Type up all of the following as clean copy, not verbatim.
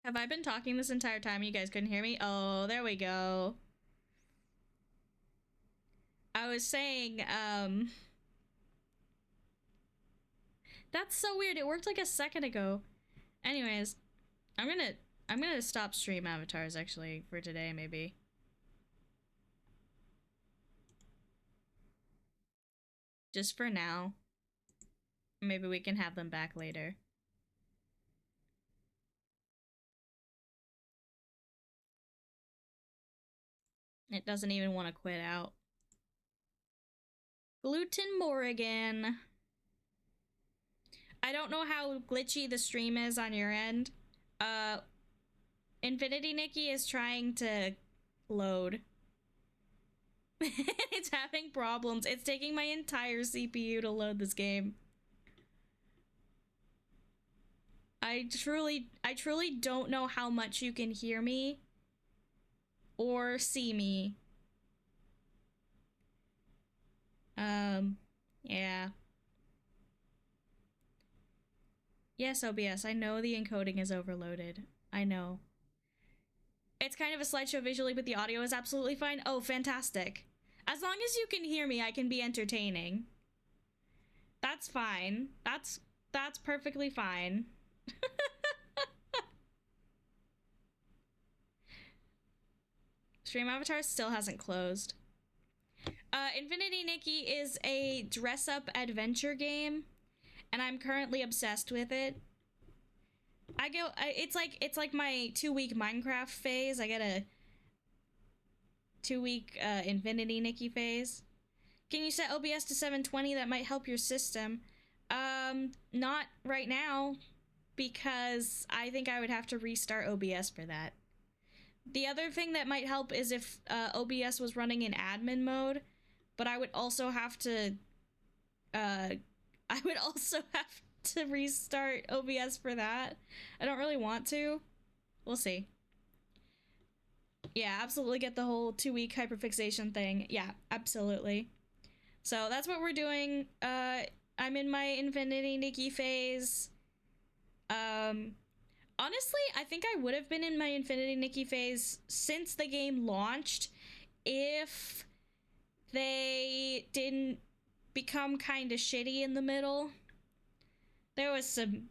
Have I been talking this entire time? You guys couldn't hear me? Oh, there we go. I was saying, that's so weird. It worked like a second ago. Anyways, I'm gonna stop stream avatars actually for today, maybe. Just for now. Maybe we can have them back later. It doesn't even want to quit out. Gluten Morrigan. I don't know how glitchy the stream is on your end. Infinity Nikki is trying to load. It's having problems. It's taking my entire CPU to load this game. I truly don't know how much you can hear me or see me. Yeah. Yes, OBS, I know the encoding is overloaded. I know. It's kind of a slideshow visually, but the audio is absolutely fine. Oh, fantastic. As long as you can hear me, I can be entertaining. That's fine. That's perfectly fine. Stream Avatar still hasn't closed. Infinity Nikki is a dress-up adventure game, and I'm currently obsessed with it. It's like my 2-week Minecraft phase. I get a 2-week Infinity Nikki phase. Can you set OBS to 720? That might help your system. Not right now, because I think I would have to restart OBS for that. The other thing that might help is if OBS was running in admin mode, but I would also have to restart OBS for that. I don't really want to. We'll see. Yeah, absolutely get the whole 2-week hyperfixation thing. Yeah, absolutely. So that's what we're doing. I'm in my Infinity Nikki phase. Honestly, I think I would have been in my Infinity Nikki phase since the game launched if they didn't become kind of shitty in the middle. There was some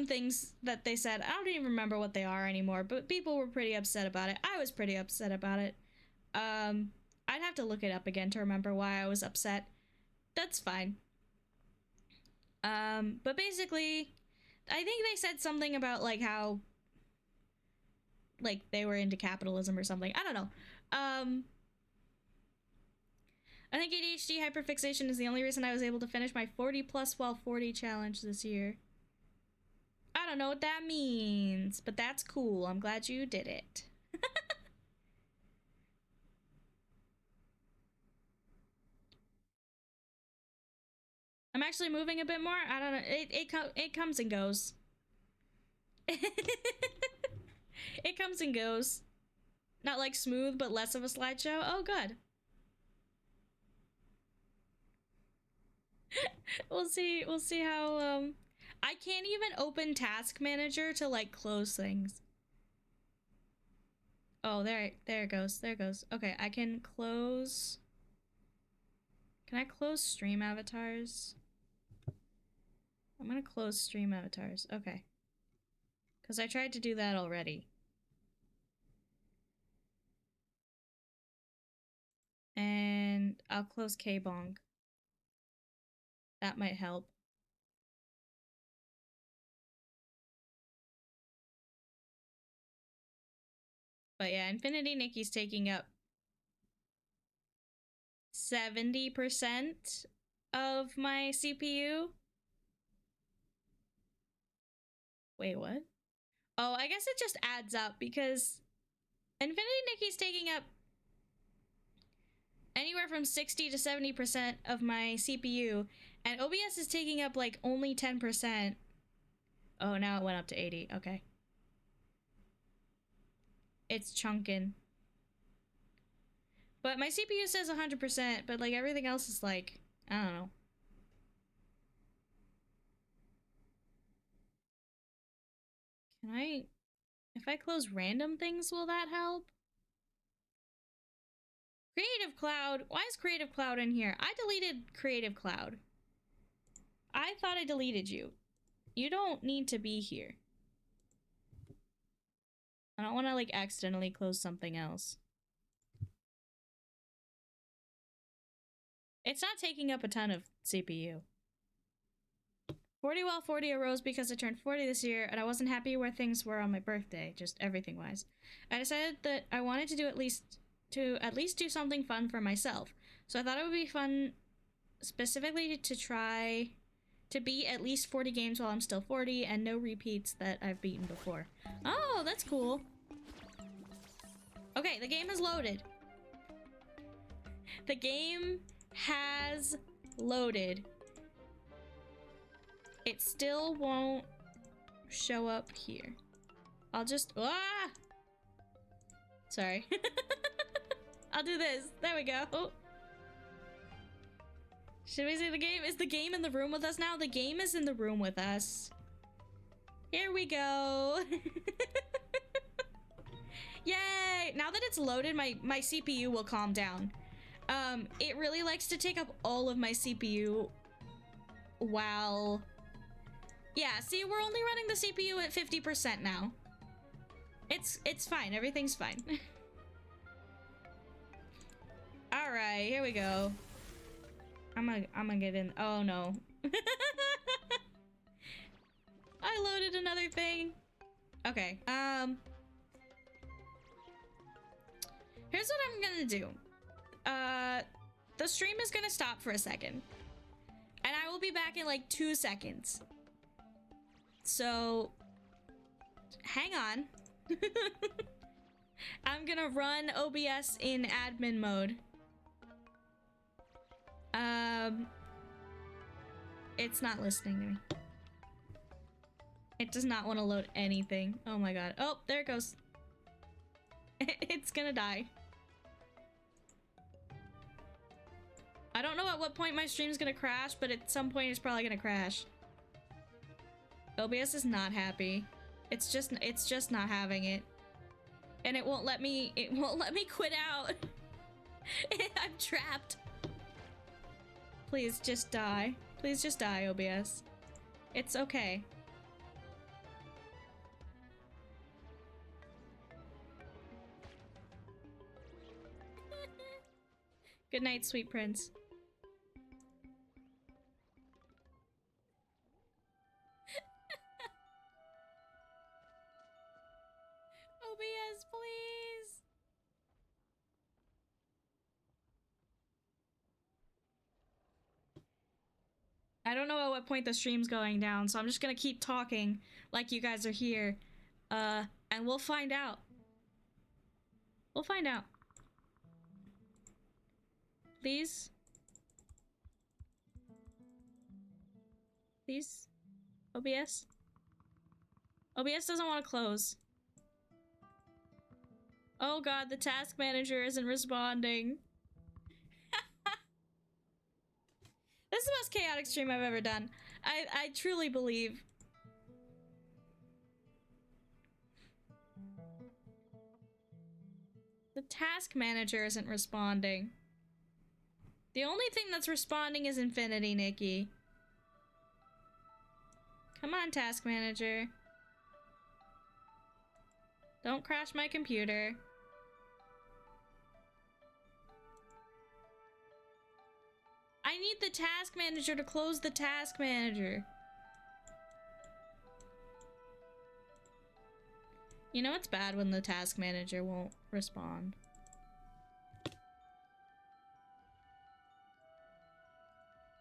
things that they said. I don't even remember what they are anymore, but people were pretty upset about it. I was pretty upset about it. I'd have to look it up again to remember why I was upset. That's fine. But basically, I think they said something about like how like they were into capitalism or something. I don't know. I think ADHD hyperfixation is the only reason I was able to finish my 40 plus while 40 challenge this year. I don't know what that means, but that's cool. I'm glad you did it. I'm actually moving a bit more. I don't know. It comes and goes. It comes and goes. Not like smooth, but less of a slideshow. Oh, good. We'll see how I can't even open Task Manager to like close things. Oh, there it goes. There it goes. Okay, I can close. Can I close stream avatars? I'm gonna close stream avatars. Okay. Because I tried to do that already. And I'll close K-Bong. That might help. But yeah, Infinity Nikki's taking up 70% of my CPU. Wait, what? Oh, I guess it just adds up because Infinity Nikki's taking up anywhere from 60 to 70% of my CPU, and OBS is taking up like only 10%. Oh, now it went up to 80. Okay. It's chunking. But my CPU says 100%, but like everything else is like, I don't know. Can I... If I close random things, will that help? Creative Cloud? Why is Creative Cloud in here? I deleted Creative Cloud. I thought I deleted you. You don't need to be here. I don't want to, like, accidentally close something else. It's not taking up a ton of CPU. 40 while 40 arose because I turned 40 this year, and I wasn't happy where things were on my birthday, just everything-wise. I decided that I wanted to at least do something fun for myself. So I thought it would be fun specifically to try to beat at least 40 games while I'm still 40 and no repeats that I've beaten before. Oh, that's cool. Okay, the game has loaded. The game has loaded. It still won't show up here. I'll just... Ah! Sorry. I'll do this. There we go. Should we see the game? Is the game in the room with us now? The game is in the room with us. Here we go. Yay! Now that it's loaded, my CPU will calm down. It really likes to take up all of my CPU while... Yeah, see, we're only running the CPU at 50% now. It's fine. Everything's fine. All right, here we go. I'm gonna get in. Oh no. I loaded another thing. Okay. Here's what I'm gonna do. The stream is gonna stop for a second, and I will be back in like 2 seconds. So, hang on. I'm gonna run OBS in admin mode. It's not listening to me. It does not want to load anything. Oh my god. Oh, there it goes. It's gonna die. I don't know at what point my stream's gonna crash, but at some point it's probably gonna crash. OBS is not happy. It's just not having it. And it won't let me quit out. I'm trapped. Please just die. Please just die, OBS. It's okay. Good night, sweet prince. OBS, please. I don't know at what point the stream's going down, so I'm just gonna keep talking like you guys are here. And we'll find out. We'll find out. Please? Please? OBS? OBS doesn't want to close. Oh god, the task manager isn't responding. This is the most chaotic stream I've ever done. I truly believe. The task manager isn't responding. The only thing that's responding is Infinity Nikki. Come on, task manager. Don't crash my computer. I need the task manager to close the task manager. You know it's bad when the task manager won't respond.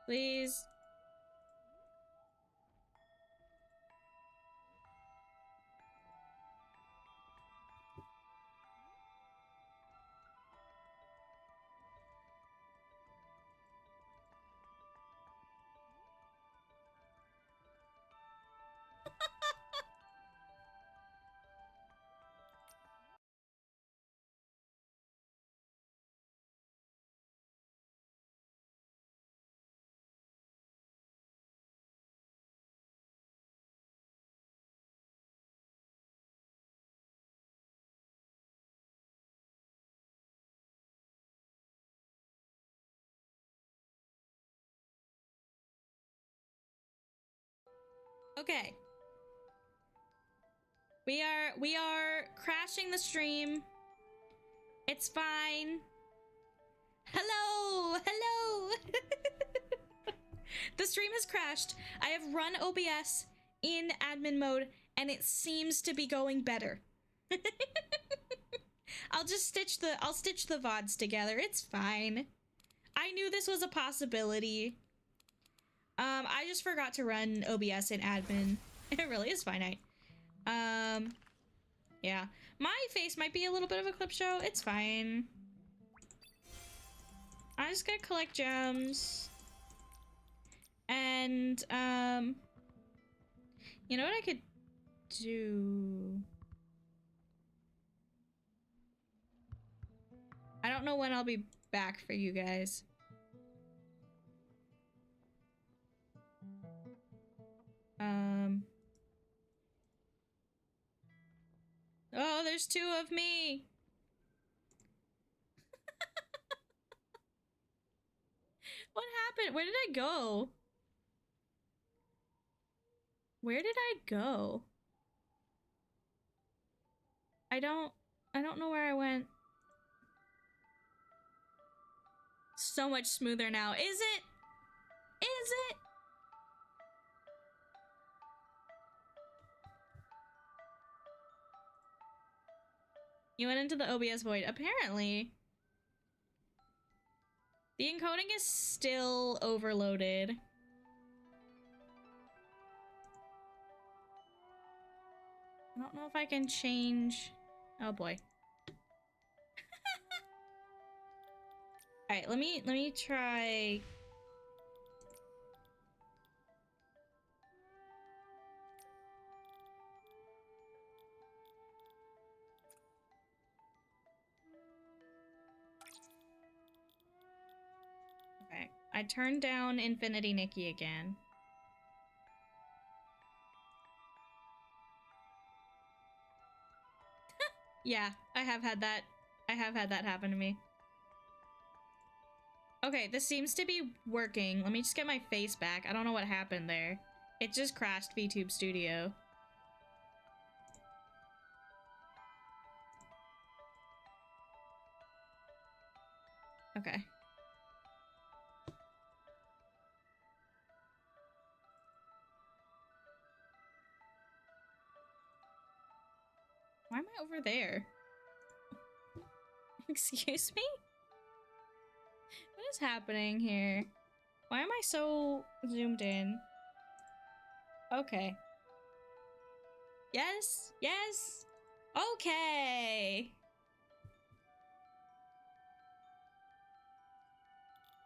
Please. Okay. We are crashing the stream. It's fine. Hello! Hello! The stream has crashed. I have run OBS in admin mode and it seems to be going better. I'll stitch the VODs together. It's fine. I knew this was a possibility. I just forgot to run OBS in admin. It really is finite. Yeah. My face might be a little bit of a clip show. It's fine. I'm just gonna collect gems. And, you know what I could do? I don't know when I'll be back for you guys. Oh, there's two of me. What happened? Where did I go? Where did I go? I don't know where I went. So much smoother now. Is it? Is it? You went into the OBS void. Apparently. The encoding is still overloaded. I don't know if I can change... Oh boy. Alright, let me try... Okay, I turned down Infinity Nikki again. Yeah, I have had that happen to me. Okay, this seems to be working. Let me just get my face back. I don't know what happened there. It just crashed VTube Studio. Okay. Why am I over there? Excuse me? What is happening here? Why am I so zoomed in? Okay. Yes, yes. Okay.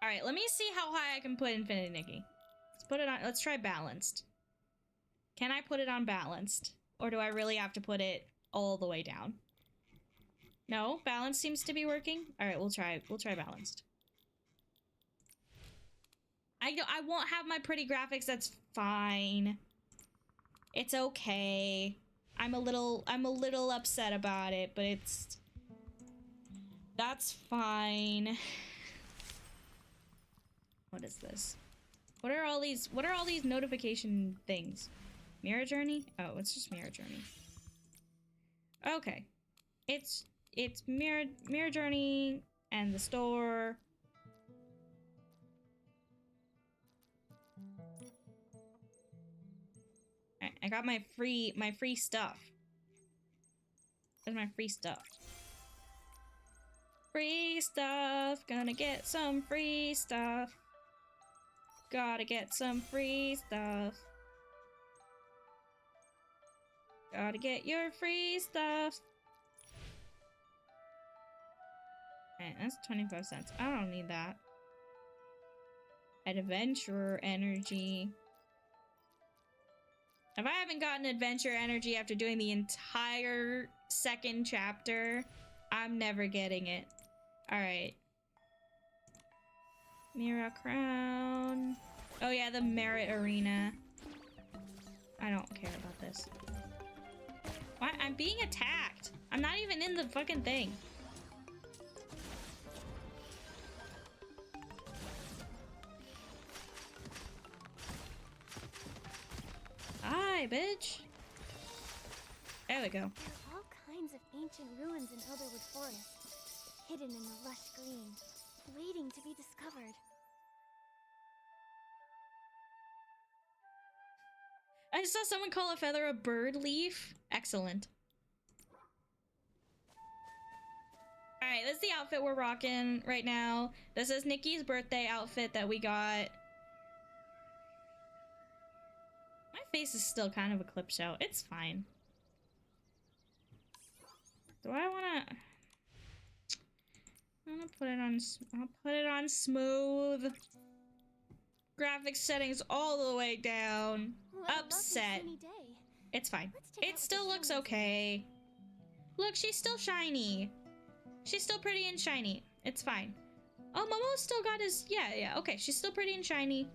All right, let me see how high I can put Infinity Nikki. Let's put it on, let's try balanced. Can I put it on balanced? Or do I really have to put it all the way down? No, balance seems to be working. All right, we'll try balanced. I won't have my pretty graphics. That's fine. It's okay. I'm a little upset about it, but that's fine. What is this? What are all these notification things? Mirror Journey? Oh, it's just Mirror Journey. Okay. It's Mirror Journey and the store. Alright, I got my free stuff. There's my free stuff. Free stuff. Gonna get some free stuff. Gotta get some free stuff. Gotta get your free stuff. Alright, that's 25 cents. I don't need that. Adventurer energy. If I haven't gotten adventure energy after doing the entire second chapter, I'm never getting it. Alright. Mira Crown. Oh yeah, the Merit Arena. I don't care about this. Why? I'm being attacked. I'm not even in the fucking thing. Ah! die, bitch. There we go. There are all kinds of ancient ruins in Elderwood Forest, hidden in the lush green, waiting to be discovered. I saw someone call a feather a bird leaf. Excellent. Alright, this is the outfit we're rocking right now. This is Nikki's birthday outfit that we got. My face is still kind of a clip show. It's fine. Do I wanna... I'll put it on smooth. Graphics settings all the way down. Upset. It's fine. It still looks okay. Look, she's still shiny. She's still pretty and shiny. It's fine. Oh, Momo's still got his... Yeah, okay. She's still pretty and shiny.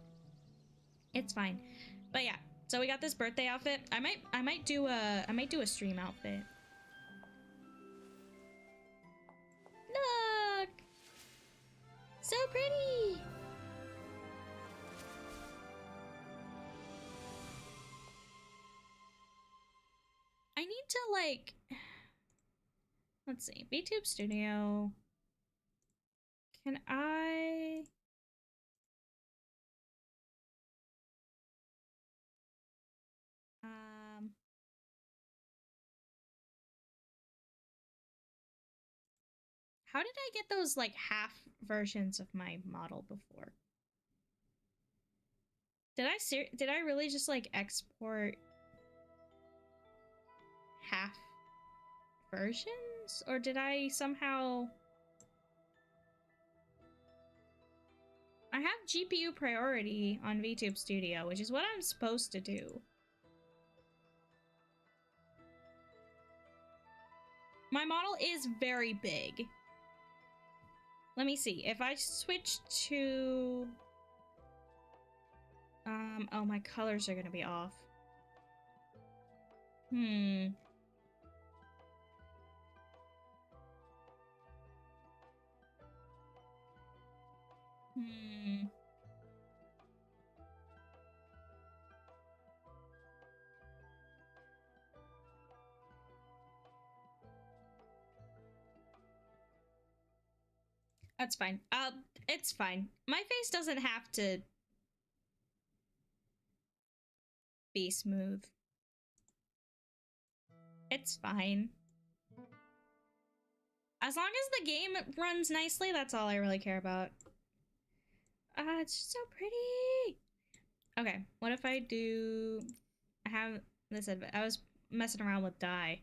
It's fine. But yeah, so we got this birthday outfit. I might do a stream outfit. Look! So pretty! I need to, like... Let's see. VTube Studio. Can I... How did I get those, like, half versions of my model before? Did I really just, like, export half versions? Or did I somehow... I have GPU priority on VTube Studio, which is what I'm supposed to do. My model is very big. Let me see. If I switch to... oh, my colors are gonna be off. That's fine. It's fine. My face doesn't have to be smooth. It's fine. As long as the game runs nicely, that's all I really care about. It's just so pretty. Okay, what if I do... I have this... I was messing around with dye.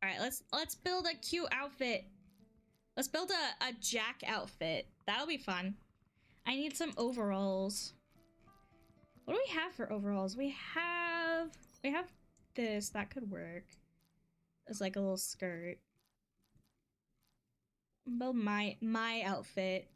Alright, let's build a cute outfit. Let's build a Jack outfit. That'll be fun. I need some overalls. What do we have for overalls? We have this. That could work. It's like a little skirt. Build my outfit.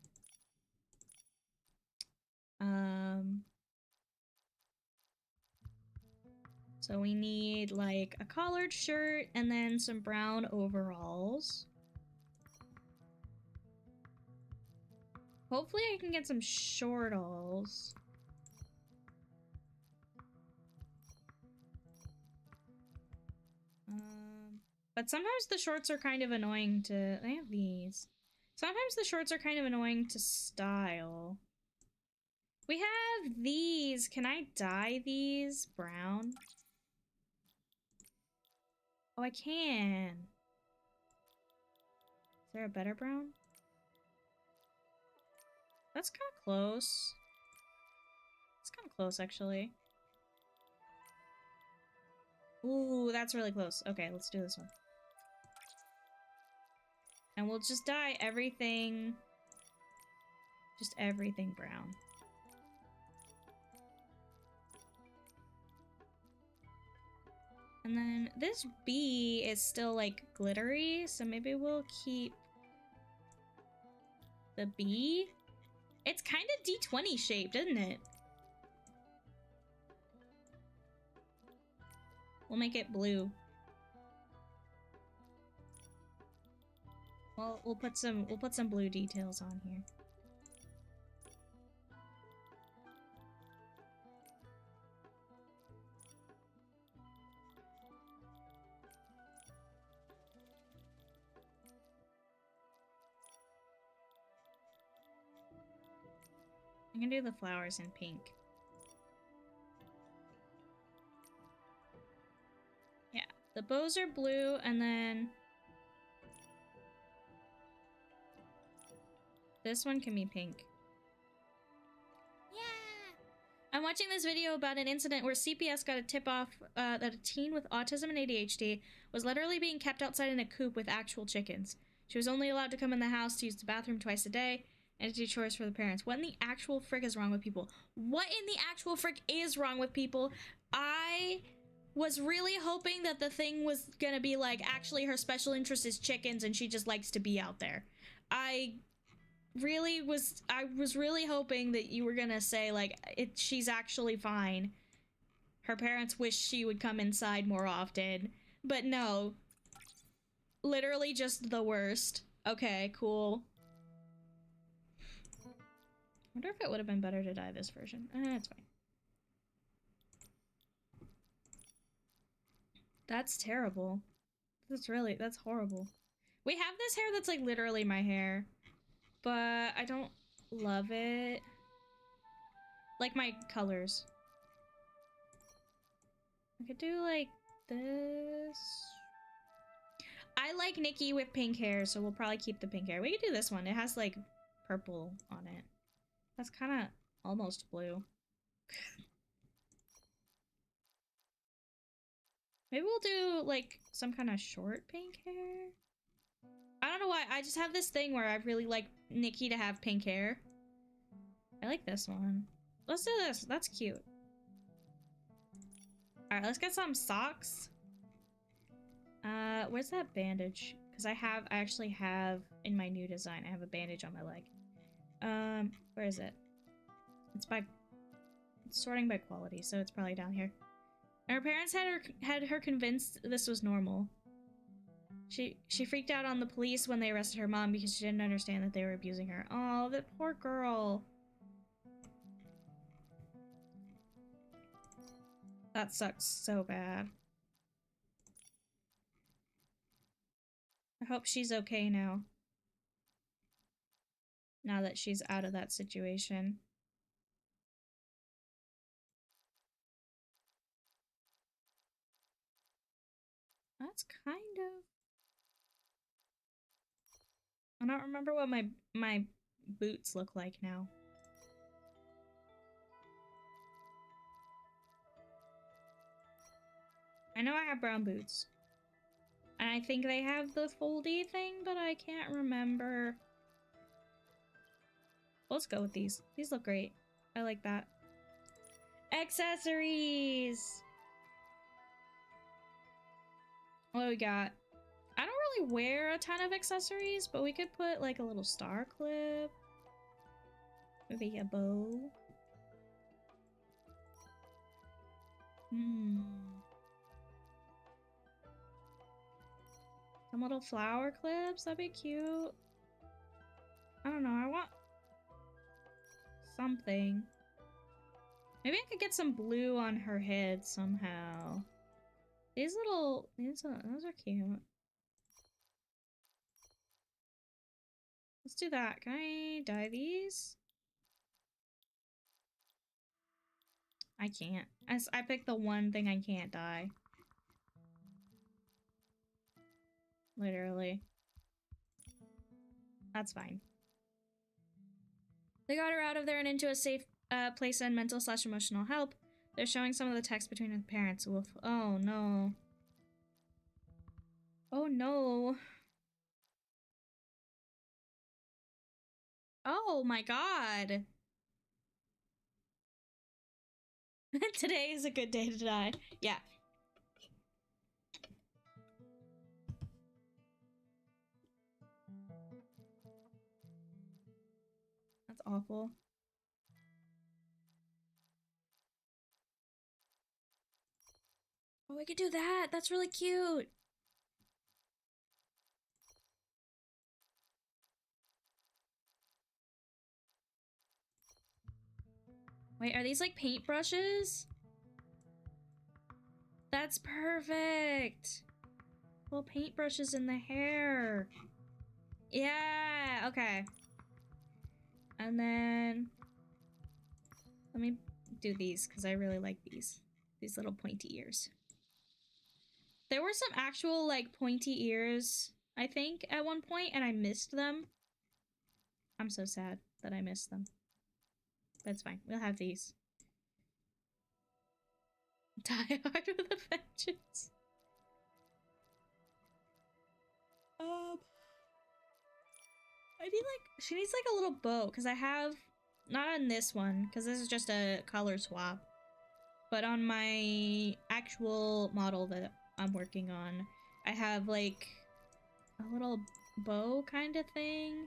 So we need like a collared shirt and then some brown overalls. Hopefully I can get some shortals. But sometimes the shorts are kind of annoying to... I have these. Sometimes the shorts are kind of annoying to style. We have these. Can I dye these brown? Oh, I can. Is there a better brown? That's kind of close. It's kind of close, actually. Ooh, that's really close. Okay, let's do this one. And we'll just dye everything... Just everything brown. And then this bee is still, like, glittery, so maybe we'll keep the bee. It's kind of D20 shaped, isn't it? We'll make it blue. Well, we'll put some blue details on here. I'm gonna do the flowers in pink. Yeah, the bows are blue, and then this one can be pink. I'm watching this video about an incident where CPS got a tip-off that a teen with autism and ADHD was literally being kept outside in a coop with actual chickens. She was only allowed to come in the house to use the bathroom twice a day and to do chores for the parents. What in the actual frick is wrong with people? What in the actual frick is wrong with people? I was really hoping that the thing was gonna be like, actually her special interest is chickens and she just likes to be out there. I was really hoping that you were gonna say like she's actually fine. Her parents wish she would come inside more often, but no, literally just the worst. Okay, cool. Wonder if it would have been better to dye this version. It's fine. That's terrible. That's horrible. We have this hair that's like literally my hair, but I don't love it. Like my colors. I could do like this. I like Nikki with pink hair, so we'll probably keep the pink hair. We could do this one. It has like purple on it. That's kind of almost blue. Maybe we'll do like some kind of short pink hair. I don't know why. I just have this thing where I really like Nikki to have pink hair. I like this one. Let's do this. That's cute. Alright, let's get some socks. Where's that bandage? Because I actually have, in my new design, I have a bandage on my leg. Where is it? It's sorting by quality, so it's probably down here. And her parents had her convinced this was normal. She freaked out on the police when they arrested her mom because she didn't understand that they were abusing her. Oh, that poor girl. That sucks so bad. I hope she's okay now. Now that she's out of that situation. That's kind of... I don't remember what my boots look like now. I know I have brown boots. And I think they have the foldy thing, but I can't remember. Let's go with these. These look great. I like that. Accessories! What do we got? I don't really wear a ton of accessories, but we could put like a little star clip. Maybe a bow. Some little flower clips, that'd be cute. I don't know, I want something. Maybe I could get some blue on her head somehow. Those are cute. Let's do that. Can I dye these? I can't. I picked the one thing I can't dye. Literally. That's fine. They got her out of there and into a safe place and mental/emotional help. They're showing some of the text between her parents. Woof. Oh no. Oh no. Oh my god. Today is a good day to die. Yeah. That's awful. Oh, we could do that. That's really cute. Wait, are these like paintbrushes? That's perfect. Little paintbrushes in the hair. Yeah, okay. And then let me do these because I really like these little pointy ears. There were some actual like pointy ears, I think, at one point, and I missed them. I'm so sad that I missed them. That's fine. We'll have these. Die hard with a vengeance. I need like, she needs like a little bow because I have, not on this one because this is just a color swap, but on my actual model that I'm working on, I have like a little bow kind of thing.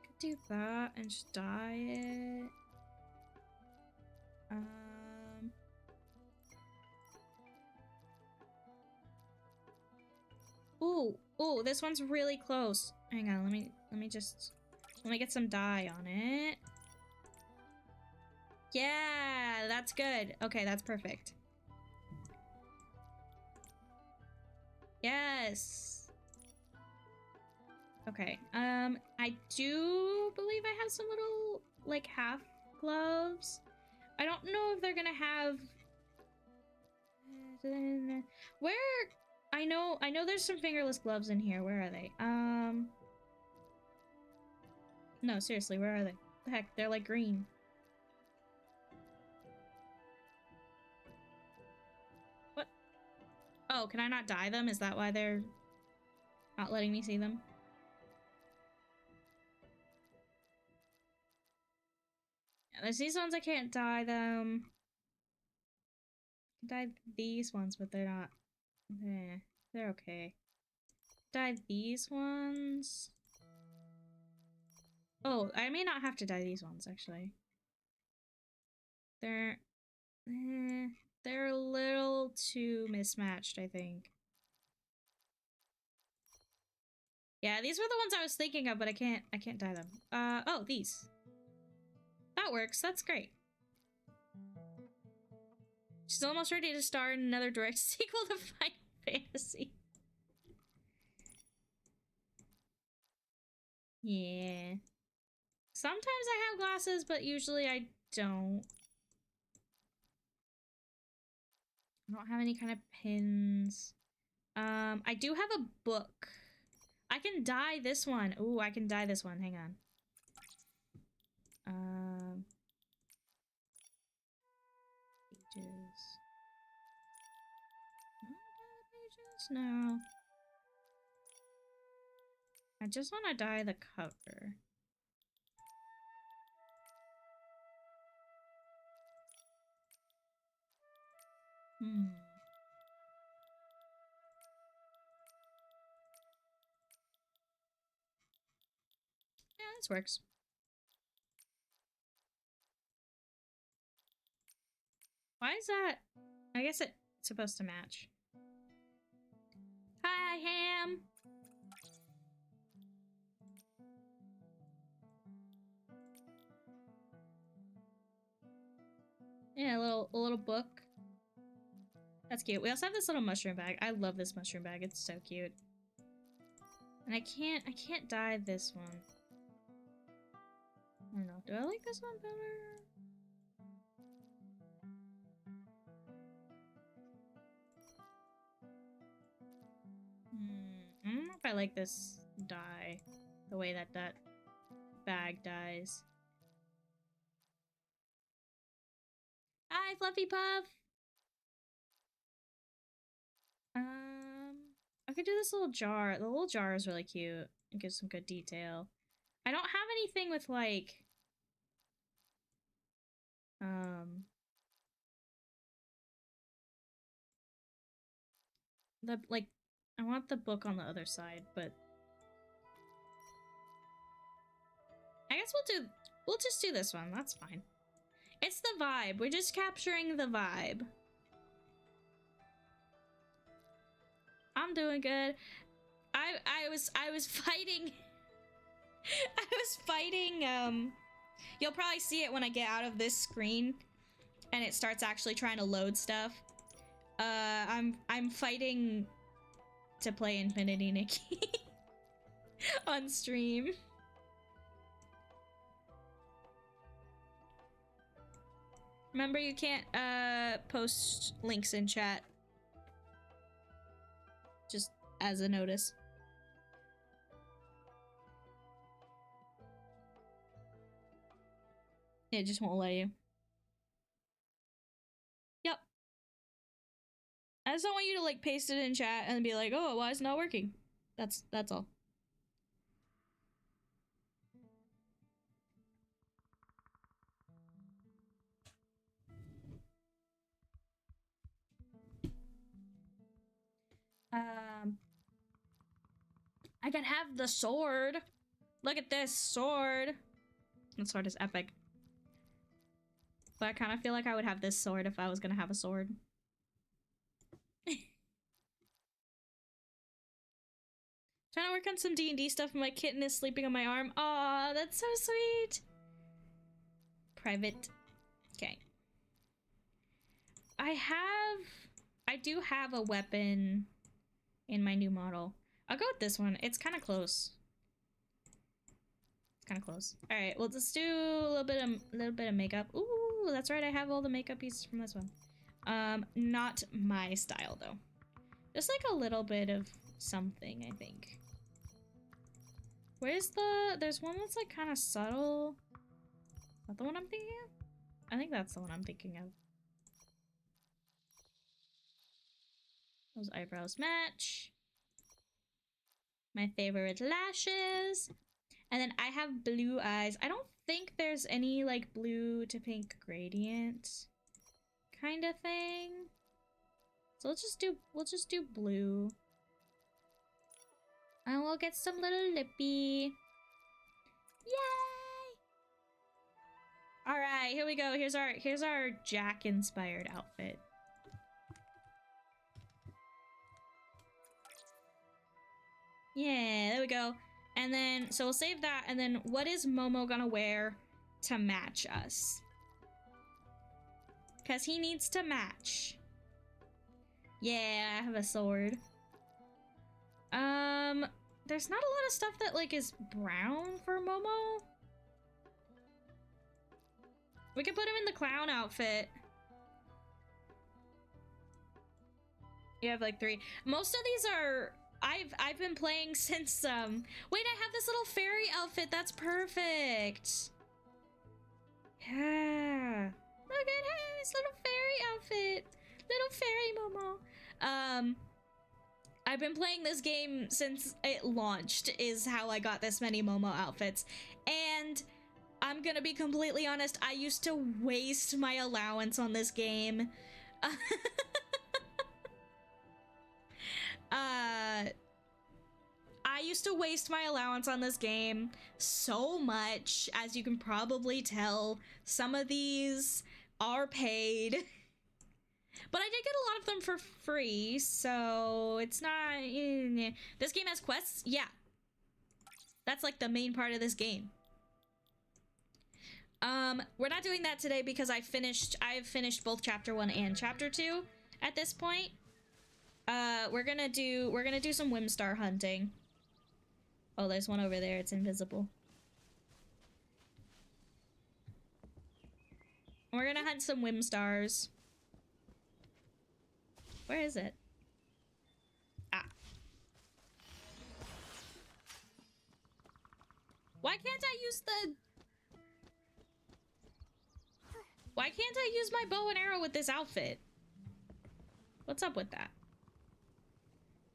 Could do that and just dye it. Ooh, this one's really close. Hang on, let me get some dye on it. Yeah, that's good. Okay, that's perfect. Yes. Okay, I do believe I have some little, like, half gloves. I don't know if they're gonna have... Where... I know there's some fingerless gloves in here. Where are they? No, seriously, where are they? The heck, they're like green. What? Oh, can I not dye them? Is that why they're not letting me see them? Yeah, there's these ones I can't dye them. I can dye these ones, but they're not. They're okay. Dye these ones. Oh, I may not have to dye these ones, actually. They're a little too mismatched, I think. Yeah, these were the ones I was thinking of, but I can't dye them. Oh, these. That works. That's great. She's almost ready to star in another direct sequel to Final Fantasy. Yeah. Sometimes I have glasses, but usually I don't. I don't have any kind of pins. I do have a book. I can dye this one. Ooh, I can dye this one. Hang on. Pages. Pages? No. I just want to dye the cover. Yeah, this works. Why is that? I guess it's supposed to match. Hi, Ham! Yeah, a little book. That's cute. We also have this little mushroom bag. I love this mushroom bag. It's so cute. And I can't dye this one. I don't know. Do I like this one better? I don't know if I like this dye. The way that bag dyes. Hi, Fluffy Puff! I could do this little jar. The little jar is really cute. It gives some good detail. I don't have anything with, like... I want the book on the other side, but... I guess we'll just do this one. That's fine. It's the vibe. We're just capturing the vibe. I'm doing good. I was fighting. I was fighting. You'll probably see it when I get out of this screen, and it starts actually trying to load stuff. I'm fighting to play Infinity Nikki on stream. Remember, you can't post links in chat. Just as a notice. It just won't let you. Yep. I just don't want you to like paste it in chat and be like, oh, why is it not working? That's all. I can have the sword. Look at this sword. The sword is epic. But I kind of feel like I would have this sword if I was gonna have a sword. Trying to work on some D&D stuff and my kitten is sleeping on my arm. Aw, that's so sweet. Private. Okay. I do have a weapon in my new model. I'll go with this one. It's kind of close. It's kind of close. All right, well, let's do a little bit of makeup. Ooh, that's right. I have all the makeup pieces from this one. Not my style though. Just like a little bit of something, I think. There's one that's like kind of subtle. Is that the one I'm thinking of? I think that's the one I'm thinking of. Those eyebrows match. My favorite lashes. And then I have blue eyes. I don't think there's any like blue to pink gradient kind of thing. So we'll just do blue. And we'll get some little lippy. Yay! Alright, here we go. Here's our Jack inspired outfit. Yeah, there we go. And then, so we'll save that. And then what is Momo gonna wear to match us? Because he needs to match. Yeah, I have a sword. There's not a lot of stuff that like is brown for Momo. We can put him in the clown outfit. You have like 3. Most of these are I've been playing since wait, I have this little fairy outfit. That's perfect. Yeah. Look at his little fairy outfit. Little fairy Momo. I've been playing this game since it launched is how I got this many Momo outfits. And I'm gonna be completely honest, I used to waste my allowance on this game. I used to waste my allowance on this game so much, as you can probably tell. Some of these are paid. But I did get a lot of them for free, so it's not... This game has quests? Yeah. That's like the main part of this game. We're not doing that today because I've finished both chapter 1 and chapter 2 at this point. We're gonna do some Whimstar hunting. Oh, there's one over there. It's invisible. We're gonna hunt some Whimstars. Where is it? Ah. Why can't I use the... Why can't I use my bow and arrow with this outfit? What's up with that?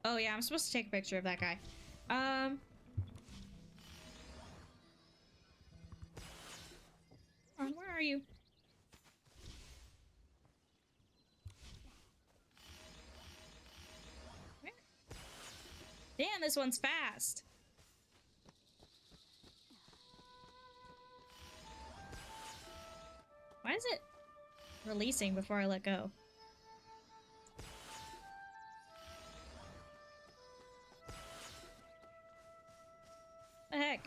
Oh yeah, I'm supposed to take a picture of that guy. Where are you? Where? Damn, this one's fast. Why is it releasing before I let go? The heck?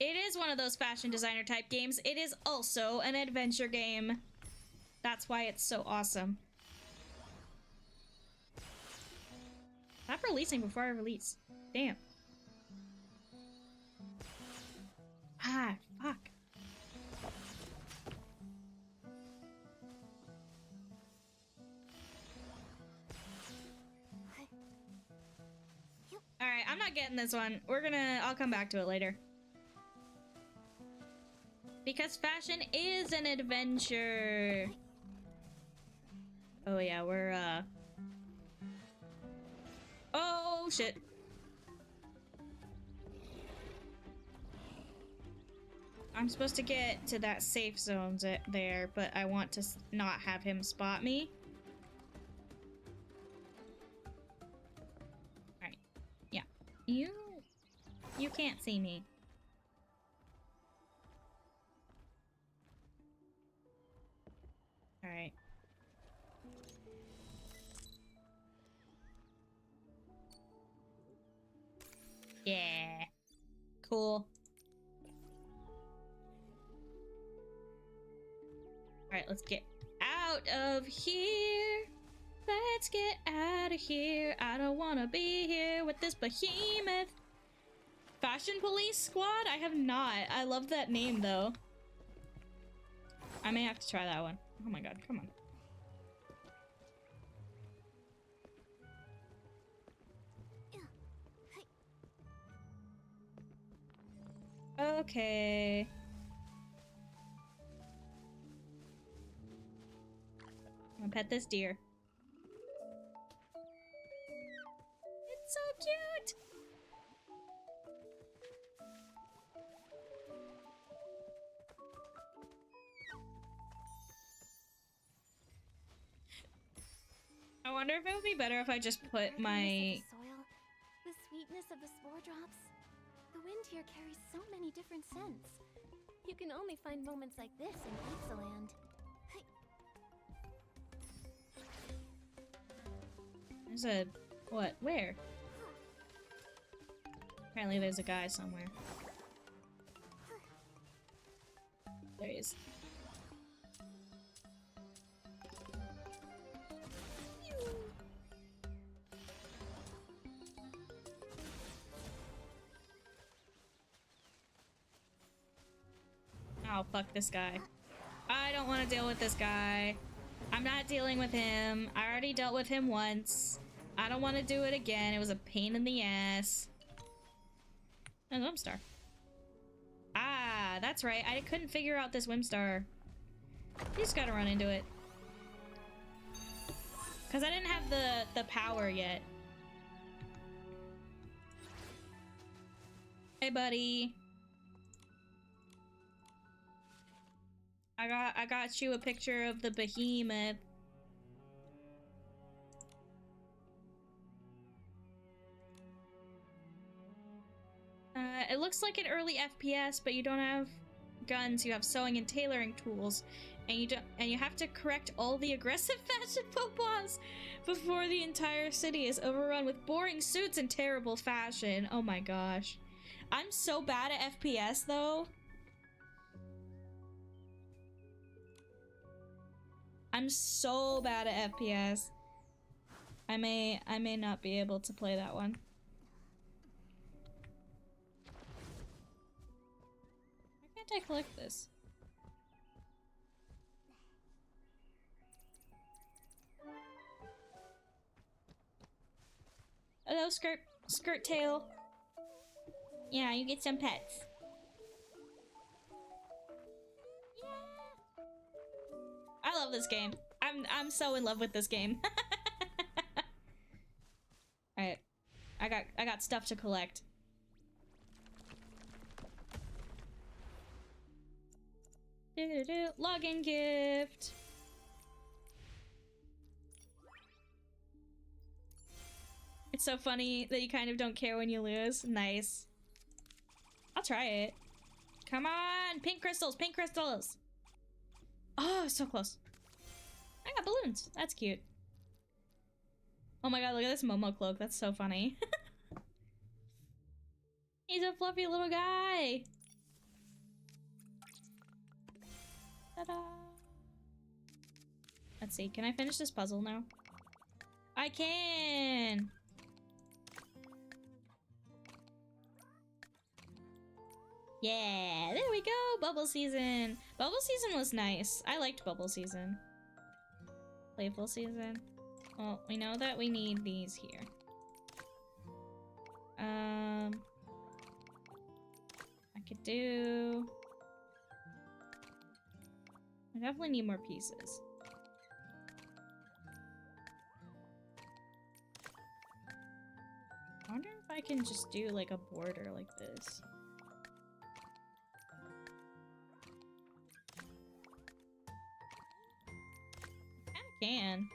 It is one of those fashion designer type games. It is also an adventure game. That's why it's so awesome. Stop releasing before I release. Damn. Ah, fuck. not getting this one. I'll come back to it later. Because fashion is an adventure. Oh yeah, we're oh shit. I'm supposed to get to that safe zone there, but I want to not have him spot me. Alright. Yeah. You can't see me. Alright. Yeah. Cool. Alright, let's get out of here. Let's get out of here. I don't want to be here with this behemoth. Fashion Police Squad? I have not. I love that name, though. I may have to try that one. Oh my god, come on. Okay. I'm gonna pet this deer. It's so cute! I wonder if it would be better if I just put my... The sweetness of the spore drops. The wind here carries so many different scents. You can only find moments like this in Itzaland. There's a... what? Where? Apparently there's a guy somewhere. There he is. Oh, fuck this guy. I don't want to deal with this guy. I'm not dealing with him. I already dealt with him once. I don't want to do it again. It was a pain in the ass. And Whimstar. Ah, that's right. I couldn't figure out this Whimstar. You just gotta run into it. Because I didn't have the power yet. Hey, buddy. I got you a picture of the behemoth. It looks like an early FPS, but you don't have guns. You have sewing and tailoring tools, and you have to correct all the aggressive fashion faux pas before the entire city is overrun with boring suits and terrible fashion. Oh my gosh, I'm so bad at FPS though. I'm so bad at FPS. I may not be able to play that one. Why can't I collect this? Hello, skirt tail. Yeah, you get some pets. I love this game. I'm so in love with this game. Alright. I got stuff to collect. Login gift. It's so funny that you kind of don't care when you lose. Nice. I'll try it. Come on! Pink crystals! Pink crystals! Oh, so close. I got balloons. That's cute. Oh my god, look at this Momo cloak. That's so funny. He's a fluffy little guy. Ta-da. Let's see. Can I finish this puzzle now? I can! Yeah, there we go! Bubble season! Bubble season was nice. I liked bubble season. Playful season. Well, we know that we need these here. I could do... I definitely need more pieces. I wonder if I can just do like a border like this. I kinda can.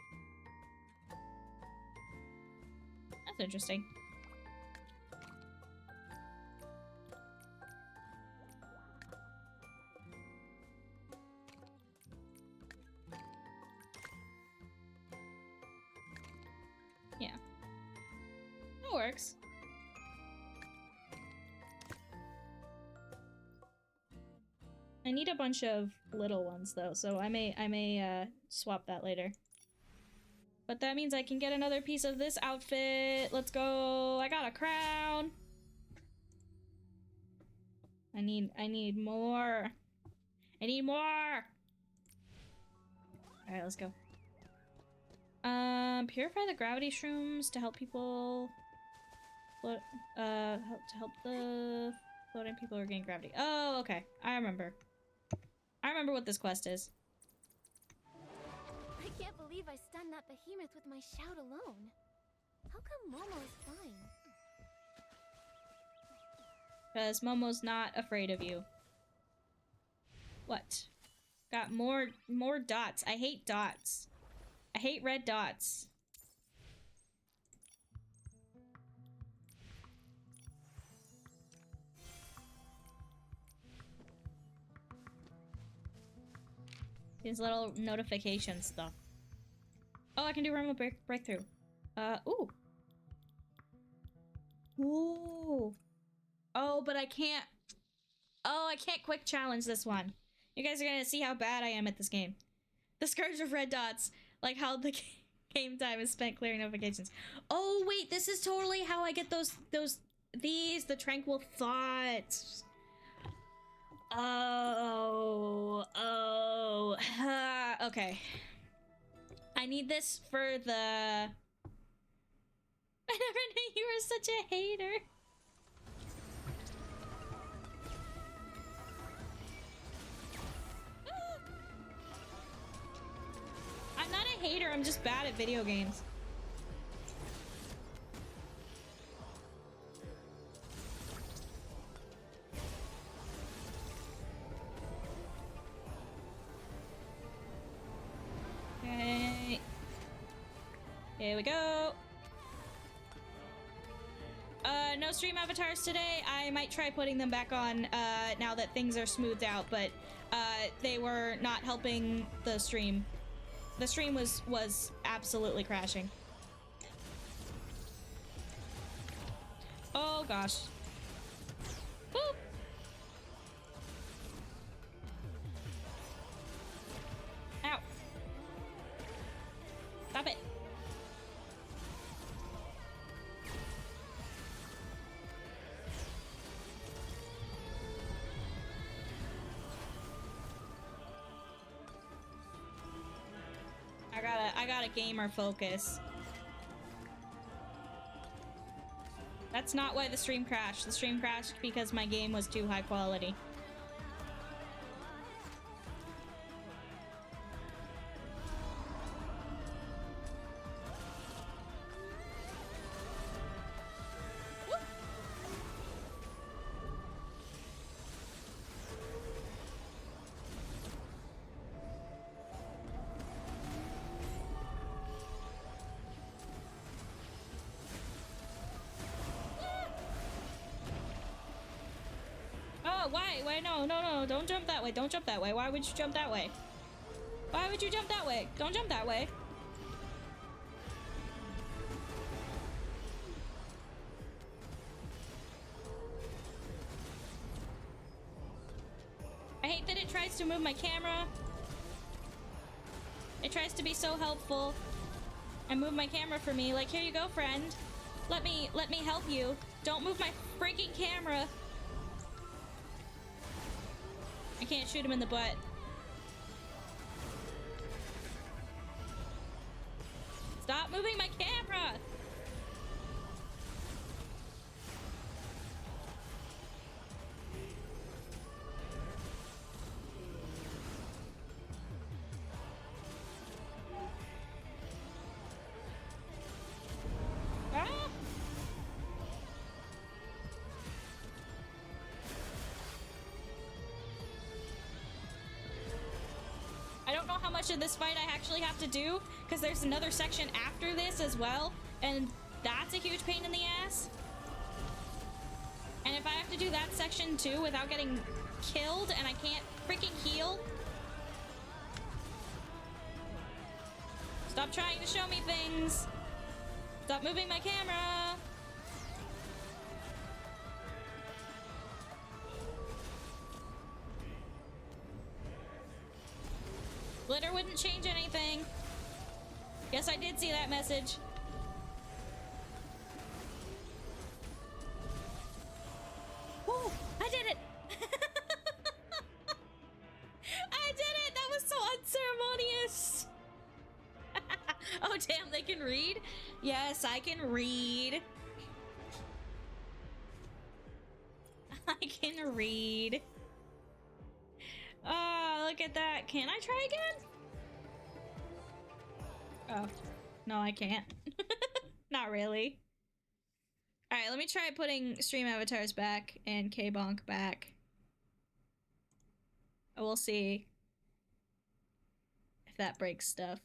That's interesting. Yeah. That works. I need a bunch of little ones though, so I may swap that later. But that means I can get another piece of this outfit. Let's go. I got a crown. I need more. I need more. All right, let's go. Purify the gravity shrooms to help people float, help the floating people regain gravity. Oh, okay. I remember what this quest is. I can't believe I stunned that behemoth with my shout alone. How come Momo is fine? Because Momo's not afraid of you. What? Got more dots. I hate dots. I hate red dots. These little notification stuff. Oh, I can do remote breakthrough. Ooh. Ooh. Oh, but I can't. Oh, I can't quick challenge this one. You guys are gonna see how bad I am at this game. The Scourge of Red Dots. Like how the game time is spent clearing notifications. Oh, wait, this is totally how I get the Tranquil Thoughts. Okay. I need this for the... I never knew you were such a hater. I'm not a hater, I'm just bad at video games. Okay. Here we go. No stream avatars today. I might try putting them back on now that things are smoothed out, but they were not helping the stream. The stream was absolutely crashing. Oh gosh. Boop. Ow. Stop it. I gotta gamer focus. That's not why the stream crashed. The stream crashed because my game was too high quality. Why? No, don't jump that way. Don't jump that way. Why would you jump that way? Why would you jump that way? Don't jump that way. I hate that it tries to move my camera. It tries to be so helpful and move my camera for me. Like, here you go, friend. Let me help you. Don't move my freaking camera. I can't shoot him in the butt. Stop moving my camera! much of this fight I actually have to do, because there's another section after this as well, and that's a huge pain in the ass. And if I have to do that section too without getting killed and I can't freaking heal. Stop trying to show me things. Stop moving my camera. Glitter wouldn't change anything. Yes, I did see that message. Woo! I did it! I did it! That was so unceremonious! Oh, damn, they can read? Yes, I can read. I can read. Oh, look at that. Can I try again? Oh, no, I can't. Not really. Alright, let me try putting stream avatars back and K-Bonk back. We'll see if that breaks stuff.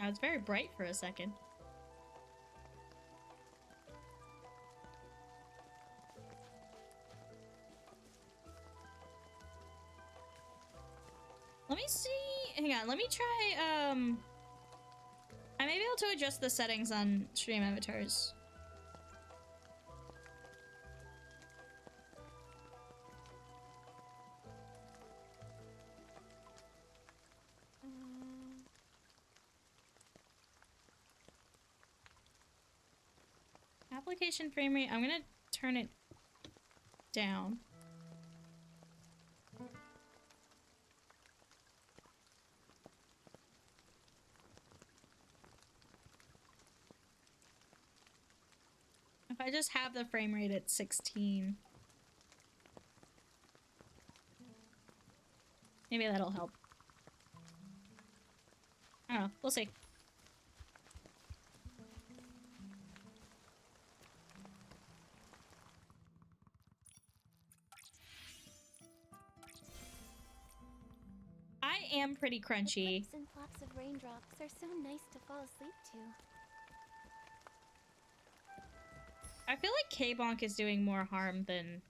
I was very bright for a second. Let me see. Hang on, let me try, I may be able to adjust the settings on stream avatars. Application frame rate, I'm gonna turn it down. If I just have the frame rate at 16. Maybe that'll help. I don't know, we'll see. I am pretty crunchy. The flicks and flops of raindrops are so nice to fall asleep to. I feel like K-Bonk is doing more harm than...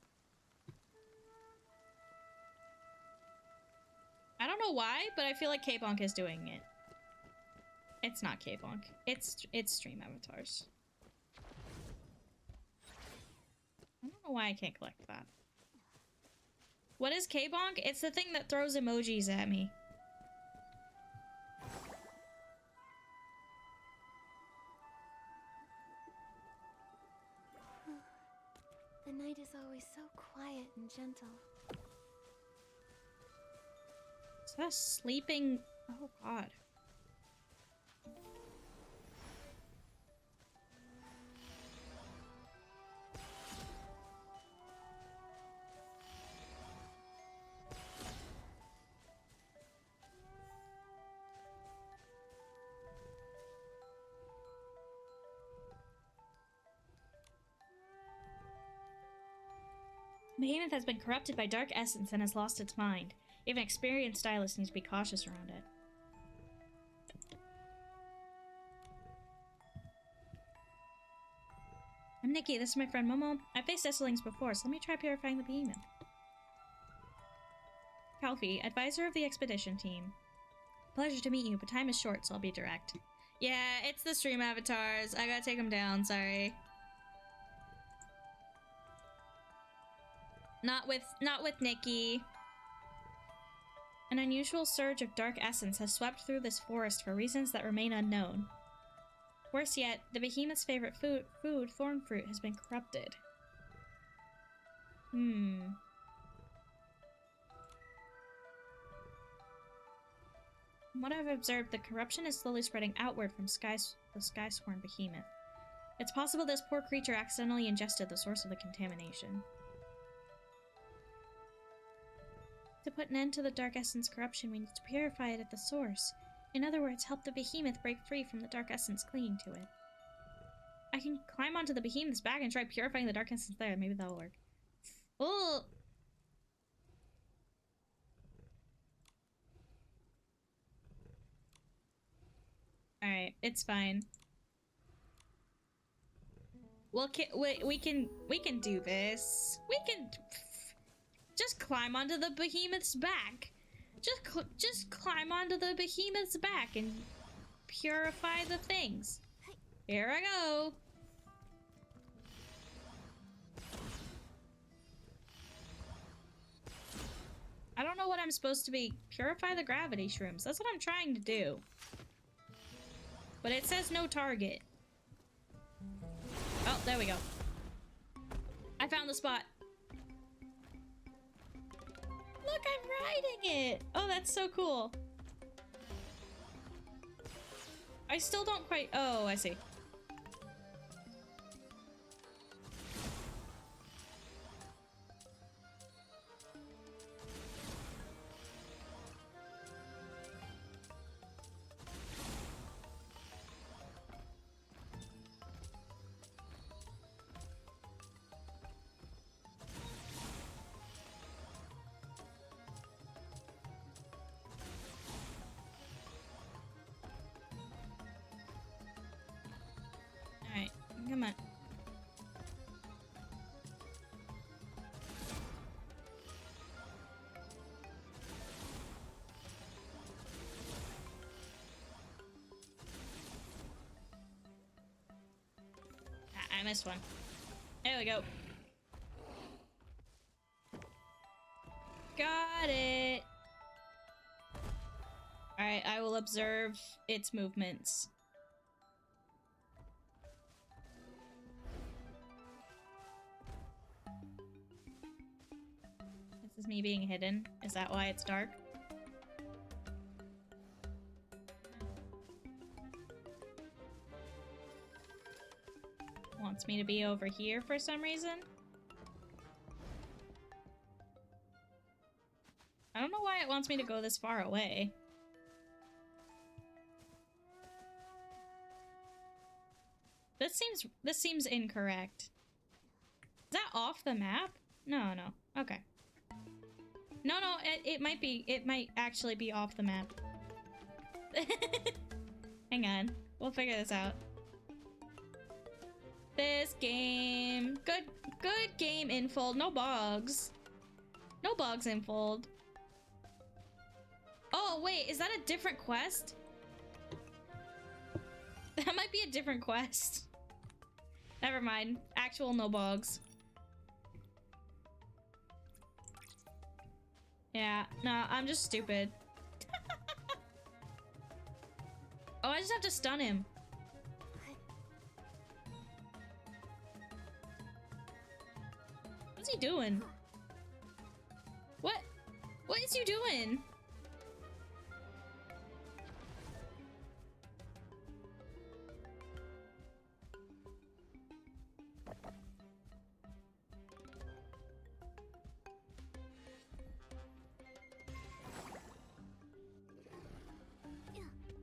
I don't know why, but I feel like K-Bonk is doing it. It's not K-Bonk. It's stream avatars. I don't know why I can't collect that. What is K-Bonk? It's the thing that throws emojis at me. The night is always so quiet and gentle. Is that a sleeping... Oh, God. Behemoth has been corrupted by dark essence and has lost its mind. Even experienced stylists need to be cautious around it. I'm Nikki, this is my friend Momo. I've faced Esselings before, so let me try purifying the behemoth. Calfee, advisor of the expedition team. Pleasure to meet you, but time is short, so I'll be direct. Yeah, it's the stream avatars. I gotta take them down, sorry. Not with Nikki. An unusual surge of dark essence has swept through this forest for reasons that remain unknown. Worse yet, the behemoth's favorite food, thorn fruit, has been corrupted. From what I've observed, the corruption is slowly spreading outward from the Skysworn behemoth. It's possible this poor creature accidentally ingested the source of the contamination. To put an end to the dark essence corruption, we need to purify it at the source. In other words, help the behemoth break free from the dark essence clinging to it. I can climb onto the behemoth's back and try purifying the dark essence there. Maybe that'll work. Oh! Alright, it's fine. Well, we can do this. We can just climb onto the behemoth's back. Just climb onto the behemoth's back and purify the things. Here I go. I don't know what I'm supposed to be. Purify the gravity shrooms. That's what I'm trying to do. But it says no target. Oh, there we go. I found the spot. Look, I'm riding it. Oh, that's so cool. I still don't quite... Oh, I see. Come on. I missed one. There we go. Got it. Alright, I will observe its movements. This is me being hidden. Is that why it's dark? Wants me to be over here for some reason. I don't know why it wants me to go this far away. This seems incorrect. Is that off the map? No. Okay. No, it might actually be off the map. Hang on. We'll figure this out. This game. Good game, Infold. No bugs. No bugs, Infold. Oh, wait. Is that a different quest? That might be a different quest. Never mind. Actual no bugs. Yeah. No, I'm just stupid. Oh, I just have to stun him. What's he doing? What is you doing?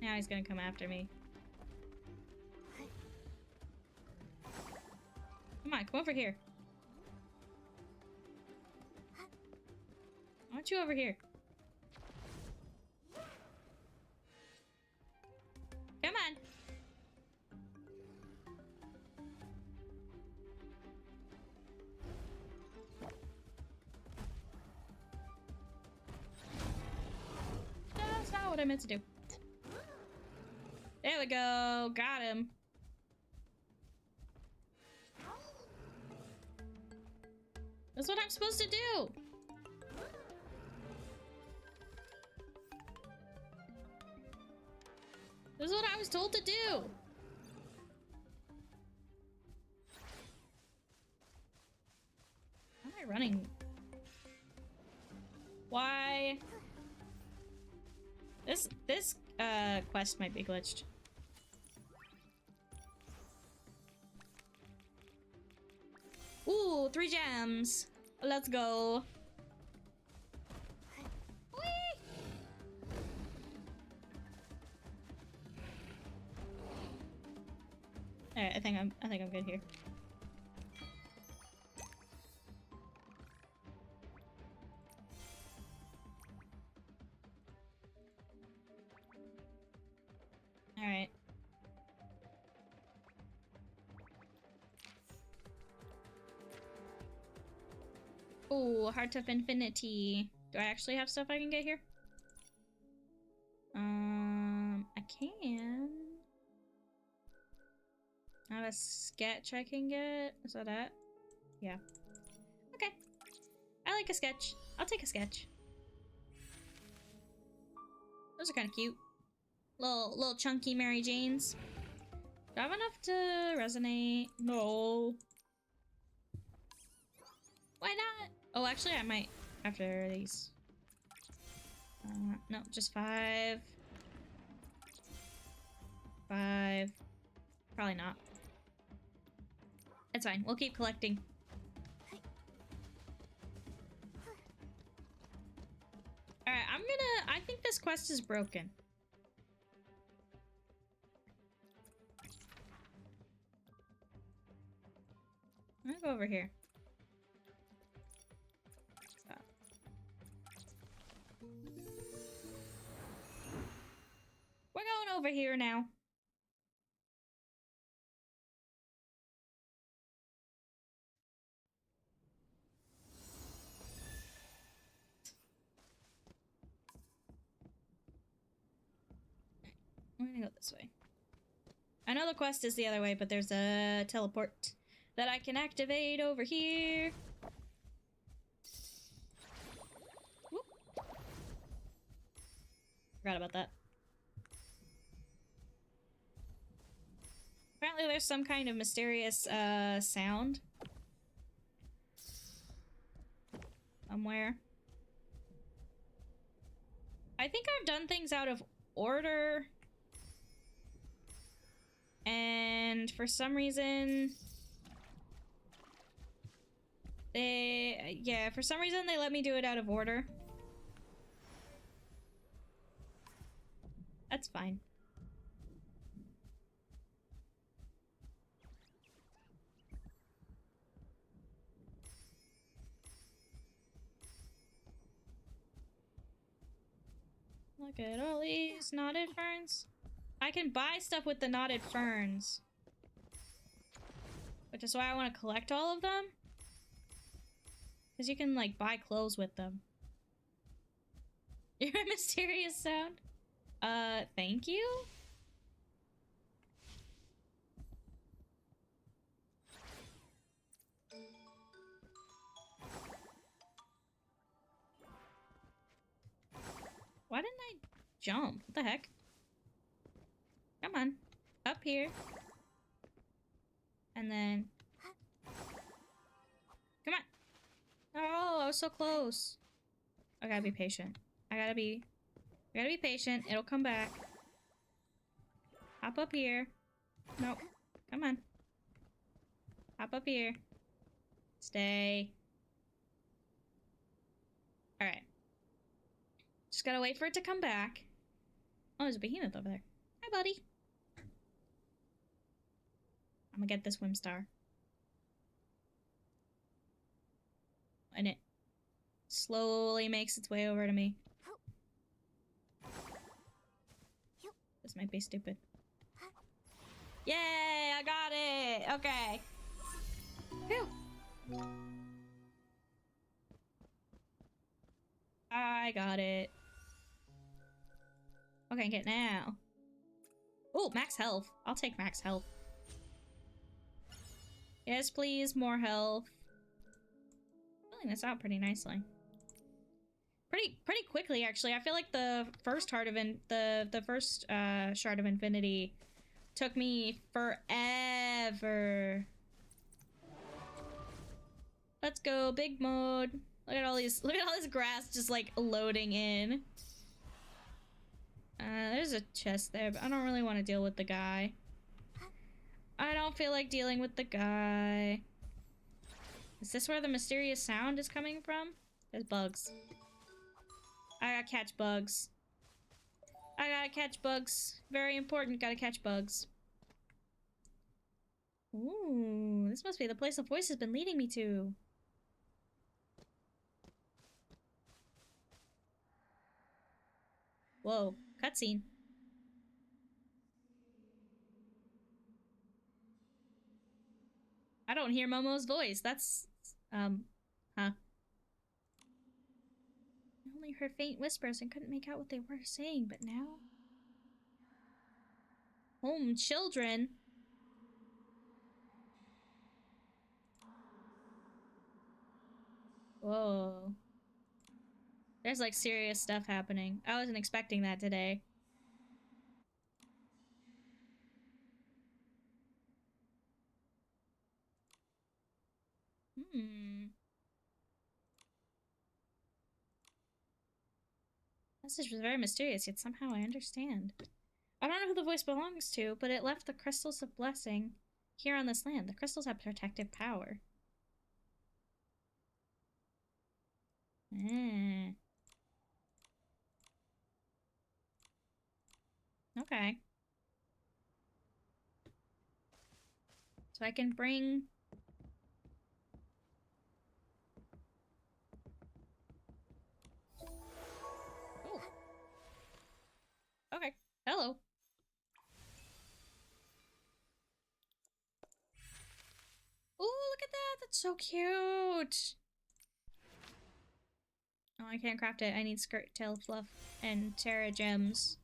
Now he's gonna come after me. Come on, come over here. I want you over here. Come on. That's not what I meant to do. There we go. Got him. That's what I'm supposed to do. This is what I was told to do. How am I running? Why? This quest might be glitched. Ooh, 3 gems. Let's go. Whee! Alright, I think I'm good here. Alright. Oh, Heart of Infinity. Do I actually have stuff I can get here? I can. I have a sketch I can get. Is that it? Yeah. Okay. I like a sketch. I'll take a sketch. Those are kind of cute. Little chunky Mary Janes. Do I have enough to resonate? No. Why not? Oh, actually, I might after these. No, just 5. 5. Probably not. It's fine. We'll keep collecting. Alright, I think this quest is broken. I'm gonna go over here. Stop. We're going over here now. We're gonna go this way. I know the quest is the other way, but there's a teleport that I can activate over here. Whoop. Forgot about that. Apparently there's some kind of mysterious sound somewhere. I think I've done things out of order. And for some reason for some reason they let me do it out of order. That's fine. Look at all these knotted ferns. I can buy stuff with the knotted ferns. Which is why I want to collect all of them. Because you can, like, buy clothes with them. You're a mysterious sound? Thank you? Why didn't I jump? What the heck? Come on. Up here. And then... Come on! Oh, I was so close. I gotta be patient. I gotta be patient. It'll come back. Hop up here. Nope. Come on. Hop up here. Stay. Alright. Just gotta wait for it to come back. Oh, there's a behemoth over there. Hi, buddy. I'm gonna get this Whimstar. And it slowly makes its way over to me. This might be stupid. Yay! I got it! Okay. Phew. I got it. What can I get now? Oh, max health. I'll take max health. Yes, please. More health. Filling this out pretty nicely. Pretty quickly, actually. I feel like the first Shard of Infinity took me forever. Let's go, big mode. Look at all this grass just like loading in. There's a chest there, but I don't really want to deal with the guy. I don't feel like dealing with the guy. Is this where the mysterious sound is coming from? There's bugs. I gotta catch bugs. I gotta catch bugs. Very important, gotta catch bugs. Ooh, this must be the place the voice has been leading me to. Whoa, cutscene. I don't hear Momo's voice. That's, huh. I only heard faint whispers and couldn't make out what they were saying, but now... Home children? Whoa. There's like serious stuff happening. I wasn't expecting that today. Hmm. This is very mysterious, yet somehow I understand. I don't know who the voice belongs to, but it left the crystals of blessing here on this land. The crystals have protective power. Eh. Okay. So I can bring... Oh. Okay. Hello. Oh, look at that! That's so cute! Oh, I can't craft it. I need skirt tail fluff and Terra gems.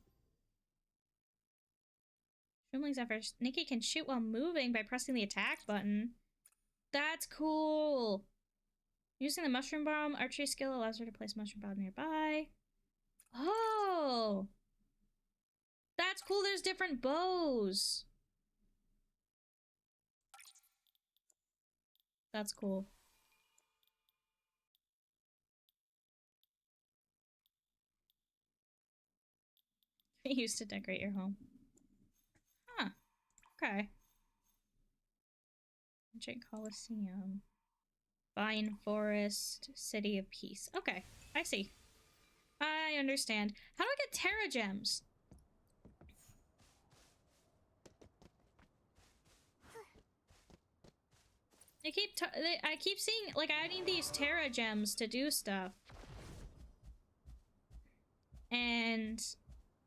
Shroomlings after Nikki can shoot while moving by pressing the attack button. That's cool! Using the mushroom bomb archery skill allows her to place mushroom bomb nearby. Oh! That's cool, there's different bows! That's cool. Used to decorate your home. Huh. Okay. Ancient Coliseum. Vine Forest. City of Peace. Okay. I see. I understand. How do I get Terra gems? I keep seeing, like, I need these Terra gems to do stuff. And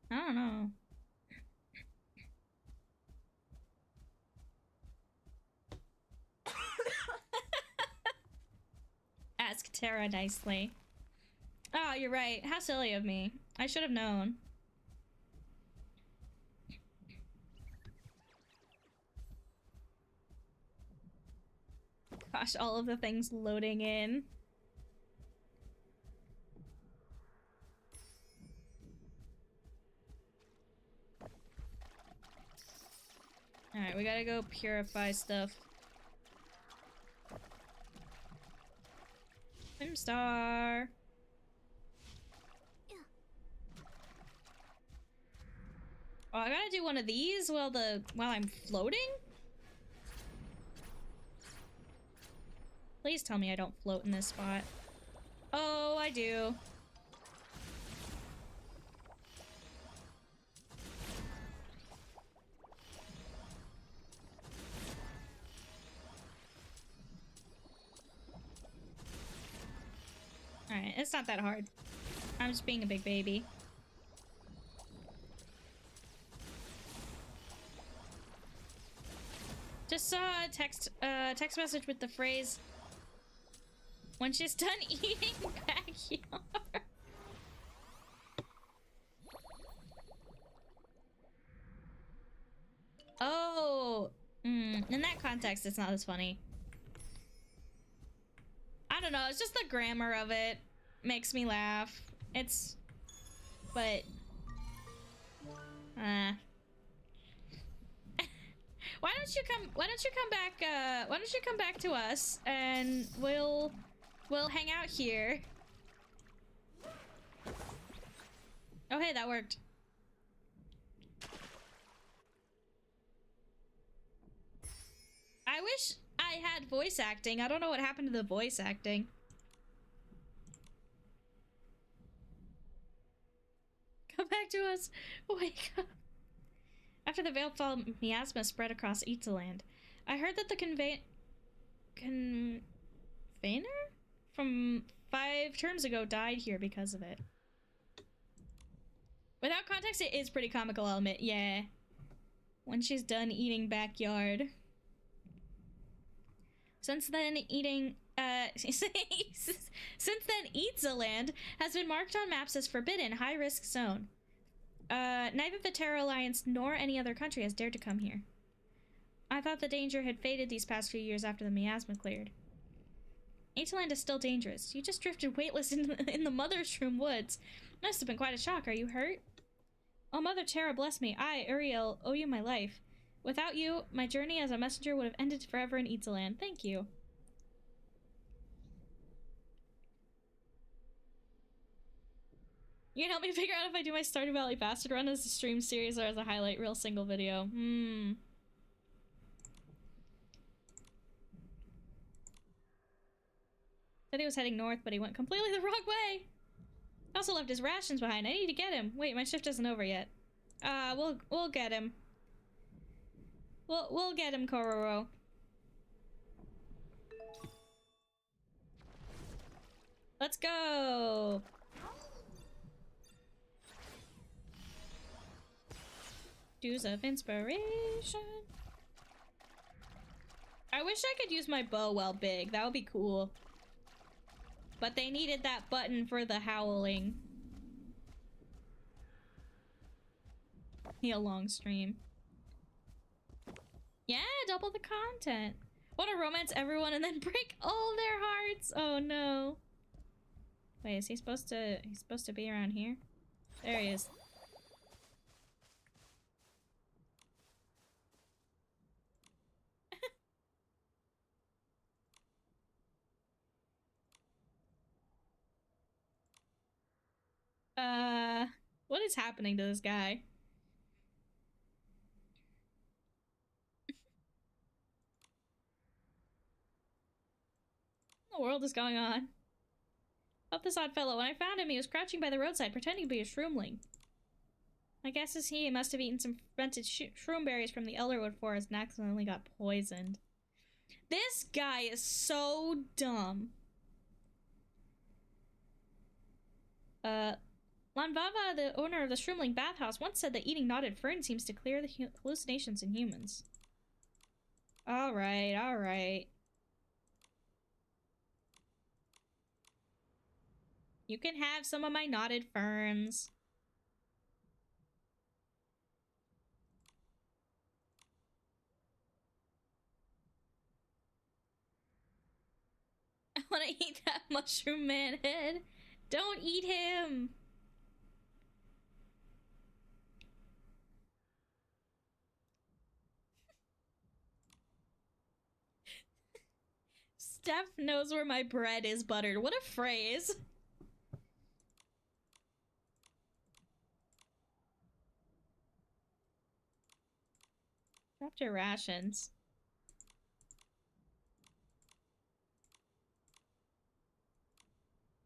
I don't know. Ask Terra nicely. Oh, you're right. How silly of me. I should have known. Gosh, all of the things loading in. Alright, we gotta go purify stuff. Whimstar. Oh, I gotta do one of these while I'm floating? Please tell me I don't float in this spot. Oh, I do. Alright, it's not that hard. I'm just being a big baby. Just saw a text message with the phrase, when she's done eating backyard. Oh, in that context, it's not as funny. I don't know, it's just the grammar of it makes me laugh. But, why don't you come back to us and we'll hang out here. Oh, hey, that worked. I wish I had voice acting. I don't know what happened to the voice acting. Come back to us. Wake up. After the veiled fall, miasma spread across Itzaland. I heard that the convener from 5 terms ago died here because of it. Without context, it is pretty comical, I'll admit. Yeah. When she's done eating backyard. Since then, Itzaland has been marked on maps as forbidden, high-risk zone. Neither the Terror Alliance nor any other country has dared to come here. I thought the danger had faded these past few years after the miasma cleared. Itzaland is still dangerous. You just drifted weightless in the Mother's Room woods. Must have been quite a shock. Are you hurt? Oh, Mother Terra, bless me. I, Uriel, owe you my life. Without you, my journey as a messenger would have ended forever in Itzaland. Thank you. You can help me figure out if I do my Stardew Valley Bastard run as a stream series or as a highlight reel single video. Said he was heading north, but he went completely the wrong way. He also left his rations behind. I need to get him. Wait, my shift isn't over yet. We'll get him. We'll get him, Kororo. Let's go. Dews of inspiration. I wish I could use my bow while big. That would be cool. But they needed that button for the howling. Be a long stream. Yeah, double the content. Want to romance everyone and then break all their hearts? Oh no. Wait, is he supposed to... He's supposed to be around here? There he is. What is happening to this guy? What in the world is going on? Help this odd fellow. When I found him, he was crouching by the roadside, pretending to be a shroomling. My guess is he must have eaten some fermented shroom berries from the Elderwood forest and accidentally got poisoned. This guy is so dumb. Lanvava, the owner of the Shroomling bathhouse, once said that eating knotted fern seems to clear the hallucinations in humans. Alright, alright. You can have some of my knotted ferns. I want to eat that mushroom man head. Don't eat him. Steph knows where my bread is buttered. What a phrase. Dropped your rations.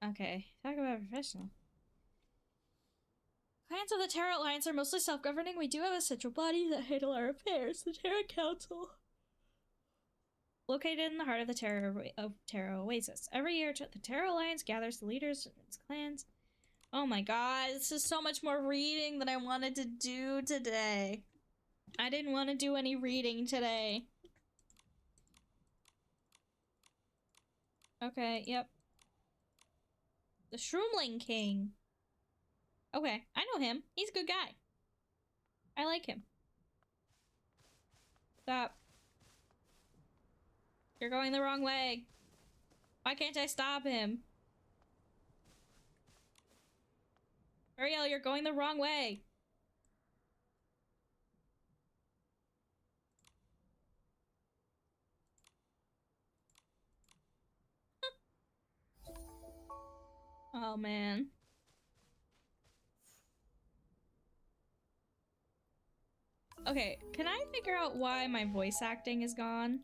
Okay, talk about professional. Clans of the Terra Alliance are mostly self-governing. We do have a central body that handle our affairs, the Terra Council. Located in the heart of the Terra Oasis. Every year, the Terra Alliance gathers the leaders of its clans. Oh my god, this is so much more reading than I wanted to do today. I didn't want to do any reading today. Okay, yep. The Shroomling King. Okay, I know him. He's a good guy. I like him. Stop. You're going the wrong way. Why can't I stop him? Ariel, you're going the wrong way. Oh, man. Okay, can I figure out why my voice acting is gone?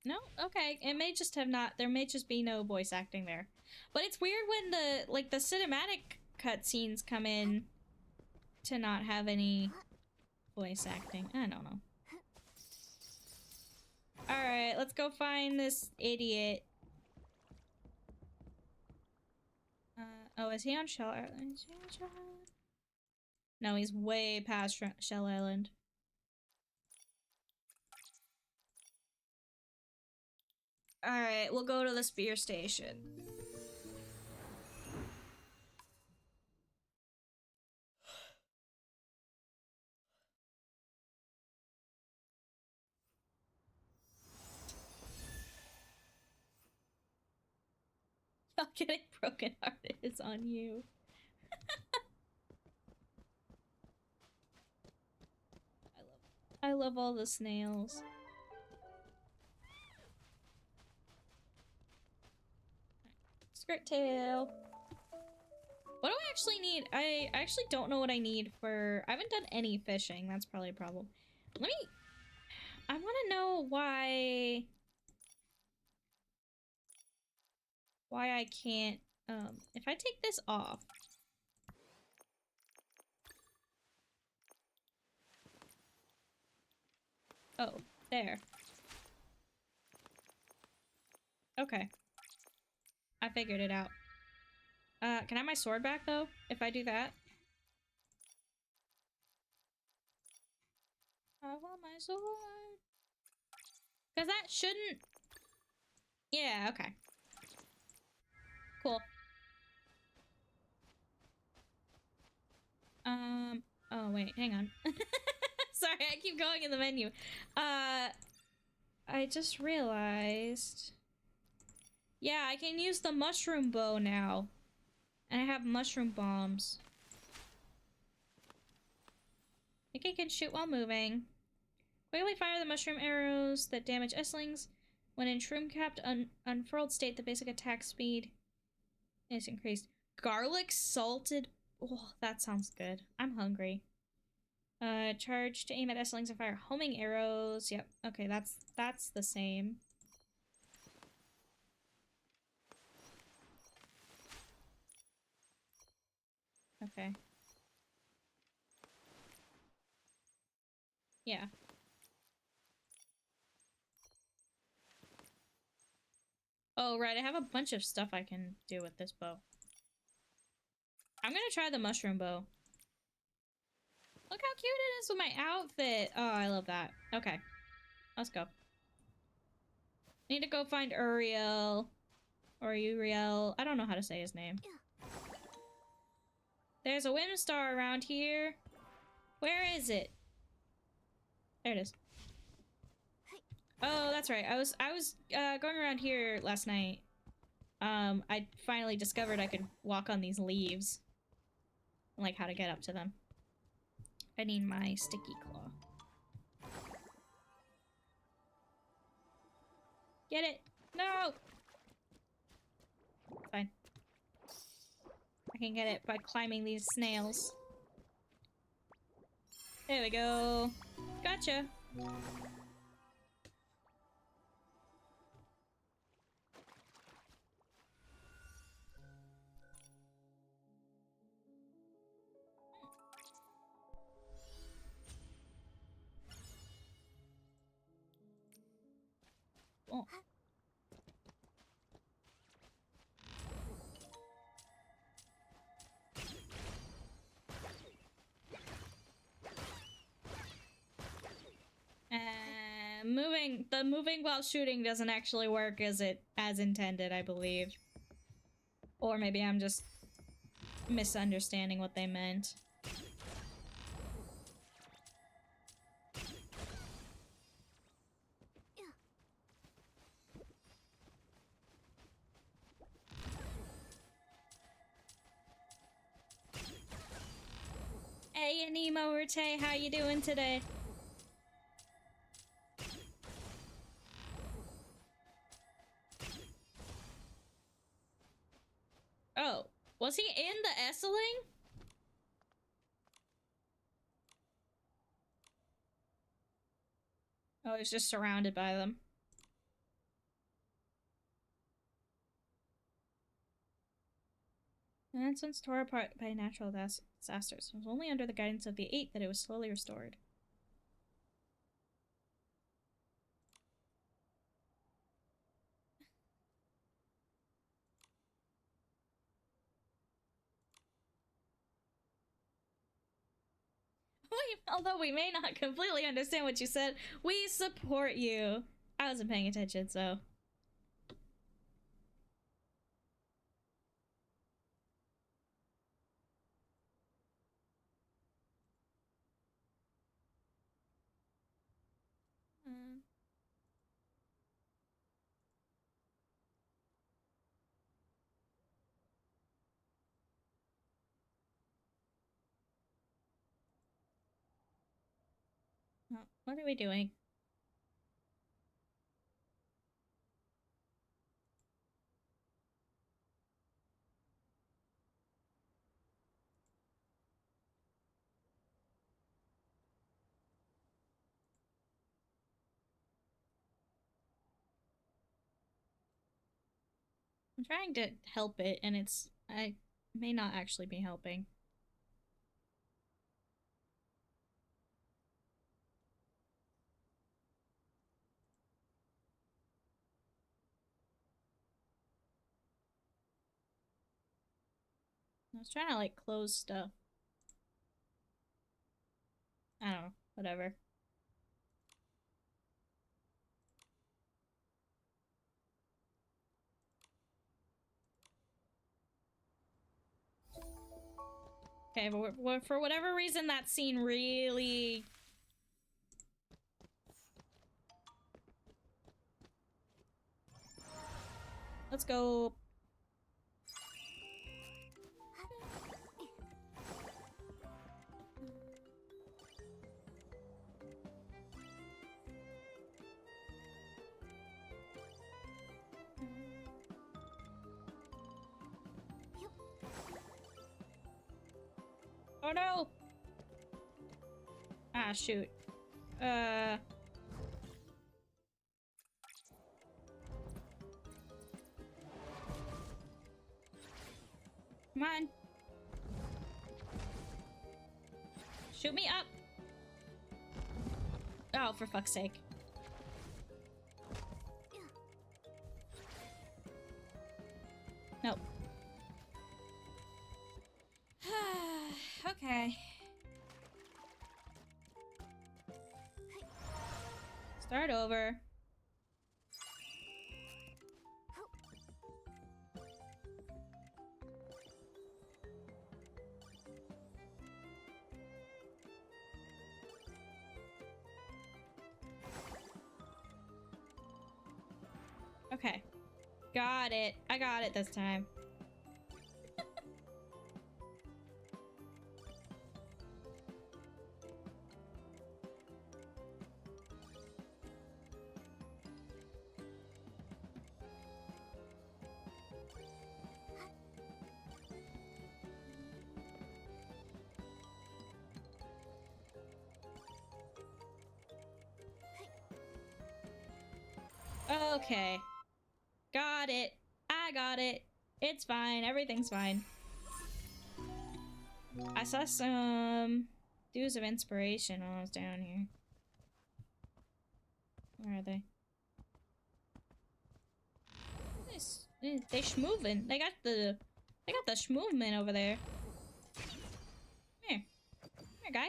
No? Okay. It may just have not... There may just be no voice acting there. But it's weird when the, like, the cinematic cutscenes come in to not have any voice acting. I don't know. Alright, let's go find this idiot. Oh, is he on Shell Island? Is he on Shell Island? No, he's way past Shell Island. Alright, we'll go to the spear station. Y'all getting brokenhearted is on you. I love all the snails. Skirt tail. What do I actually need? I actually don't know what I need for... I haven't done any fishing. That's probably a problem. Let me... I want to know why... Why I can't... if I take this off... Oh, there. Okay. I figured it out. Can I have my sword back, though? If I do that? I want my sword. Because that shouldn't... Yeah, okay. Cool. Oh, wait, hang on. Sorry, I keep going in the menu. I just realized... Yeah, I can use the mushroom bow now. And I have mushroom bombs. I think I can shoot while moving. Quickly fire the mushroom arrows that damage S-lings. When in shroom-capped unfurled state, the basic attack speed is increased. Garlic salted... Oh, that sounds good. I'm hungry. Charge to aim at S-lings and fire homing arrows. Yep. Okay, that's the same. Okay. Yeah. Oh, right. I have a bunch of stuff I can do with this bow. I'm gonna try the mushroom bow. Look how cute it is with my outfit. Oh, I love that. Okay. Let's go. Need to go find Uriel. Or Uriel. I don't know how to say his name. There's a Whimstar around here. Where is it? There it is. Oh, that's right. I was going around here last night. I finally discovered I could walk on these leaves. Like how to get up to them. I need my sticky claw. Get it! No! Fine. I can get it by climbing these snails. There we go. Gotcha. Oh. Moving while shooting doesn't actually work as intended, I believe. Or maybe I'm just misunderstanding what they meant. Hey, Anemo Rute, how you doing today? Oh, was he in the Itzaland? Oh, he's just surrounded by them. Once torn apart by natural disasters. It was only under the guidance of the Eight that it was slowly restored. Although we may not completely understand what you said, we support you. I wasn't paying attention, so. What are we doing? I'm trying to help it, and I may not actually be helping. I was trying to, like, close stuff. I don't know. Whatever. Okay, but for whatever reason, that scene really... Let's go. Oh no! Ah, shoot. Come on. Shoot me up! Oh, for fuck's sake. Nope. Okay. Start over. Okay. Got it. I got it this time. Okay. Got it. I got it. It's fine. Everything's fine. I saw some Dews of Inspiration while I was down here. Where are they? They schmovin'. They got the schmovement over there. Here. Here, guy.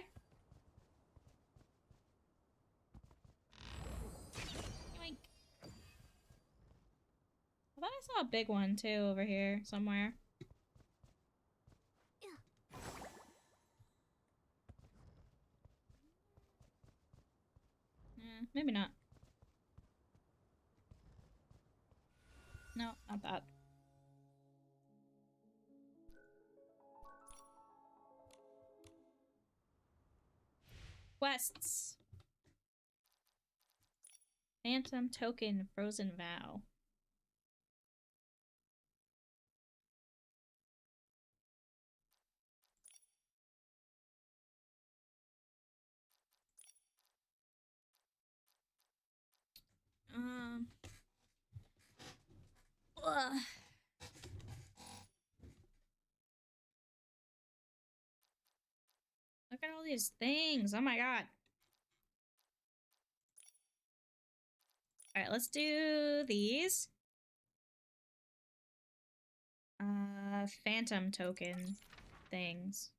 Yoink. I thought I saw a big one too over here somewhere. Maybe not. No, not that. Quests. Phantom Token Frozen Vow. Ugh. these things. Oh my god. Alright, let's do these. Phantom token things.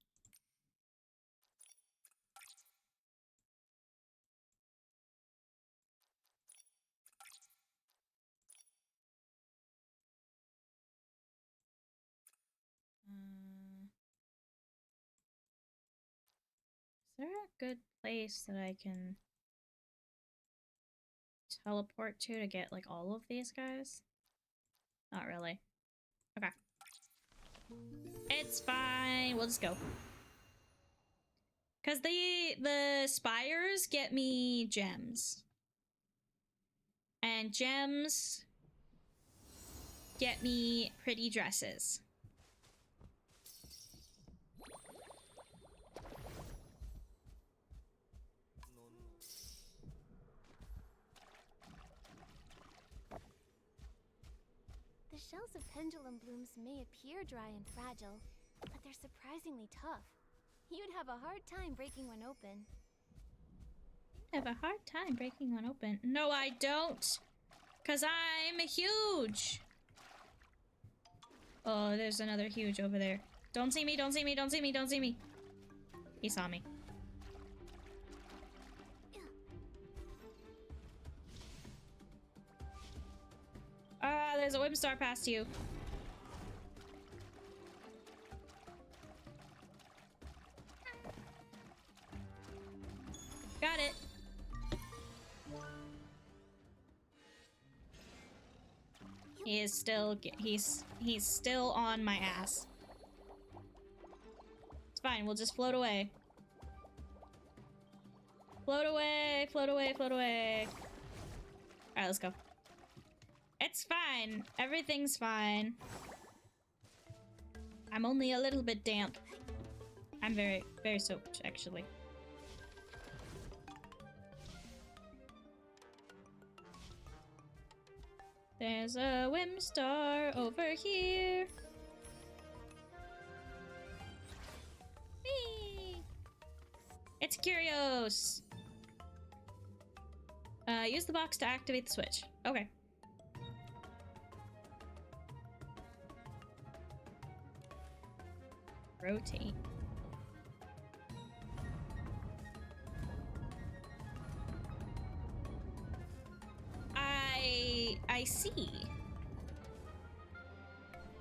Is there a good place that I can teleport to get like all of these guys? Not really. Okay. It's fine. We'll just go. Cause the spires get me gems. And gems get me pretty dresses. The shells of pendulum blooms may appear dry and fragile, but they're surprisingly tough. You'd have a hard time breaking one open. Have a hard time breaking one open. No, I don't. Cause I'm huge. Oh, there's another huge over there. Don't see me, don't see me, don't see me, don't see me. He saw me. Ah, there's a Whimstar past you. Got it. He is still he's still on my ass. It's fine, we'll just float away. Float away, float away, float away. Alright, let's go. It's fine. Everything's fine. I'm only a little bit damp. I'm very, very soaked, actually. There's a Whimstar over here. Whee! It's curious. Use the box to activate the switch. Okay. Rotate. I see.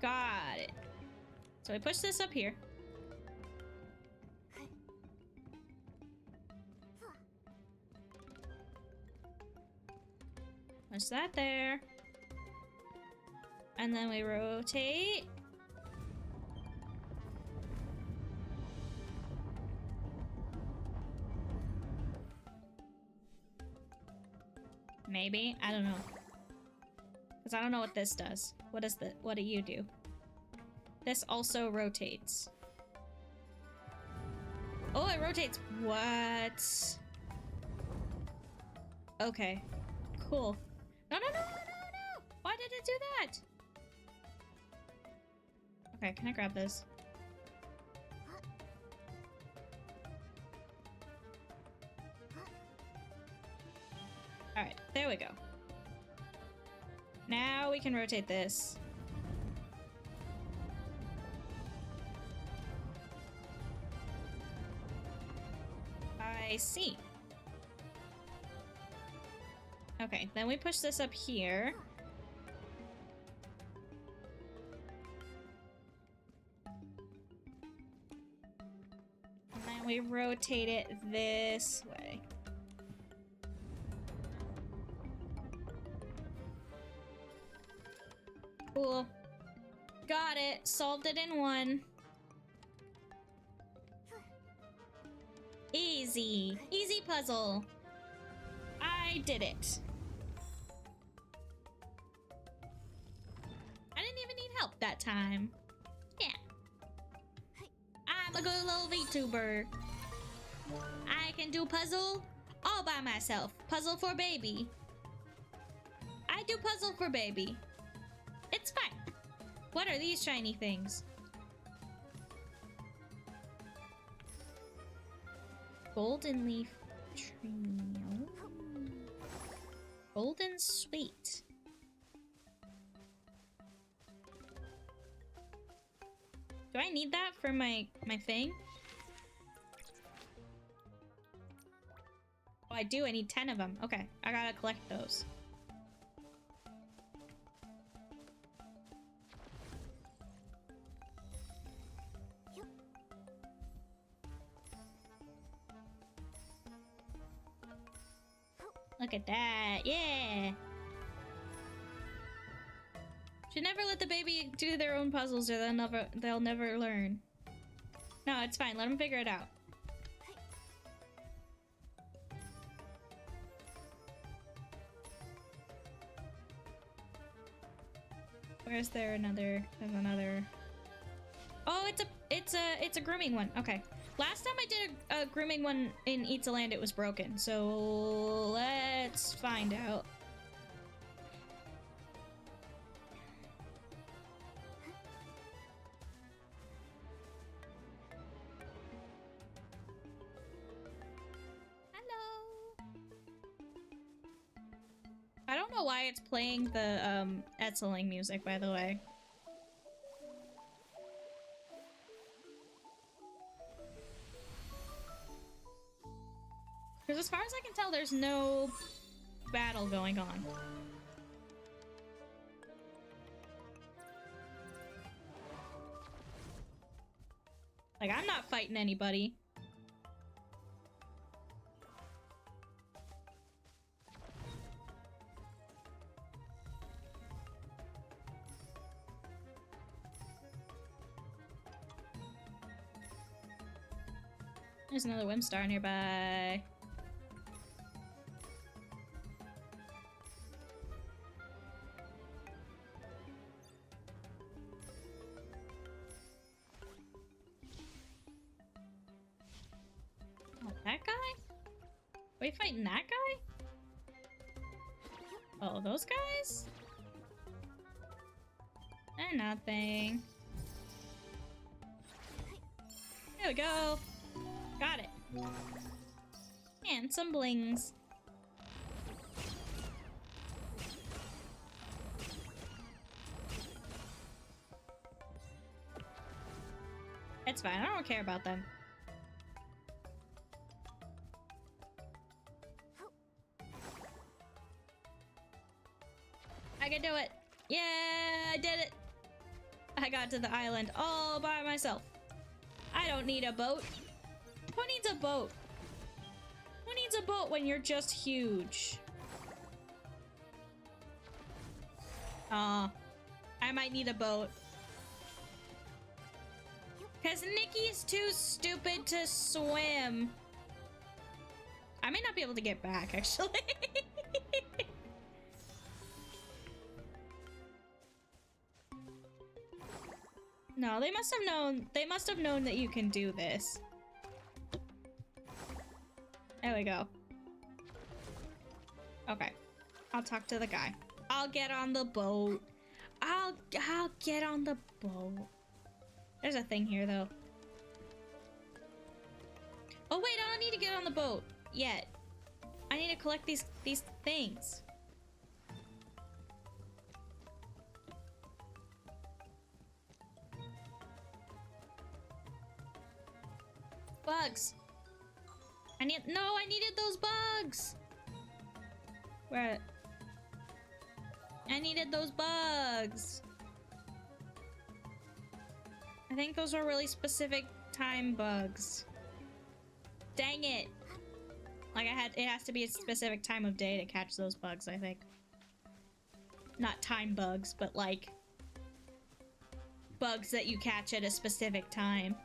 Got it. So I push this up here. Push that there. And then we rotate. Maybe? I don't know. Because I don't know what this does. What do you do? This also rotates. Oh, it rotates. What? Okay. Cool. No, no, no, no, no, no! Why did it do that? Okay, can I grab this? Alright, there we go. Now we can rotate this. I see. Okay, then we push this up here. And then we rotate it this way. Cool. Got it. Solved it in one. Easy. Easy puzzle. I did it. I didn't even need help that time. Yeah. I'm a good little VTuber. I can do puzzle all by myself. Puzzle for baby. I do puzzle for baby. It's fine. What are these shiny things? Golden leaf trio. Golden sweet. Do I need that for my thing? Oh, I do. I need 10 of them. Okay, I gotta collect those. Look at that. Yeah. Should never let the baby do their own puzzles or they'll never learn. No, it's fine. Let them figure it out. Where's there another? There's another. Oh, it's a grooming one. Okay. Last time I did a grooming one in Itzaland, it was broken. So let's find out. Hello. I don't know why it's playing the Itzaland music, by the way. Because as far as I can tell, there's no battle going on. Like, I'm not fighting anybody. There's another Whimstar nearby. That guy? Are we fighting that guy? Oh, those guys? They're nothing. There we go. Got it. And some blings. It's fine. I don't care about them. I can do it. Yeah, I did it. I got to the island all by myself. I don't need a boat. Who needs a boat? Who needs a boat when you're just huge? I might need a boat. Because Nikki's too stupid to swim. I may not be able to get back, actually. No, they must have known that you can do this. There we go. Okay. I'll talk to the guy. I'll get on the boat. I'll get on the boat. There's a thing here, though. Oh, wait, I don't need to get on the boat yet. I need to collect these things. Bugs. I needed those bugs. Where? I needed those bugs. I think those are really specific time bugs. Dang it. Like it has to be a specific time of day to catch those bugs, I think. Not time bugs, but like bugs that you catch at a specific time.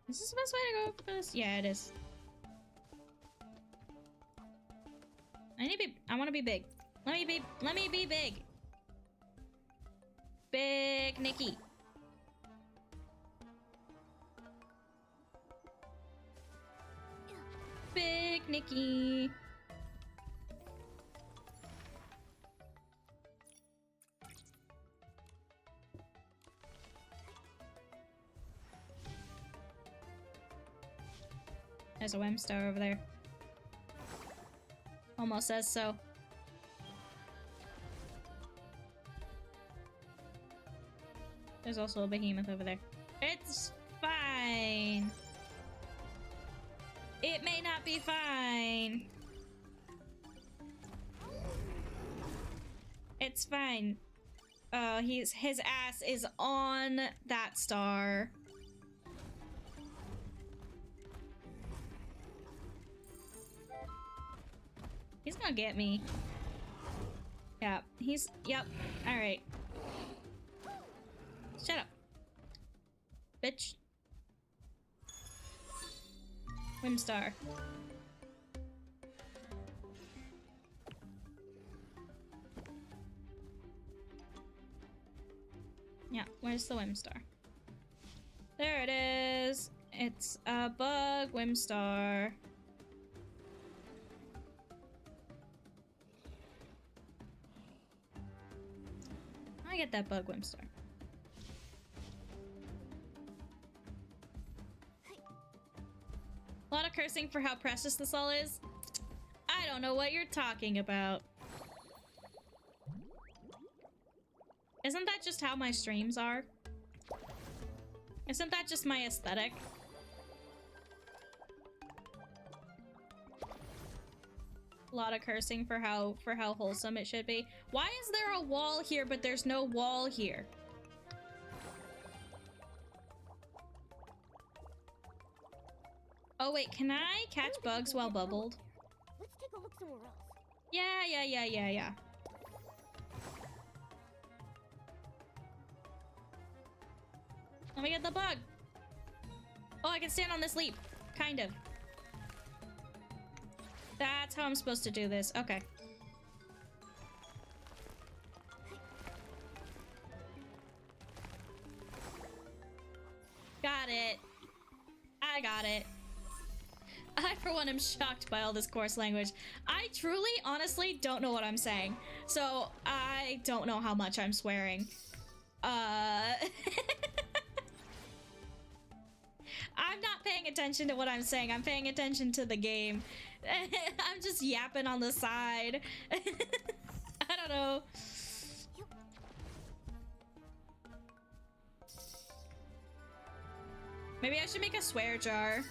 Is this the best way to go for this? Yeah, it is. I want to be big. Let me be big. Big Nikki. Big Nikki. There's a Whimstar over there. Almost says so. There's also a behemoth over there. It's fine. It may not be fine. It's fine. His ass is on that star. He's gonna get me. Yeah, yep. All right. Shut up, bitch. Whimstar. Yeah, where's the Whimstar? There it is. It's a bug Whimstar. I get that bug Whimstar. A lot of cursing for how precious this all is. I don't know what you're talking about. Isn't that just how my streams are? Isn't that just my aesthetic? A lot of cursing for how wholesome it should be. Why is there a wall here but there's no wall here? Oh wait, can I catch bugs while bubbled? Let's take a look somewhere else. Yeah. Let me get the bug. Oh, I can stand on this leap. Kind of. That's how I'm supposed to do this. Okay. Got it. I got it. I, for one, am shocked by all this coarse language. I truly, honestly, don't know what I'm saying. So, I don't know how much I'm swearing. I'm not paying attention to what I'm saying. I'm paying attention to the game. I'm just yapping on the side. I don't know. Maybe I should make a swear jar.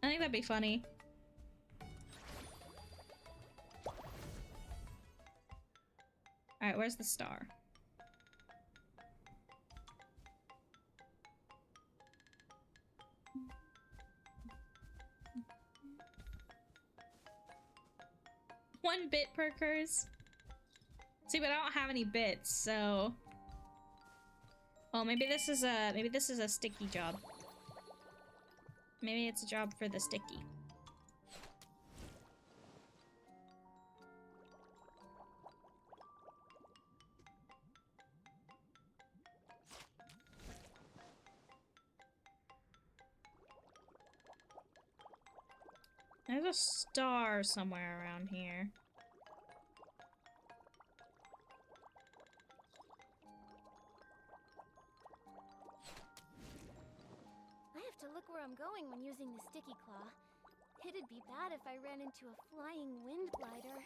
I think that'd be funny. Alright, where's the star? One bit per curse. See, but I don't have any bits, so. Well, maybe this is a sticky job. Maybe it's a job for the sticky. There's a star somewhere around here. I have to look where I'm going when using the sticky claw. It'd be bad if I ran into a flying wind glider.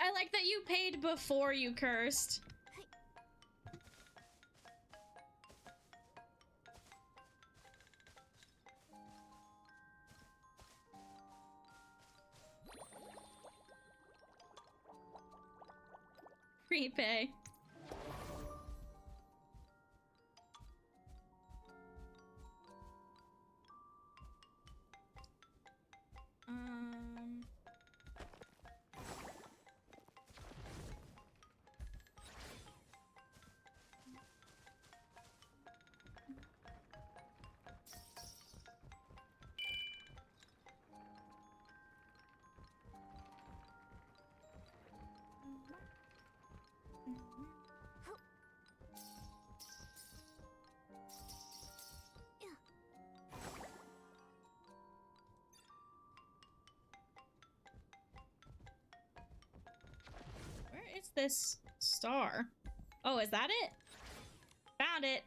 I like that you paid before you cursed. Prepay. is this star? Oh, is that it? Found it.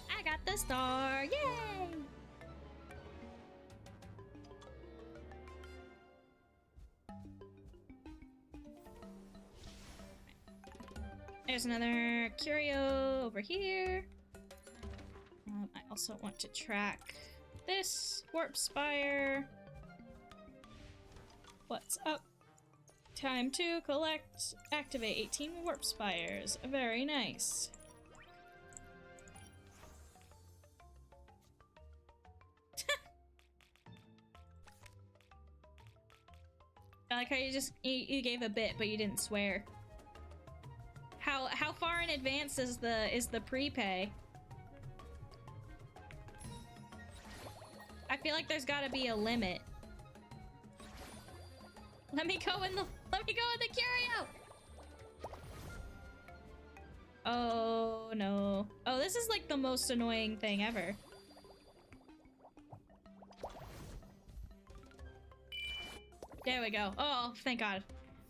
I got the star. Yay! There's another curio over here. I also want to track this warp spire. What's up? Time to activate 18 warp spires. Very nice. I like how you gave a bit, but you didn't swear. How far in advance is the prepay? I feel like there's got to be a limit. Let me go in the curio. Oh no. Oh, this is like the most annoying thing ever. There we go. Oh, thank God.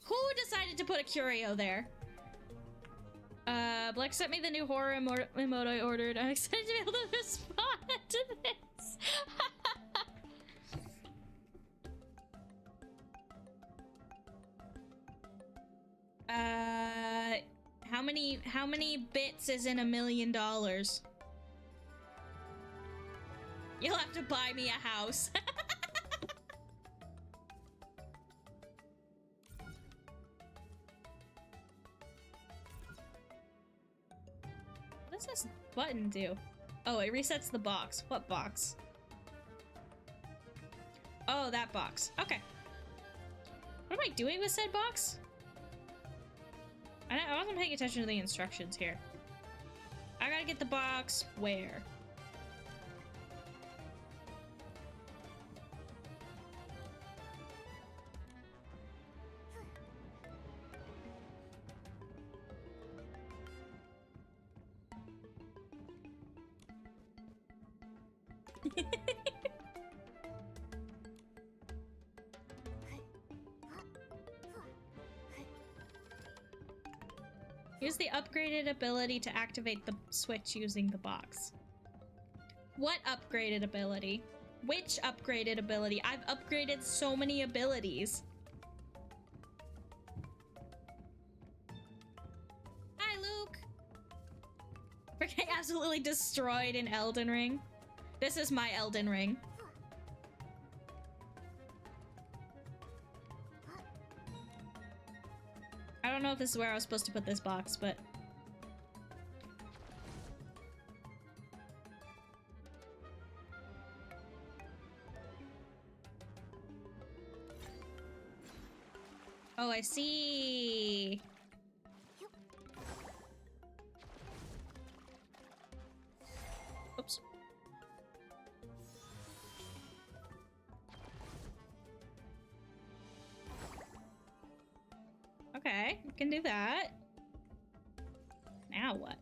Who decided to put a curio there? Black sent me the new horror emote I ordered. I'm excited to be able to respond to this. How many bits is in $1 million? You'll have to buy me a house. What does this button do? Oh, it resets the box. What box? Oh, that box. Okay. What am I doing with said box? I wasn't paying attention to the instructions here. I gotta get the box where? Use the upgraded ability to activate the switch using the box. What upgraded ability? Which upgraded ability? I've upgraded so many abilities. Hi, Luke. We're getting absolutely destroyed in Elden Ring. This is my Elden Ring. I don't know if this is where I was supposed to put this box, but... Oh, I see. Oops. Okay, we can do that. Now what?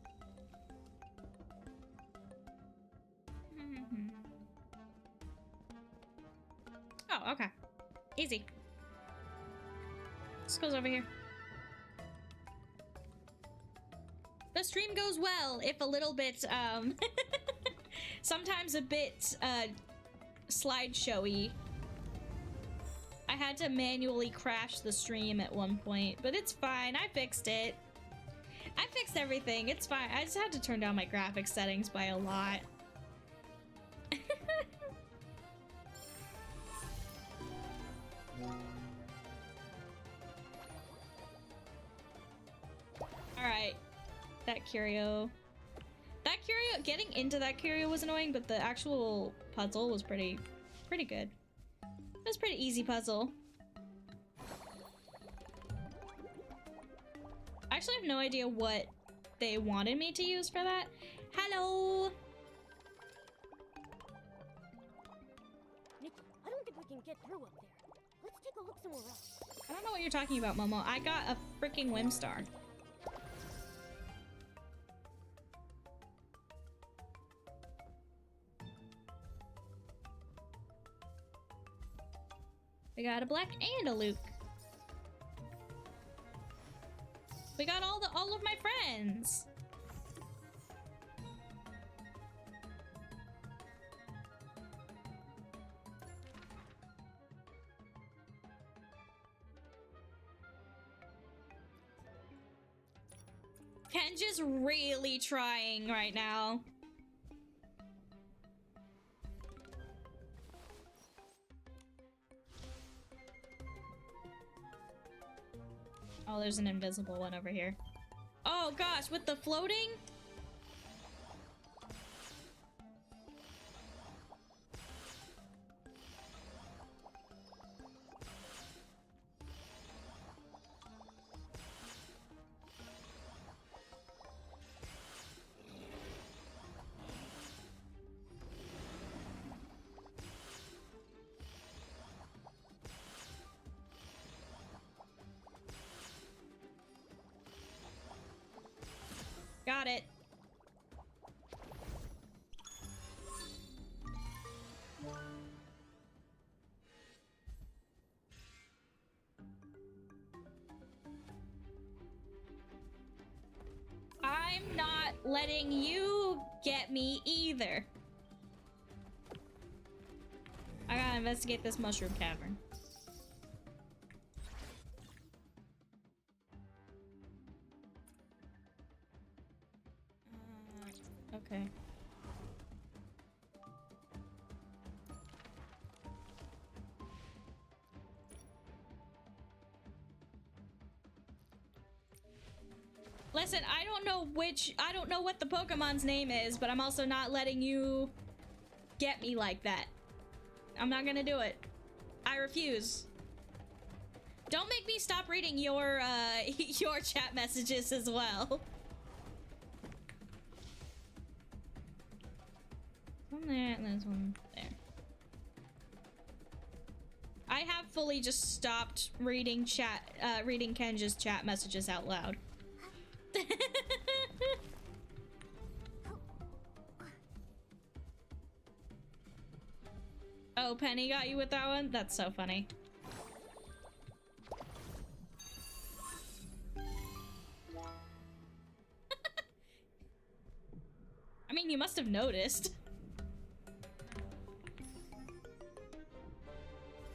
Oh, okay. Easy. This goes over here. The stream goes well, if a little bit, sometimes a bit, slideshowy. I had to manually crash the stream at one point, but it's fine. I fixed it. I fixed everything. It's fine. I just had to turn down my graphics settings by a lot. Alright. That curio. Getting into that curio was annoying, but the actual puzzle was pretty good. It was a pretty easy puzzle. I actually have no idea what they wanted me to use for that. Hello! Nikki, I don't think we can get through up there. Let's take a look somewhere else. I don't know what you're talking about, Momo. I got a freaking Whimstar. We got a Black and a Luke. We got all of my friends. Ken's just really trying right now. Oh, there's an invisible one over here. Oh gosh, with the floating? Got it. I'm not letting you get me either. I gotta investigate this mushroom cavern. Okay. Listen, I don't know what the Pokemon's name is, but I'm also not letting you get me like that. I'm not gonna do it. I refuse. Don't make me stop reading your, your chat messages as well. One there, and there's one there. I have fully just stopped reading reading Kenja's chat messages out loud. Oh, Penny got you with that one? That's so funny. I mean, you must have noticed.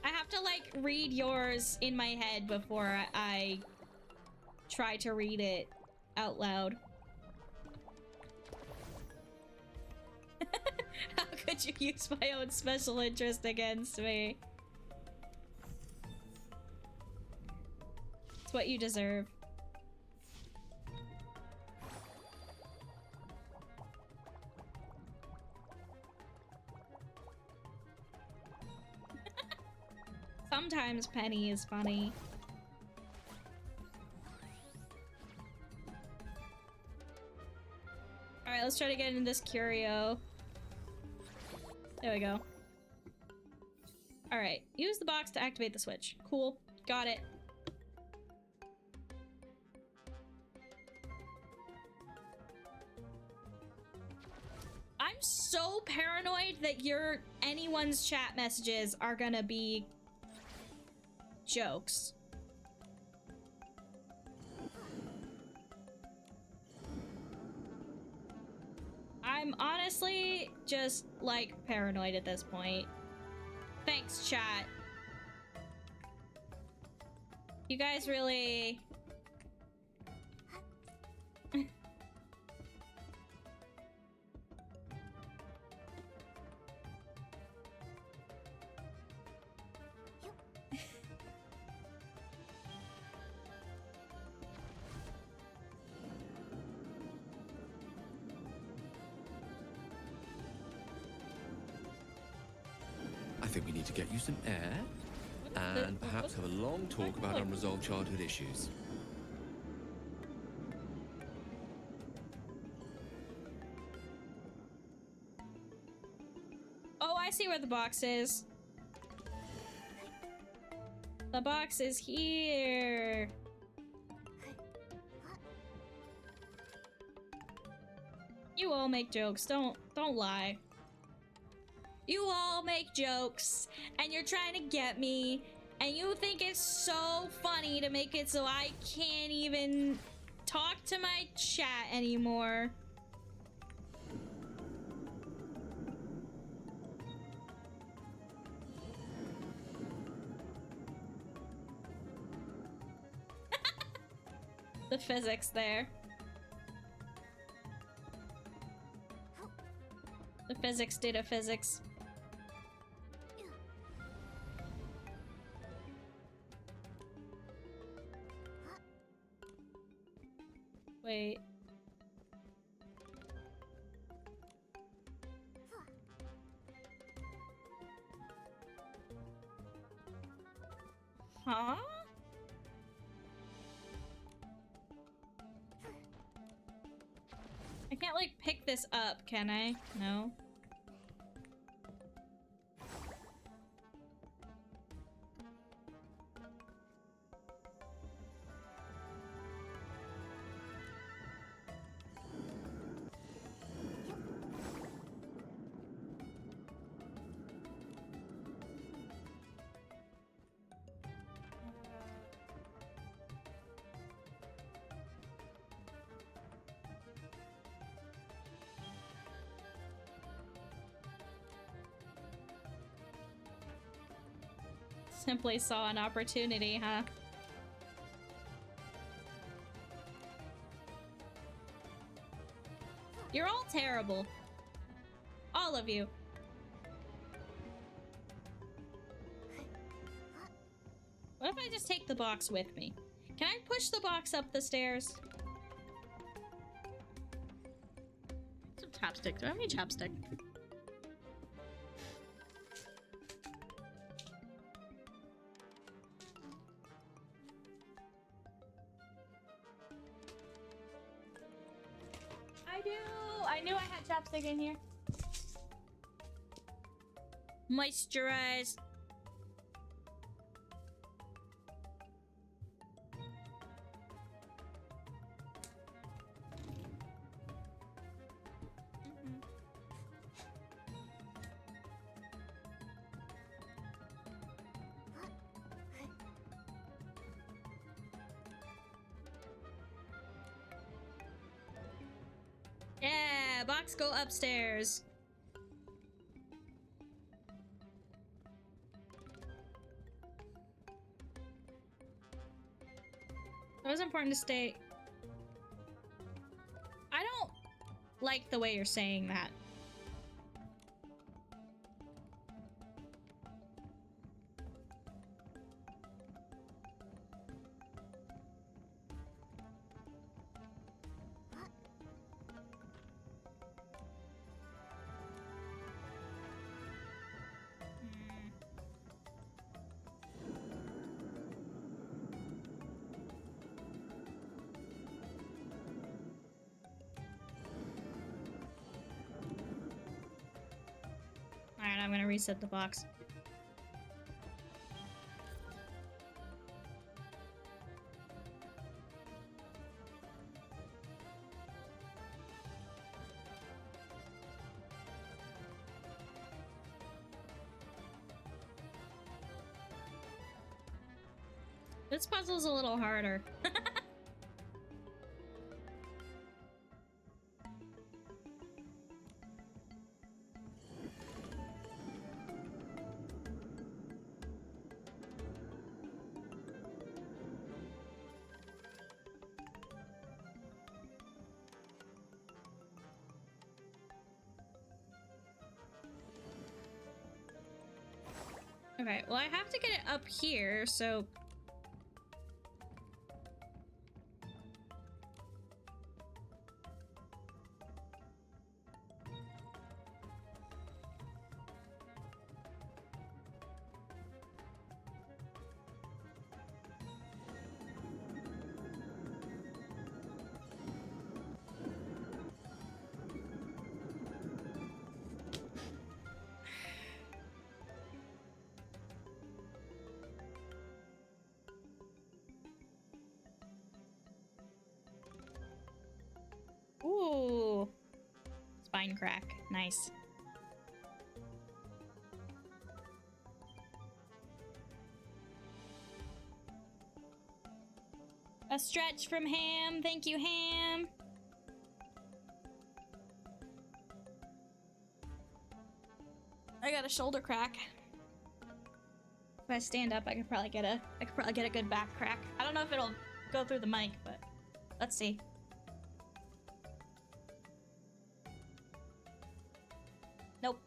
I have to, like, read yours in my head before I try to read it out loud. How could you use my own special interest against me? It's what you deserve. Sometimes Penny is funny. Alright, let's try to get into this curio. There we go. Alright, use the box to activate the switch. Cool. Got it. I'm so paranoid that anyone's chat messages are gonna be jokes. I'm honestly just, like, paranoid at this point. Thanks, chat. You guys really... I think we need to get you some air, and perhaps have a long talk about unresolved childhood issues. Oh, I see where the box is. The box is here. You all make jokes. Don't lie. You all make jokes, and you're trying to get me And you think it's so funny to make it so I can't even talk to my chat anymore. The physics there. The physics did a physics. Wait. Huh? I can't, like, pick this up, can I? No. Simply saw an opportunity, huh? You're all terrible. All of you. What if I just take the box with me? Can I push the box up the stairs? Some chapstick. Do I have any chapstick? I do! I knew I had chapstick in here. Moisturize. Yeah, box go upstairs. It was important to stay. I don't like the way you're saying that. Alright, I'm gonna reset the box. This puzzle's a little harder. Okay, well I have to get it up here, so... Ooh. Spine crack. Nice. stretch from Ham. Thank you, Ham. I got a shoulder crack. If I stand up, I could probably get a good back crack. I don't know if it'll go through the mic, but let's see. Nope.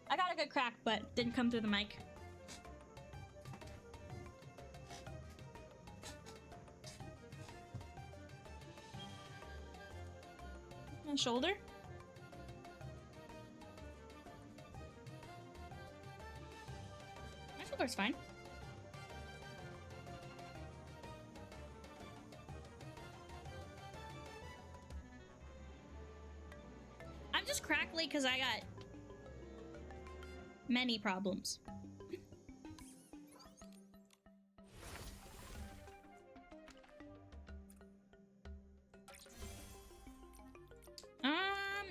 I got a good crack, but didn't come through the mic. My shoulder? My shoulder's fine. I'm just crackly because I got many problems.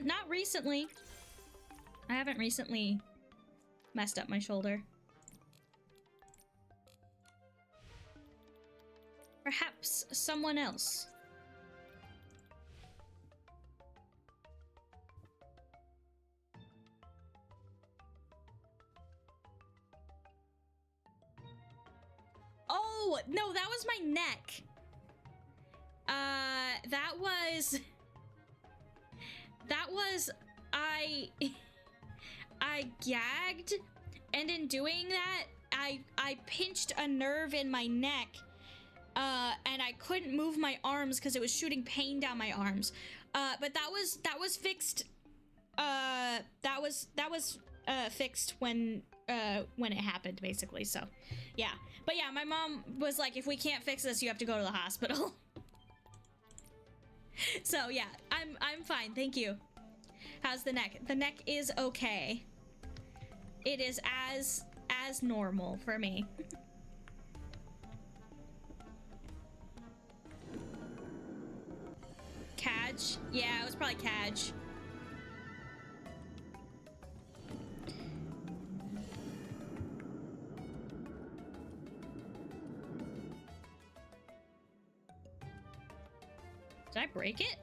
Not recently. I haven't recently messed up my shoulder. Perhaps someone else. Oh, no, that was my neck. That was I gagged, and in doing that, I pinched a nerve in my neck, and I couldn't move my arms because it was shooting pain down my arms. But that was fixed. That was fixed when it happened, basically. So, yeah. But yeah, my mom was like, if we can't fix this, you have to go to the hospital. So yeah, I'm fine, thank you. How's the neck? The neck is okay. It is as normal for me. Cadge? Yeah, it was probably Cadge. Did I break it?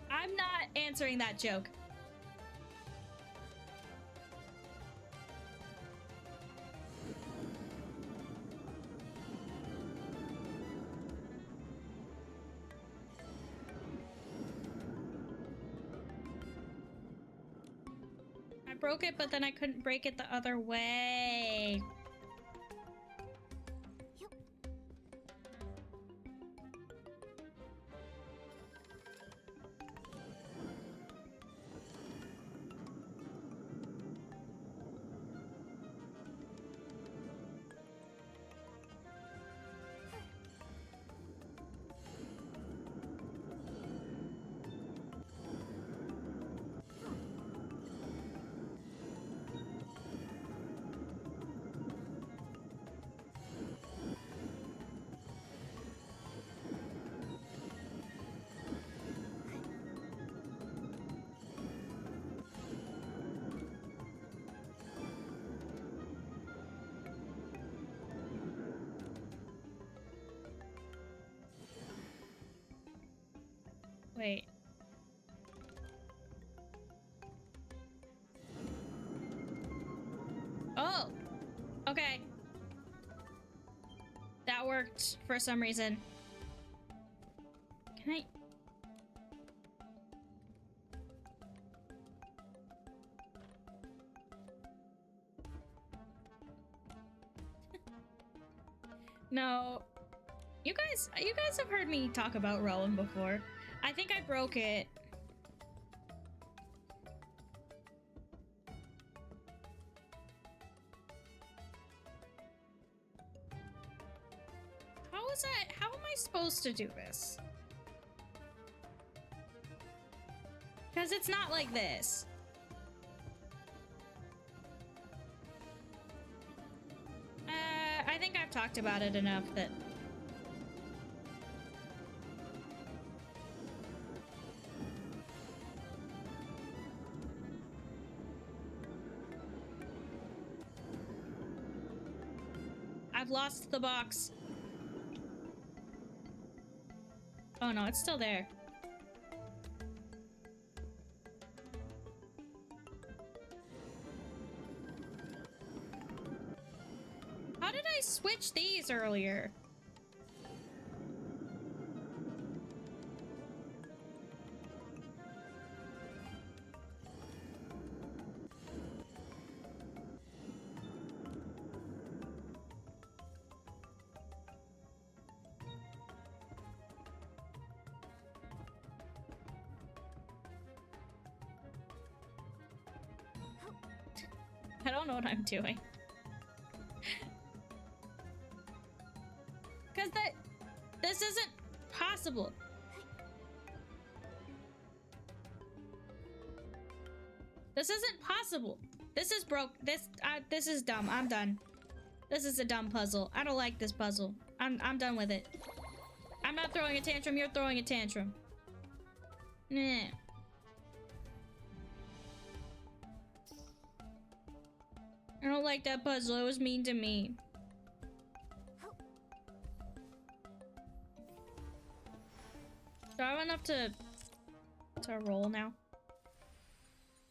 I'm not answering that joke. I broke it, but then I couldn't break it the other way. Wait. Oh! Okay. That worked for some reason. Can I... No. You guys have heard me talk about Rowan before. I think I broke it. How am I supposed to do this? Because it's not like this. I think I've talked about it enough that... I've lost the box. Oh no, it's still there. How did I switch these earlier? I don't know what I'm doing. Because this isn't possible. This isn't possible. This is broke. This is dumb. I'm done. This is a dumb puzzle. I don't like this puzzle. I'm done with it. I'm not throwing a tantrum. You're throwing a tantrum. Nah. I don't like that puzzle. It was mean to me. Do I have enough to roll now?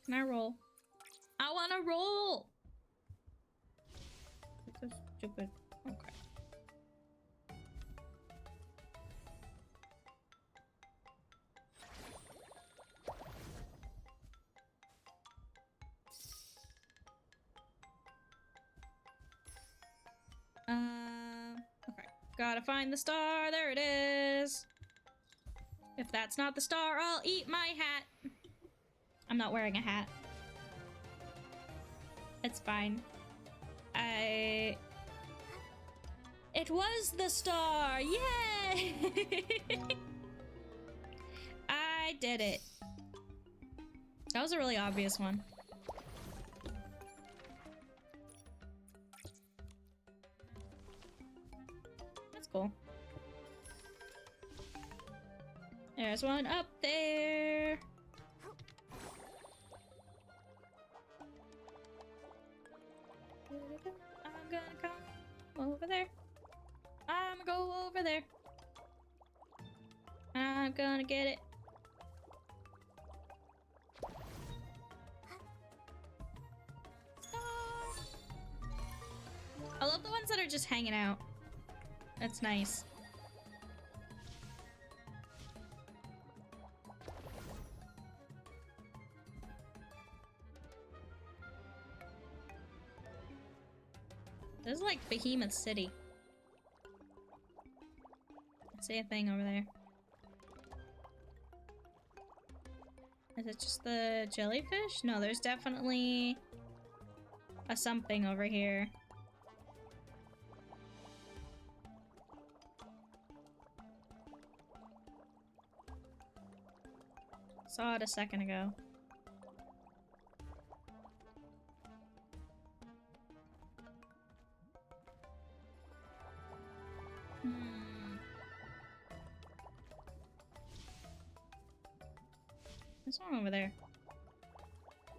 Can I roll? I want to roll! This is stupid. Okay. Okay. Gotta find the star. There it is. If that's not the star, I'll eat my hat. I'm not wearing a hat. It's fine. It was the star! Yay! I did it. That was a really obvious one. That's cool. There's one up there. I'm gonna come over there. I'm gonna go over there. I'm gonna get it. Star. I love the ones that are just hanging out. That's nice. This is like Behemoth City. I see a thing over there. Is it just the jellyfish? No, there's definitely a something over here. Saw it a second ago. There's one over there.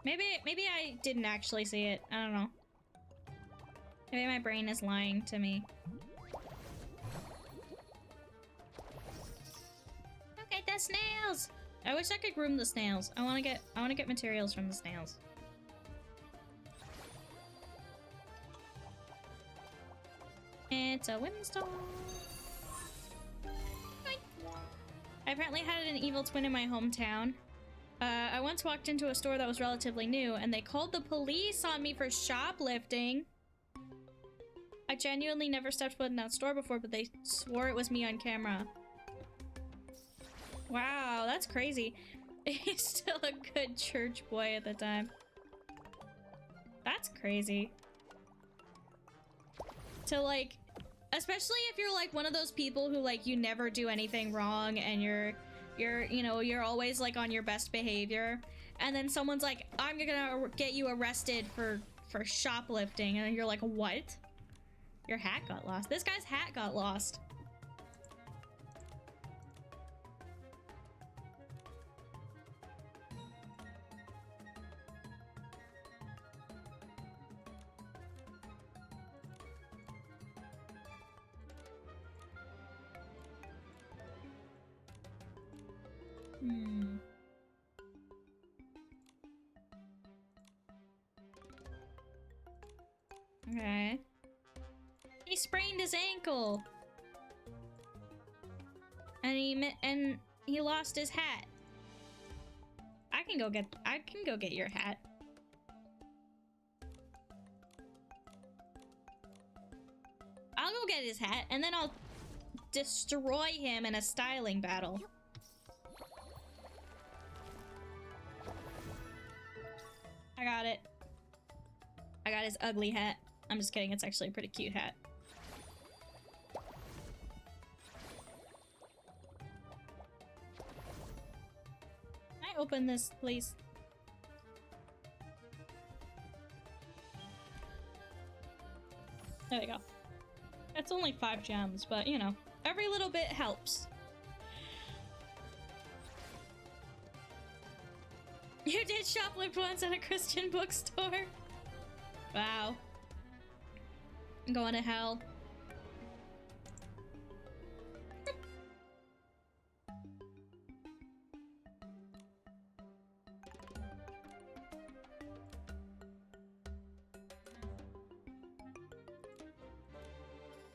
Maybe I didn't actually see it. I don't know. Maybe my brain is lying to me. Okay, the snails! I wish I could groom the snails. I wanna get materials from the snails. It's a Whimstar. I apparently had an evil twin in my hometown. I once walked into a store that was relatively new, and they called the police on me for shoplifting. I genuinely never stepped foot in that store before, but they swore it was me on camera. Wow, that's crazy. He's still a good church boy at the time. That's crazy. To like, especially if you're like one of those people who like you never do anything wrong and you're always like on your best behavior, and then someone's like, I'm gonna get you arrested for shoplifting, and you're like, what? Your hat got lost. This guy's hat got lost. Hmm. Okay. He sprained his ankle. And he lost his hat. I can go get your hat. I'll go get his hat and then I'll destroy him in a styling battle. I got it. I got his ugly hat. I'm just kidding, it's actually a pretty cute hat. Can I open this, please? There we go. That's only 5 gems, but you know, every little bit helps. You did shoplift once at a Christian bookstore? Wow. I'm going to hell.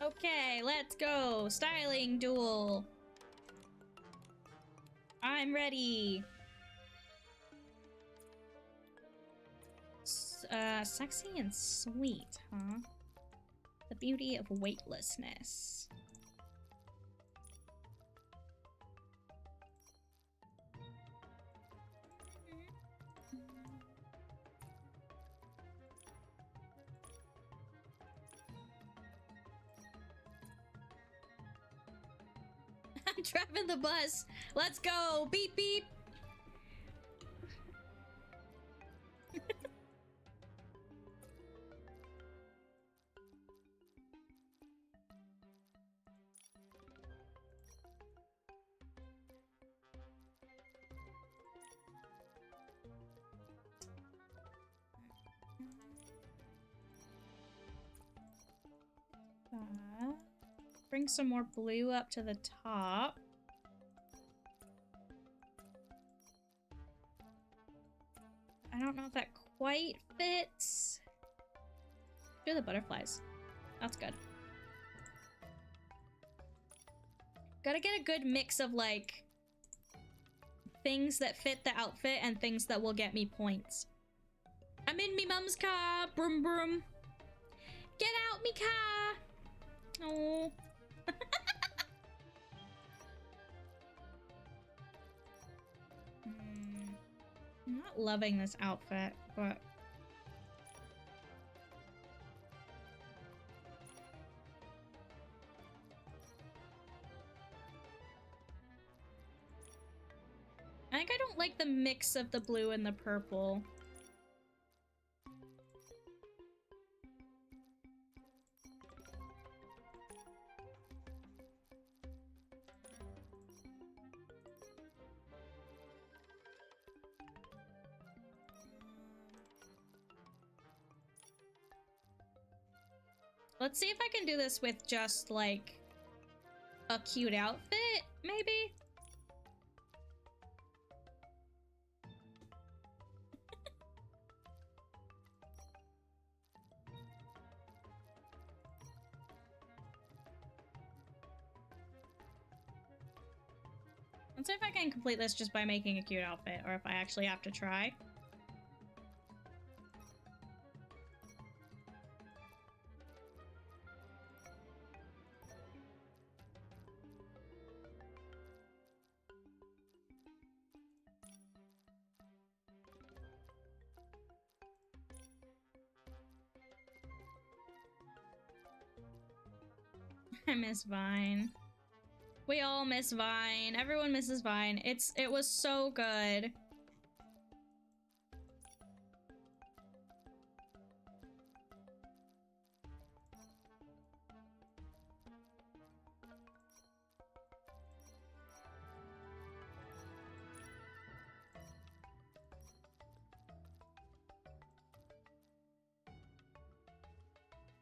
Okay, let's go. Styling duel. I'm ready. Sexy and sweet, huh? The beauty of weightlessness. I'm driving the bus. Let's go. Beep, beep. Bring some more blue up to the top. I don't know if that quite fits. Do the butterflies. That's good. Gotta get a good mix of like things that fit the outfit and things that will get me points. I'm in me mum's car. Broom broom. Get out me car. Oh. I'm not loving this outfit, but I think I don't like the mix of the blue and the purple. Let's see if I can do this with just, like, a cute outfit, maybe? Let's see if I can complete this just by making a cute outfit, or if I actually have to try. I miss Vine. We all miss Vine. Everyone misses Vine. It was so good.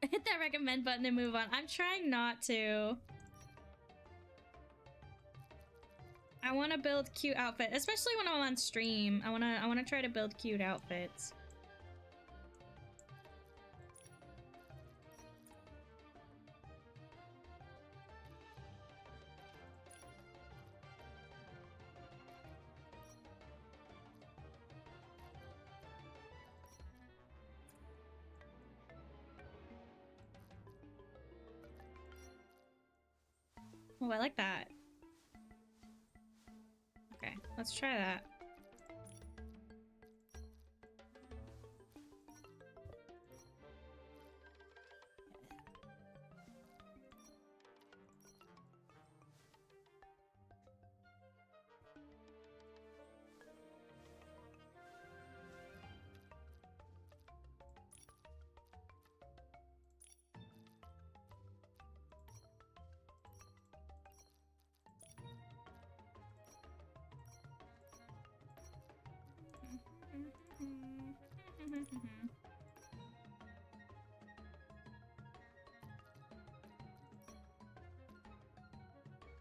Hit that recommend button and move on. I'm trying not to. I want to build cute outfits, especially when I'm on stream. I want to try to build cute outfits. Oh, I like that. Okay, let's try that.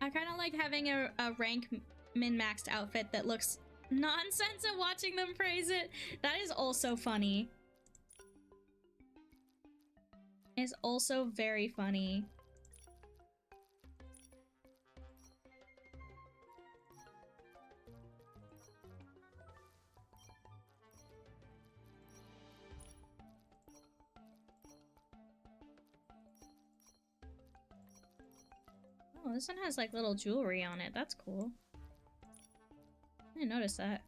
I kind of like having a rank min-maxed outfit that looks nonsense and watching them praise it. That is also funny. It's also very funny. Oh, this one has like little jewelry on it. That's cool. I didn't notice that.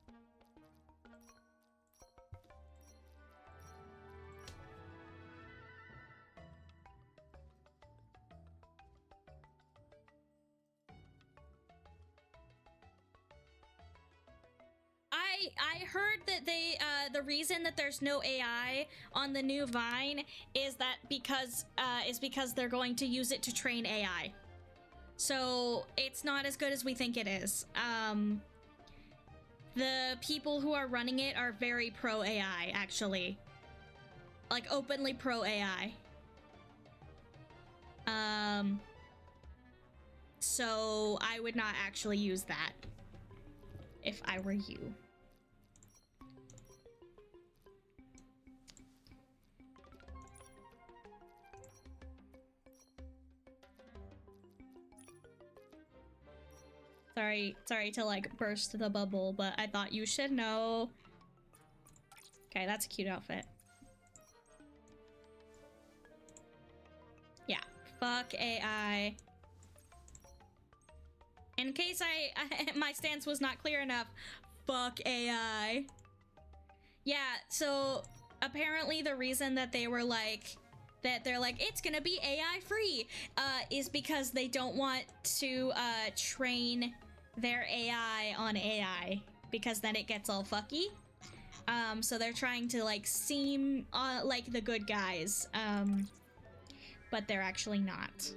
I heard that they the reason that there's no AI on the new Vine is because they're going to use it to train AI. So it's not as good as we think it is. The people who are running it are very pro AI, actually. Like, openly pro AI. So I would not actually use that if I were you. Sorry to like burst the bubble, but I thought you should know. Okay, that's a cute outfit. Yeah, fuck AI. In case my stance was not clear enough, fuck AI. Yeah, so apparently the reason that they're like, it's gonna be AI free, is because they don't want to train their AI on AI, because then it gets all fucky. So they're trying to like seem like the good guys, but they're actually not.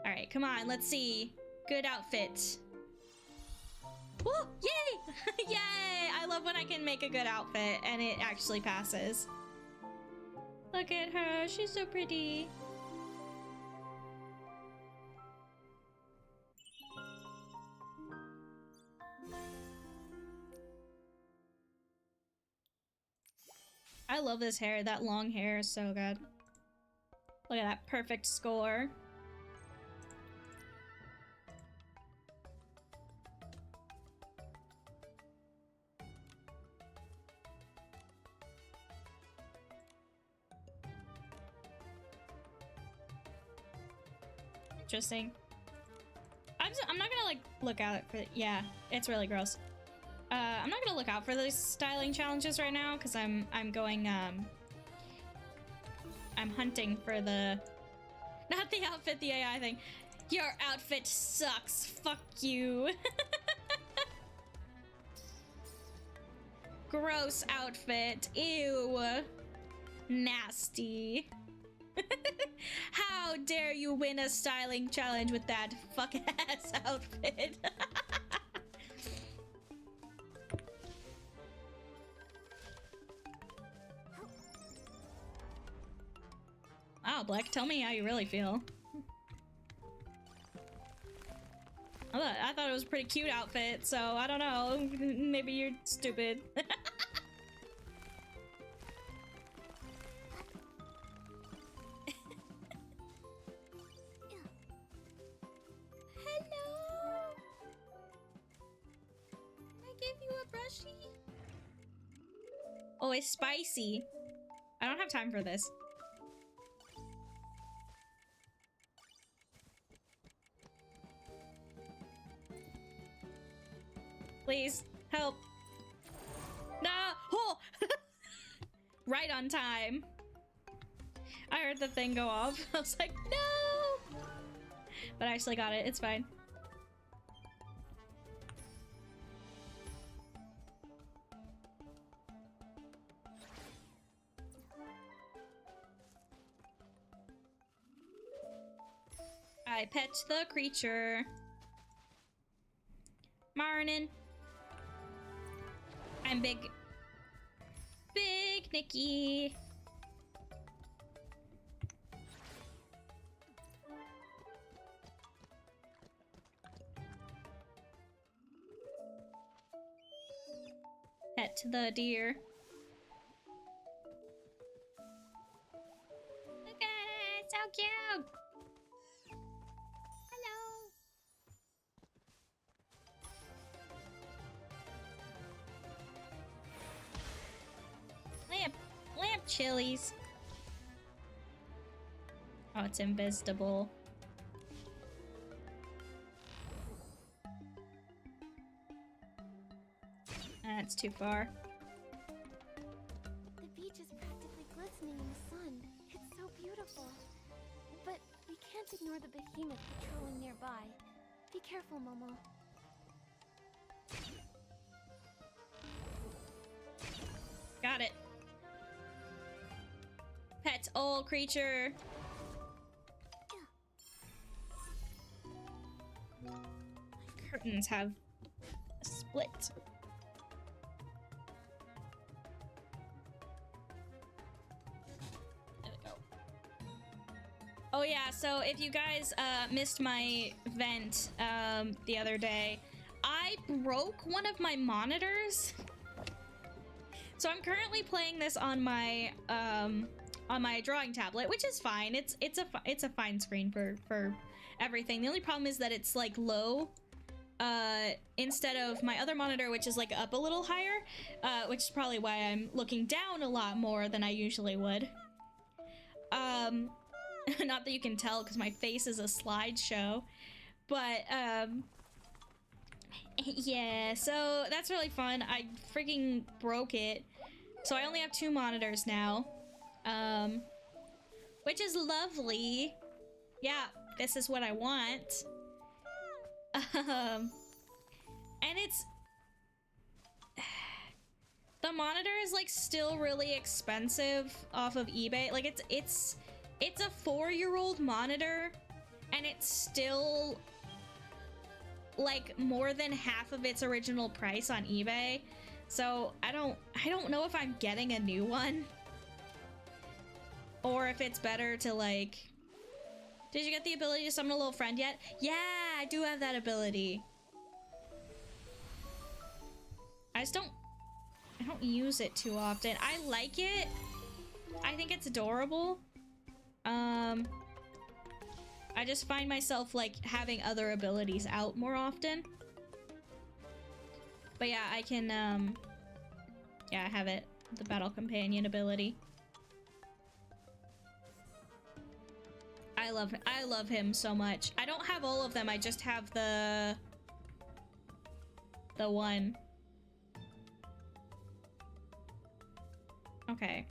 All right, come on, let's see. Good outfit. Woo! Yay! Yay! I love when I can make a good outfit and it actually passes. Look at her, she's so pretty. I love this hair. That long hair is so good. Look at that perfect score. Interesting. I'm not gonna like look out for, yeah, it's really gross. I'm not gonna look out for those styling challenges right now because I'm hunting for the, not the outfit, the AI thing. Your outfit sucks. Fuck you. Gross outfit. Ew. Nasty. How dare you win a styling challenge with that fuck-ass outfit? Wow, Black, tell me how you really feel. I thought it was a pretty cute outfit, so I don't know. Maybe you're stupid. Hello. Can I give you a brushie? Oh, it's spicy. I don't have time for this. Please, help. No! Oh! Right on time. I heard the thing go off. I was like, no! But I actually got it. It's fine. I pet the creature. Morning. I'm Big Nikki. Pet the deer. Look at it, so cute. Hello. Lamp chilies. Oh, it's invisible. That's too far. The beach is practically glistening in the sun. It's so beautiful. But we can't ignore the behemoth patrolling nearby. Be careful, Momo. Got it. Pet old creature. My curtains have split. There we go. Oh yeah, so if you guys missed my vent the other day, I broke one of my monitors. So I'm currently playing this on my drawing tablet, which is fine. It's a fine screen for everything. The only problem is that it's like low instead of my other monitor, which is like up a little higher, which is probably why I'm looking down a lot more than I usually would. Not that you can tell because my face is a slideshow, but yeah, so that's really fun. I freaking broke it. So I only have 2 monitors now. Which is lovely. Yeah, this is what I want. And it's... The monitor is like still really expensive off of eBay. Like it's a 4-year-old monitor and it's still like more than half of its original price on eBay. So I don't know if I'm getting a new one or if it's better to like... Did you get the ability to summon a little friend yet? Yeah, I do have that ability. I don't use it too often. I like it. I think it's adorable. I just find myself like having other abilities out more often. But yeah, I can yeah, I have it. The battle companion ability. I love him so much. I don't have all of them. I just have the one. Okay.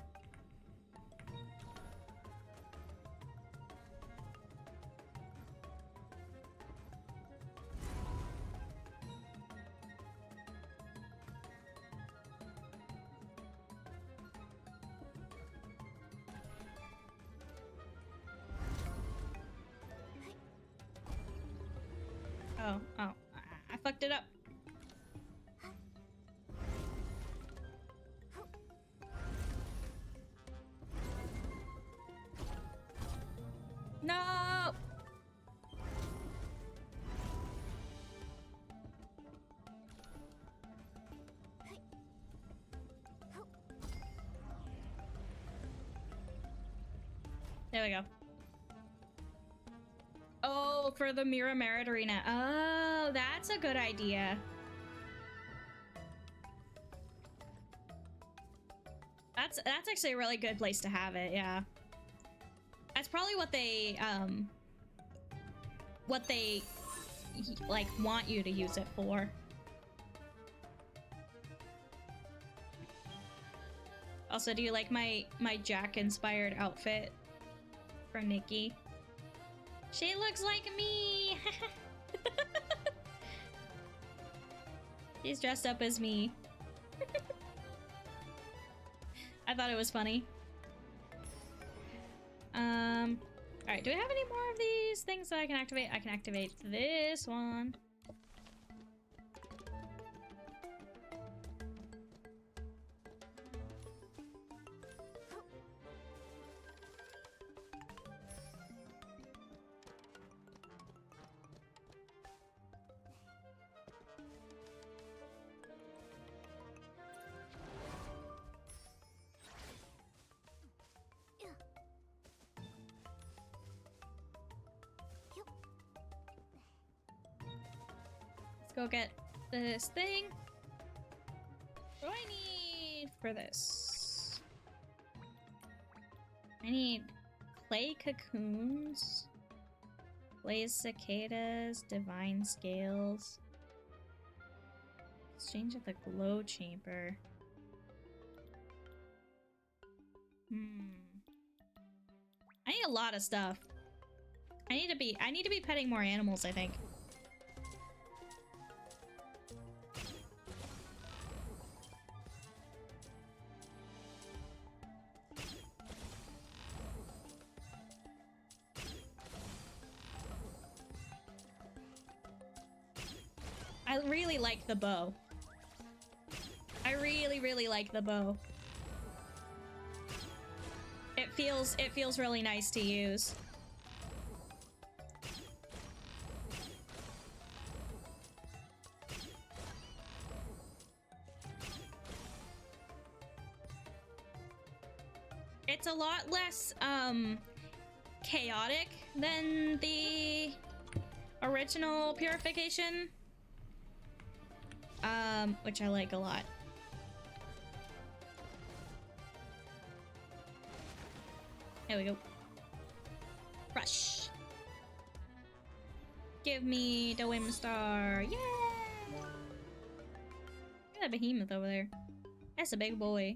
Oh, I fucked it up. No! There we go. Oh, for the Mira Merit Arena. Oh, that's a good idea. That's actually a really good place to have it, yeah. That's probably what they like want you to use it for. Also, do you like my Jack inspired outfit for Nikki? She looks like me. She's dressed up as me. I thought it was funny. Alright, do we have any more of these things that I can activate? I can activate this one. Go get this thing. What do I need for this? I need clay cocoons, blaze cicadas, divine scales, exchange of the glow chamber. I need a lot of stuff. I need to be petting more animals, I think. I really like the bow. I really like the bow. It feels really nice to use. It's a lot less chaotic than the original purification. Which I like a lot. There we go. Rush. Give me the Whimstar. Yay! Look at that behemoth over there. That's a big boy.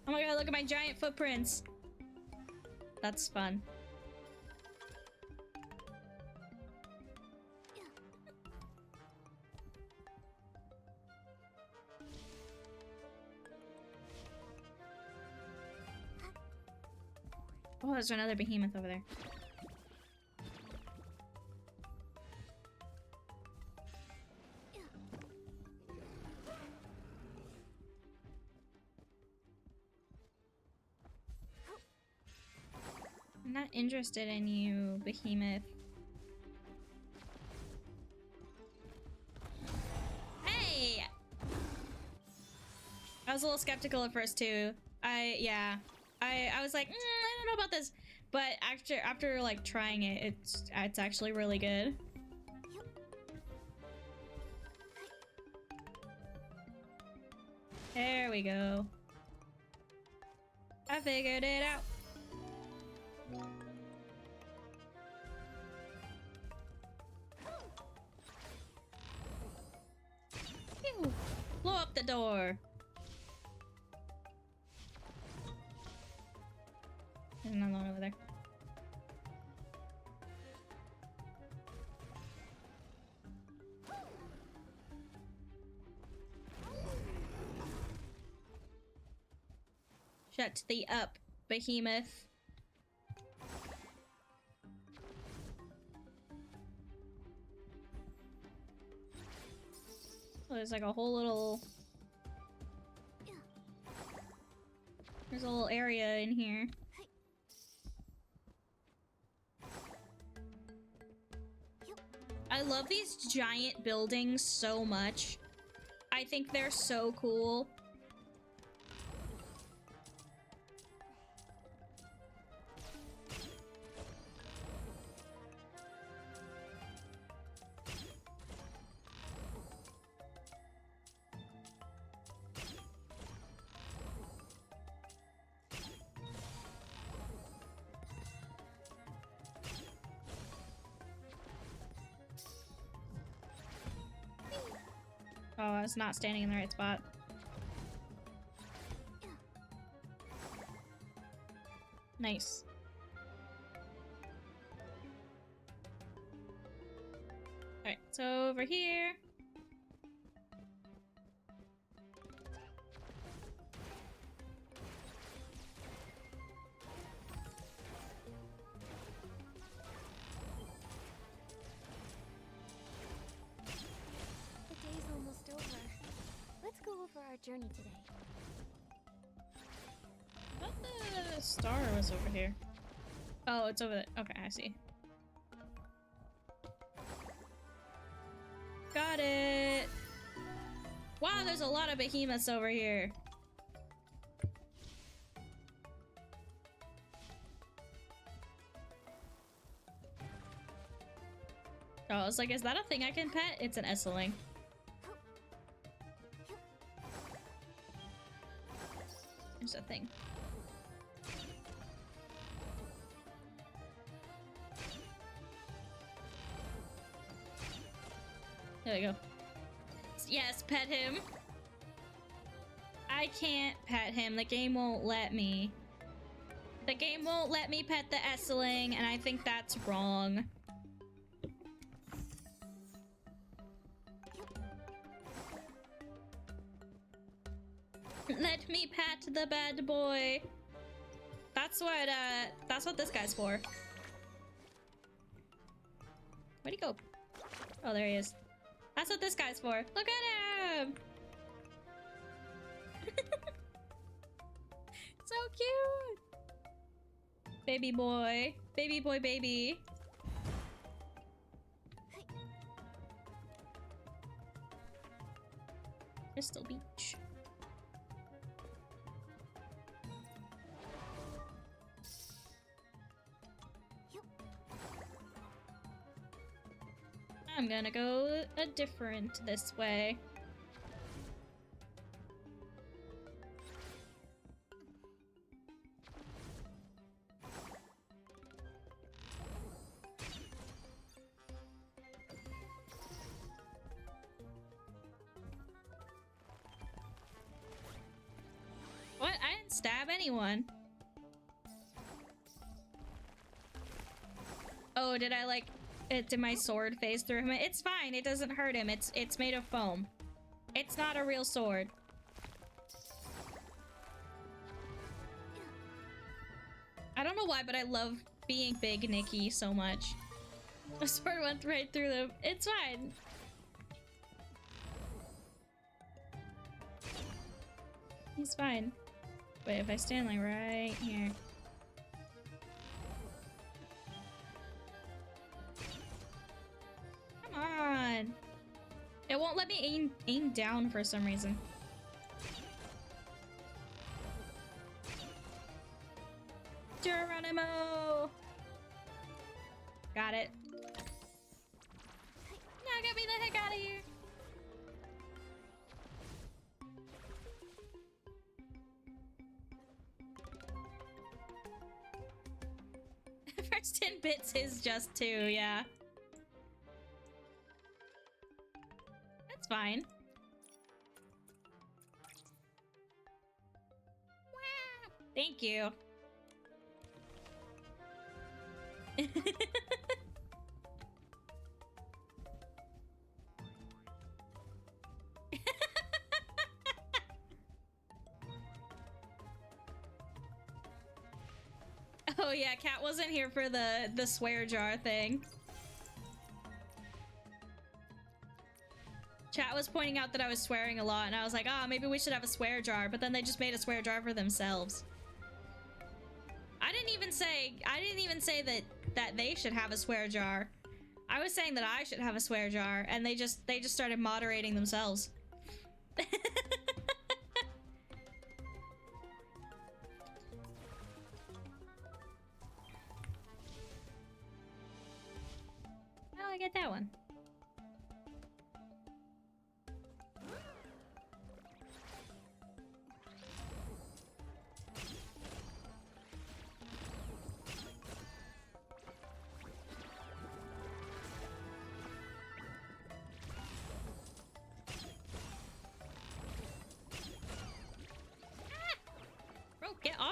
Oh my god, look at my giant footprints. That's fun. Oh, there's another behemoth over there. I'm not interested in you, behemoth. Hey! I was a little skeptical at first too. I was like, I don't know about this, but after like trying it, it's actually really good. There we go. I figured it out. Pew! Blow up the door. There's another one over there. Shut thee up, behemoth. Oh, there's like a whole little... There's a little area in here. I love these giant buildings so much. I think they're so cool. I was not standing in the right spot. Nice. Alright, so over here. The day's almost over. Let's go over our journey today. I thought the star was over here. Oh, it's over there. Okay, I see. Got it! Wow, there's a lot of behemoths over here. Oh, I was like, is that a thing I can pet? It's an Itzaland. There's a thing. There we go. Yes, pet him. I can't pet him. The game won't let me. The game won't let me pet the Itzaland, and I think that's wrong. Let me pat the bad boy. That's what this guy's for. Where'd he go? Oh, there he is. That's what this guy's for. Look at him! So cute! Baby boy. Baby boy, baby. Crystal Beach. I'm gonna go a different this way. What? I didn't stab anyone. Oh, did I like... did my sword phase through him? It's fine. It doesn't hurt him. It's made of foam. It's not a real sword. I don't know why, but I love being Big Nikki so much. The sword went right through them. It's fine. He's fine. Wait, if I stand like right here. Come on. It won't let me aim down for some reason. Geronimo! Got it. Now get me the heck out of here! First 10 bits is just 2, yeah. That's fine. Wow. Thank you. Oh yeah, Cat wasn't here for the swear jar thing. Chat was pointing out that I was swearing a lot, and I was like, oh, maybe we should have a swear jar, but then they just made a swear jar for themselves. I didn't even say that they should have a swear jar. I was saying that I should have a swear jar, and they just started moderating themselves. Oh, I get that one.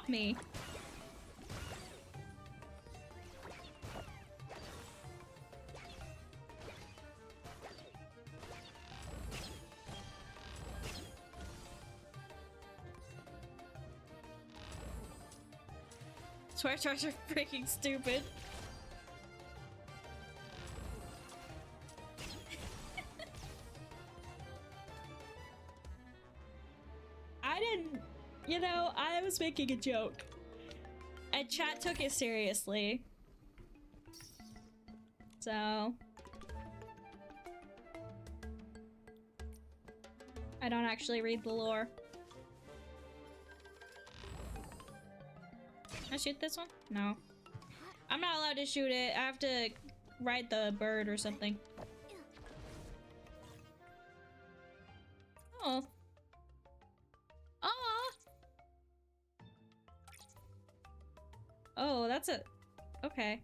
stop me. Swear charts are freaking stupid. I didn't, you know, I was making a joke. And chat took it seriously. So I don't actually read the lore. Can I shoot this one? No. I'm not allowed to shoot it. I have to ride the bird or something. Oh. Oh. Oh, that's a... Okay.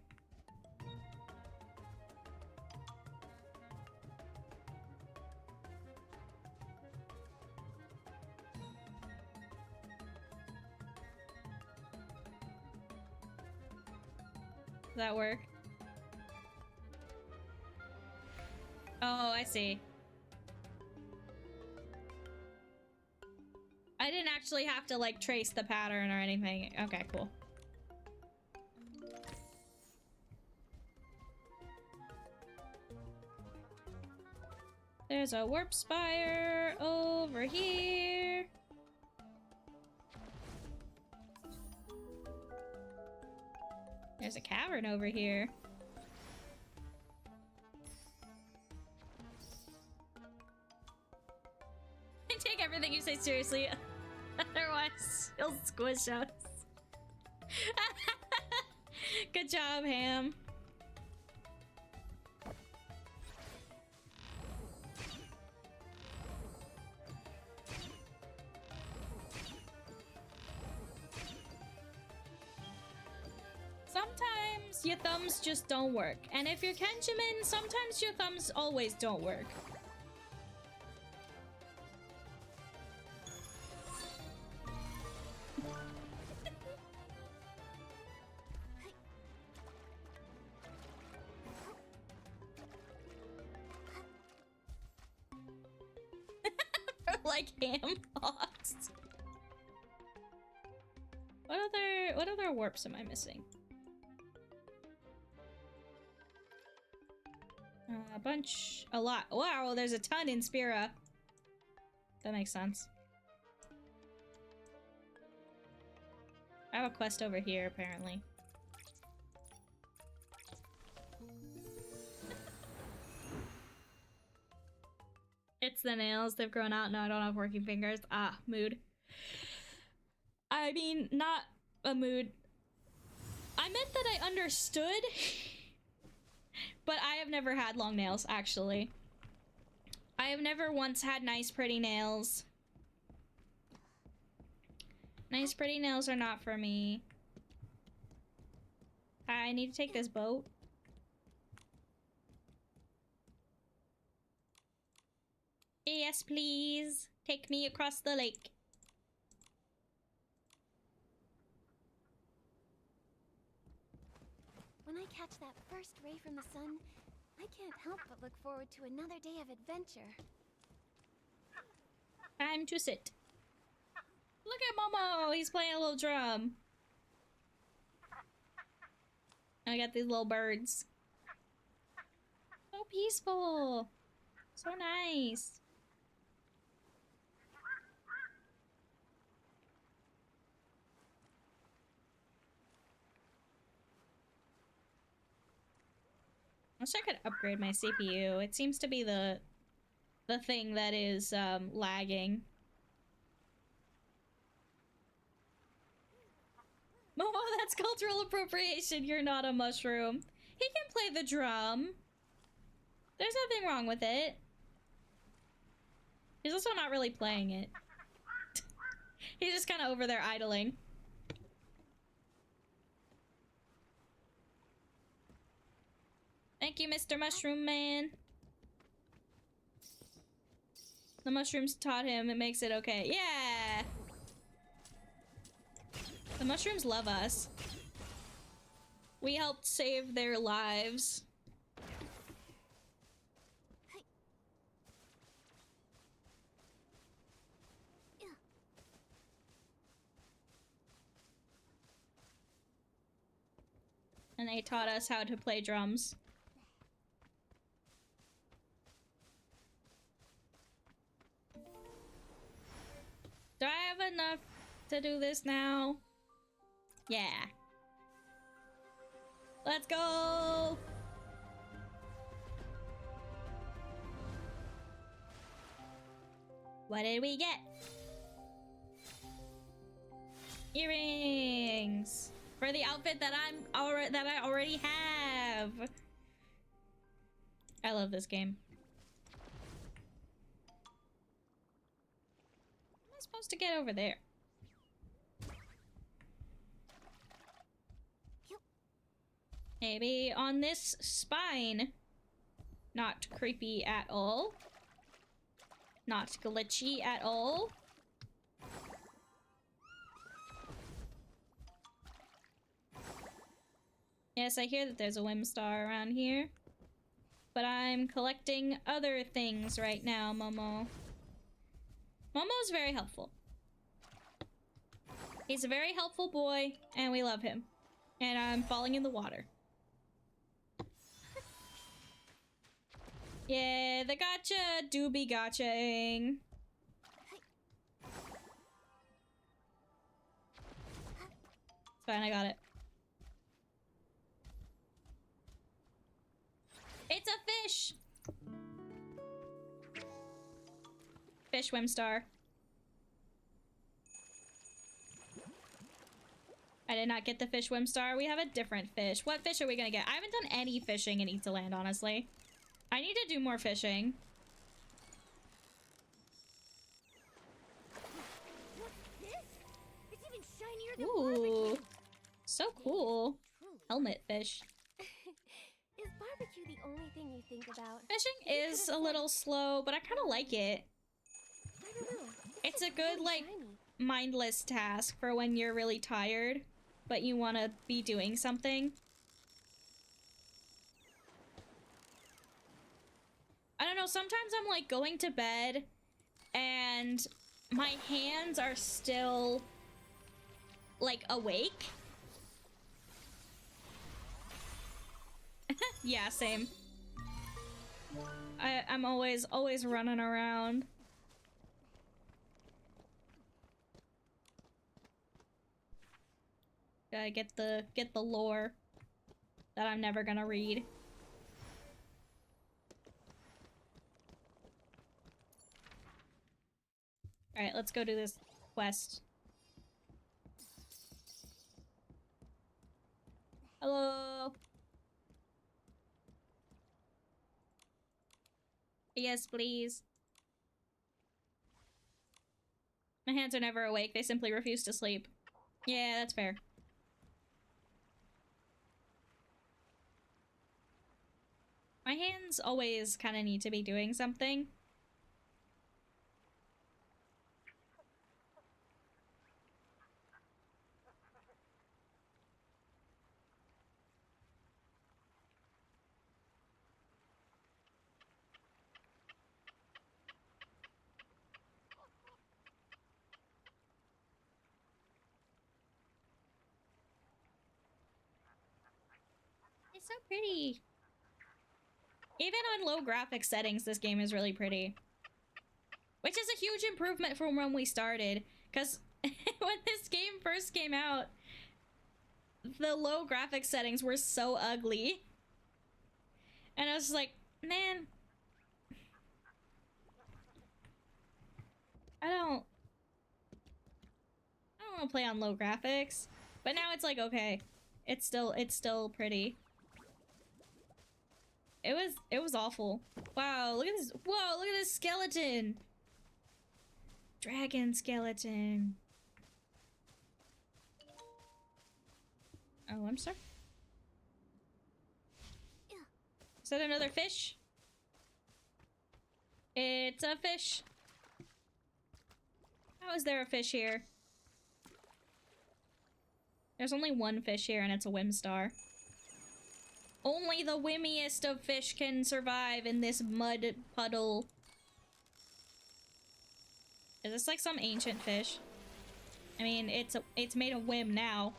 Does that work? Oh, I see. I didn't actually have to, like, trace the pattern or anything. Okay, cool. There's a warp spire over here. There's a cavern over here. I take everything you say seriously. Otherwise, you'll squish us. Good job, Ham. Sometimes your thumbs just don't work. And if you're Kenjamin, sometimes your thumbs always don't work. Like ham hocks. What other warps am I missing? A lot. Wow, there's a ton in Spira. That makes sense. I have a quest over here, apparently. It's the nails. They've grown out. No, I don't have working fingers. Ah, mood. I mean, not a mood. I meant that I understood. But I have never had long nails, actually. I have never once had nice, pretty nails. Nice, pretty nails are not for me. I need to take this boat. Yes, please. Take me across the lake. When I catch that first ray from the sun, I can't help but look forward to another day of adventure. Time to sit. Look at Momo! He's playing a little drum. I got these little birds. So peaceful. So nice. I wish I could upgrade my CPU. It seems to be the thing that is lagging. Momo, that's cultural appropriation. You're not a mushroom. He can play the drum. There's nothing wrong with it. He's also not really playing it. He's just kind of over there idling. Thank you, Mr. Mushroom Man. The mushrooms taught him it makes it okay. Yeah! The mushrooms love us. We helped save their lives. And they taught us how to play drums. Do I have enough to do this now? Yeah. Let's go! What did we get? Earrings! For the outfit that I already have! I love this game. How am I supposed to get over there? Maybe on this spine. Not creepy at all. Not glitchy at all. Yes, I hear that there's a Whimstar around here. But I'm collecting other things right now, Momo. Momo's very helpful. He's a very helpful boy, and we love him. And I'm falling in the water. Yeah, the gotcha do be gotchaing. It's fine, I got it. It's a fish! Fish Whimstar. I did not get the fish Whimstar. We have a different fish. What fish are we gonna get? I haven't done any fishing in Itzaland, honestly. I need to do more fishing. What's this? It's even shinier than Ooh. barbecue. So cool. Helmet fish. Is barbecue the only thing you think about? Fishing is a little slow, but I kind of like it. I don't know. It's a like good, really like, shiny. mindless task for when you're really tired, but you want to be doing something. I don't know, sometimes I'm like going to bed and my hands are still like awake. Yeah, same. I'm always running around. Gotta get the lore that I'm never gonna read. Alright, let's go do this quest. Hello? Yes, please. My hands are never awake. They simply refuse to sleep. Yeah, that's fair. My hands always kind of need to be doing something. It's so pretty. Even on low graphics settings, this game is really pretty. Which is a huge improvement from when we started. Because when this game first came out, the low graphics settings were so ugly. And I was just like, man. I don't want to play on low graphics. But now it's like, okay. It's still pretty. It was awful. Wow, look at this. Whoa, look at this skeleton. Dragon skeleton. Oh, I'm sorry. Is that another fish? It's a fish. How is there a fish here? There's only one fish here, and it's a Whimstar. Only the whimmiest of fish can survive in this mud puddle. Is this like some ancient fish? I mean, it's made of whim now.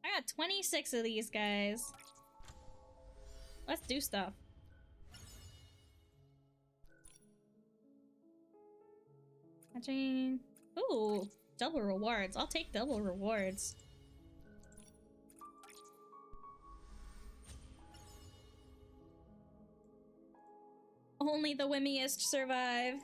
I got 26 of these guys. Let's do stuff. Catching. Ooh, double rewards. I'll take double rewards. Only the whimmiest survive.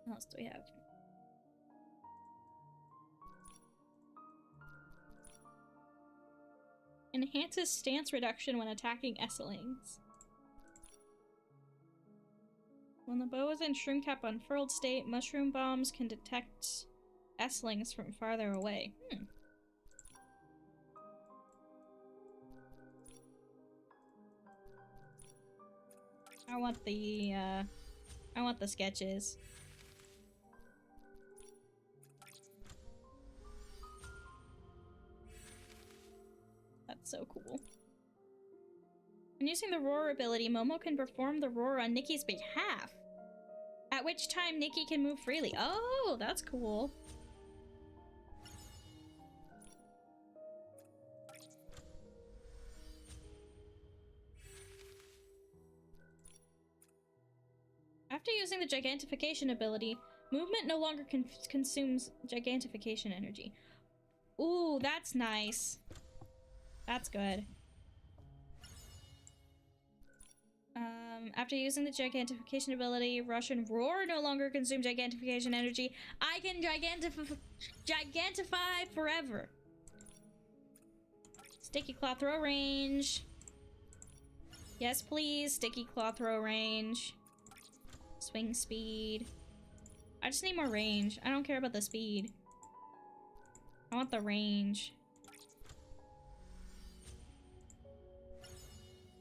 What else do we have? Enhances stance reduction when attacking Esselings. When the bow is in shroom cap unfurled state, mushroom bombs can detect Esselings from farther away. I want the sketches. That's so cool. When using the roar ability, Momo can perform the roar on Nikki's behalf, at which time Nikki can move freely. Oh, that's cool. After using the gigantification ability, movement no longer consumes gigantification energy. Ooh, that's nice. That's good. After using the gigantification ability, Russian Roar no longer consumes gigantification energy. I can gigantify forever. Sticky Claw throw range. Yes, please. Sticky Claw throw range. Swing speed. I just need more range. I don't care about the speed. I want the range.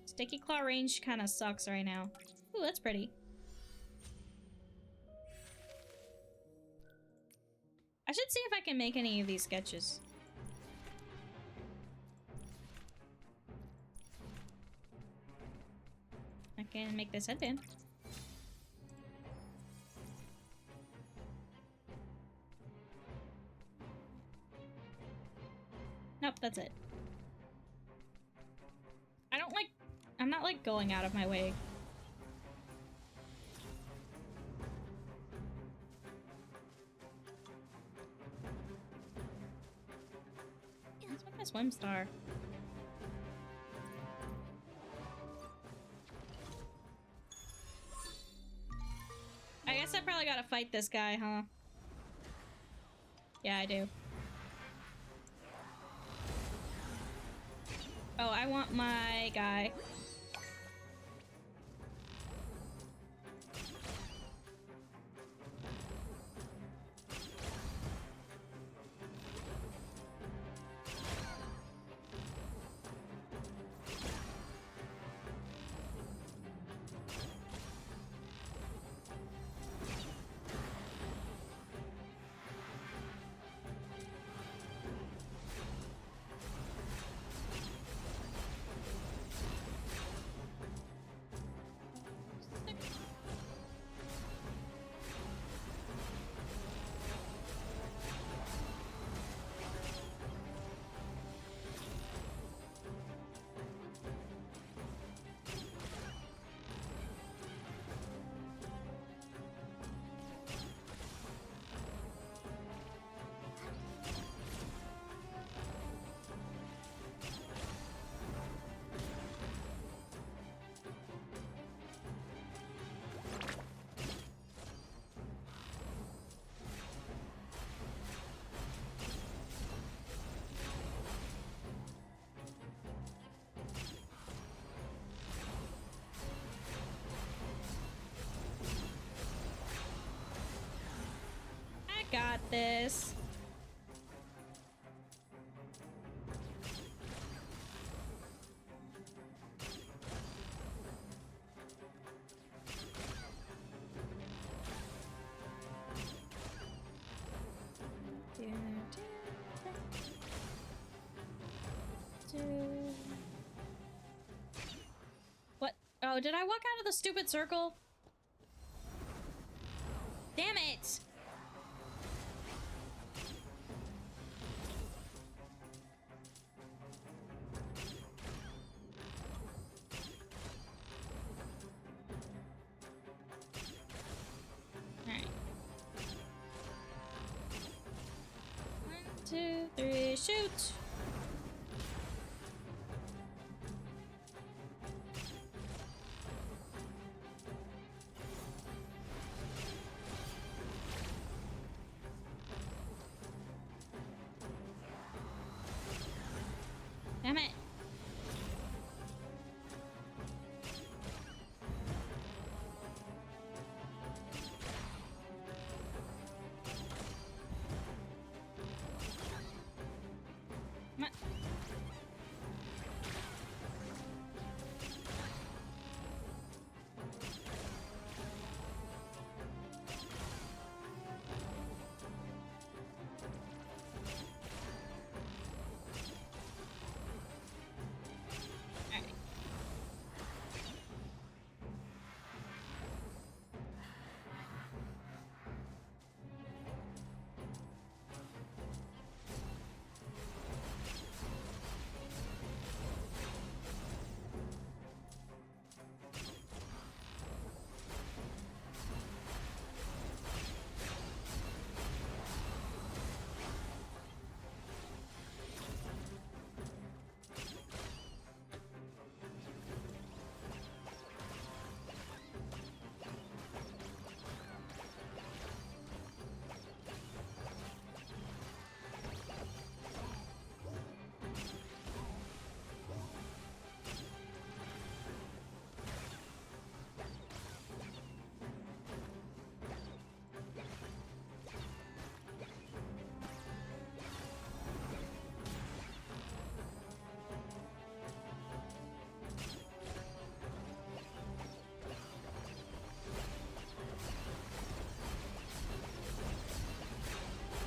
Sticky Claw range kind of sucks right now. Ooh, that's pretty. I should see if I can make any of these sketches. I can make this headband. Nope, that's it. I'm not like going out of my way. What's with this Whimstar? I guess I probably gotta fight this guy, huh? Yeah, I do. Oh, I want my guy. got this. What? Oh, did I walk out of the stupid circle? Damn it! Alright. 1, 2, 3, shoot! Damn it. Come on. Alright.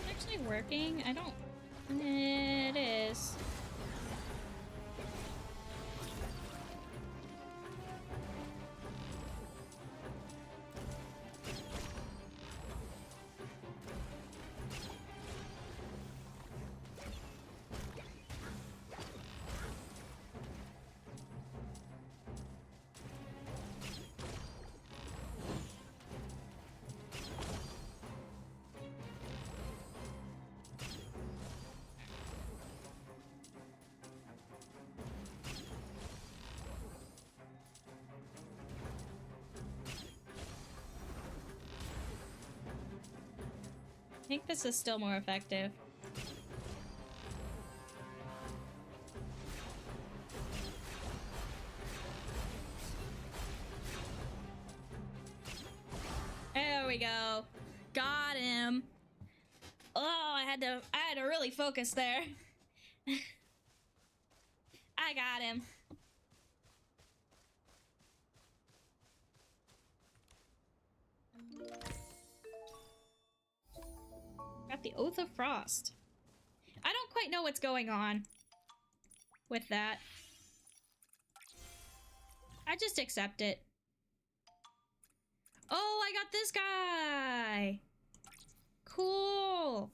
Actually working? I don't... It is. I think this is still more effective. There we go. Got him. Oh, I had to really focus there. I got him. Got the Oath of Frost. I don't quite know what's going on with that. I just accept it. Oh, I got this guy! Cool!